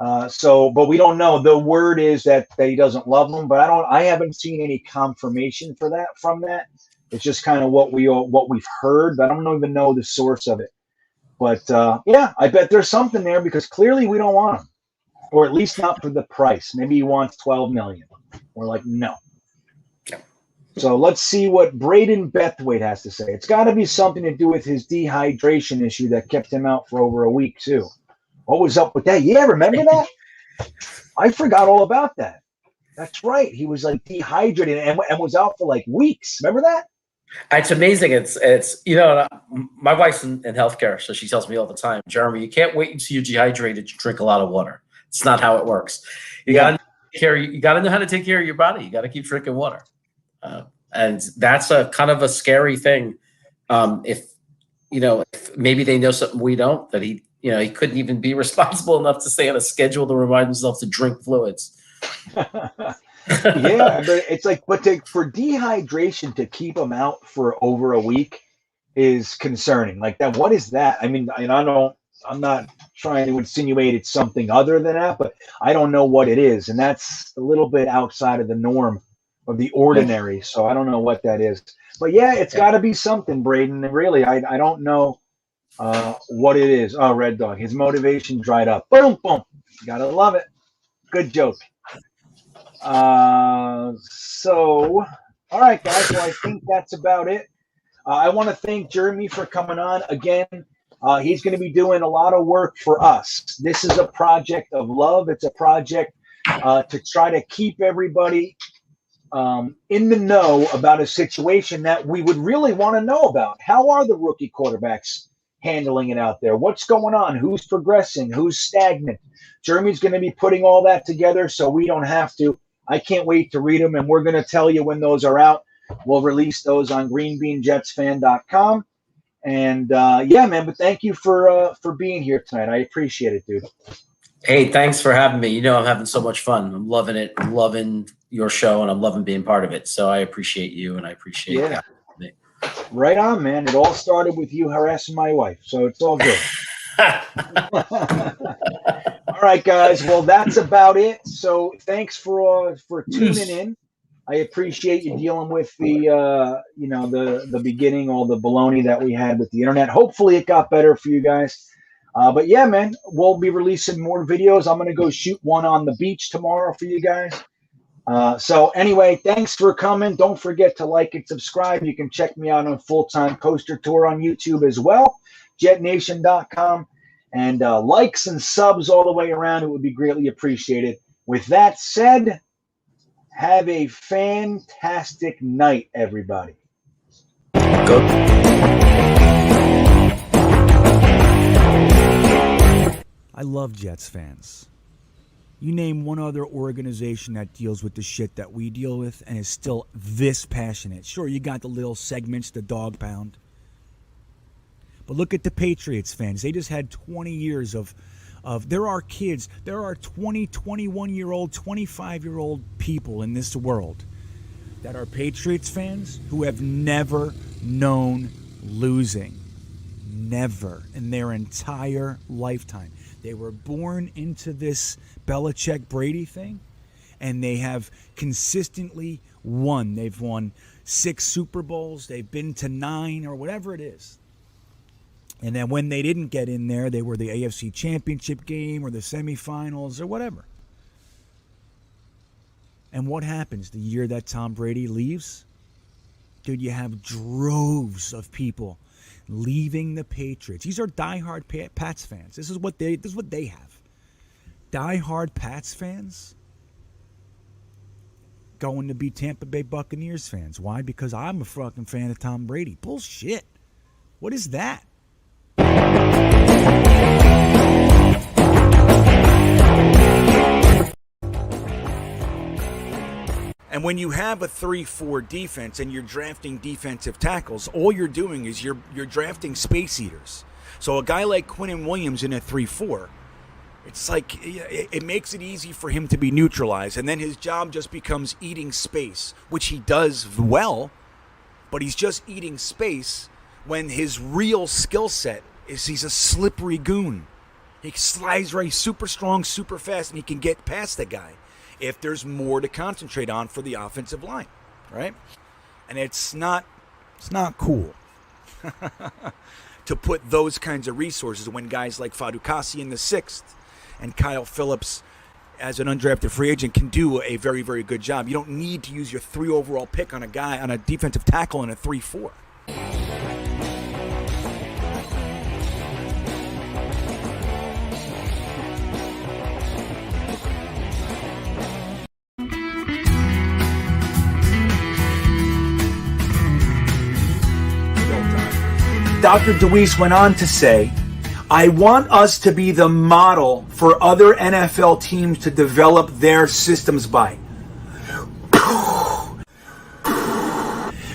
But we don't know. The word is that he doesn't love him, but I haven't seen any confirmation from that. It's just kind of what we've heard, but I don't even know the source of it. But yeah, I bet there's something there, because clearly we don't want him, or at least not for the price. Maybe he wants $12 million. We're like, no. So let's see what Braden Bethwaite has to say. It's got to be something to do with his dehydration issue that kept him out for over a week, too. What was up with that? Yeah, remember that? I forgot all about that. That's right. He was like dehydrated and was out for like weeks. Remember that? It's amazing. It's my wife's in healthcare, so she tells me all the time, Jeremy, you can't wait until you're dehydrated to drink a lot of water. It's not how it works. You got to know how to take care of your body. You got to keep drinking water. And that's a kind of a scary thing. If maybe they know something we don't, that he couldn't even be responsible enough to stay on a schedule to remind himself to drink fluids. Yeah, but it's like, for dehydration to keep them out for over a week is concerning. Like that, what is that? I mean, and I'm not trying to insinuate it's something other than that, but I don't know what it is, and that's a little bit outside of the norm of the ordinary. So I don't know what that is. But yeah, it's got to be something, Braden. Really, I don't know what it is. Oh, Red Dog, his motivation dried up. Boom, boom. Gotta love it. Good joke. So, all right, guys. Well, I think that's about it. I want to thank Jeremy for coming on again. He's going to be doing a lot of work for us. This is a project of love. It's a project to try to keep everybody in the know about a situation that we would really want to know about. How are the rookie quarterbacks handling it out there? What's going on? Who's progressing? Who's stagnant? Jeremy's going to be putting all that together so we don't have to. I can't wait to read them, and we're going to tell you when those are out. We'll release those on GreenBeanjetsfan.com. And yeah, man, but thank you for being here tonight. I appreciate it, dude. Hey, thanks for having me. You know, I'm having so much fun. I'm loving it. I'm loving your show, and I'm loving being part of it. So I appreciate you, and I appreciate it. Right on, man. It all started with you harassing my wife, so it's all good. All right, guys. Well, that's about it. So thanks for tuning in. I appreciate you dealing with the the beginning, all the baloney that we had with the internet. Hopefully it got better for you guys. But yeah, man, we'll be releasing more videos. I'm going to go shoot one on the beach tomorrow for you guys. So anyway, thanks for coming. Don't forget to like and subscribe. You can check me out on Full-Time Coaster Tour on YouTube as well, Jetnation.com. And likes and subs all the way around. It would be greatly appreciated. With that said, have a fantastic night, everybody. Go. I love Jets fans. You name one other organization that deals with the shit that we deal with and is still this passionate. Sure, you got the little segments, the dog pound. But look at the Patriots fans. They just had 20 years of there are kids, there are 20, 21-year-old, 25-year-old people in this world that are Patriots fans who have never known losing. Never in their entire lifetime. They were born into this Belichick-Brady thing, and they have consistently won. They've won 6 Super Bowls. They've been to 9 or whatever it is. And then when they didn't get in there, they were the AFC Championship game or the semifinals or whatever. And what happens the year that Tom Brady leaves? Dude, you have droves of people leaving the Patriots. These are diehard Pats fans. This is what they have. Diehard Pats fans going to be Tampa Bay Buccaneers fans. Why? Because I'm a fucking fan of Tom Brady. Bullshit. What is that? And when you have a 3-4 defense and you're drafting defensive tackles, all you're doing is you're drafting space eaters. So a guy like Quinnen Williams in a 3-4, it's like it makes it easy for him to be neutralized, and then his job just becomes eating space, which he does well, but he's just eating space when his real skill set is he's a slippery goon. He slides right, super strong, super fast, and he can get past the guy if there's more to concentrate on for the offensive line, right? And it's not cool to put those kinds of resources when guys like Fadukasi in the 6th and Kyle Phillips as an undrafted free agent can do a very, very good job. You don't need to use your 3 overall pick on a guy, on a defensive tackle in a 3-4. Dr. DeWeese went on to say, I want us to be the model for other NFL teams to develop their systems by.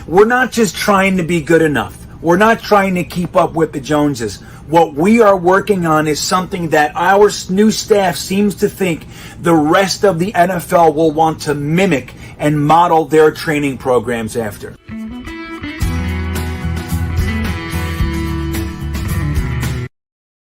We're not just trying to be good enough. We're not trying to keep up with the Joneses. What we are working on is something that our new staff seems to think the rest of the NFL will want to mimic and model their training programs after.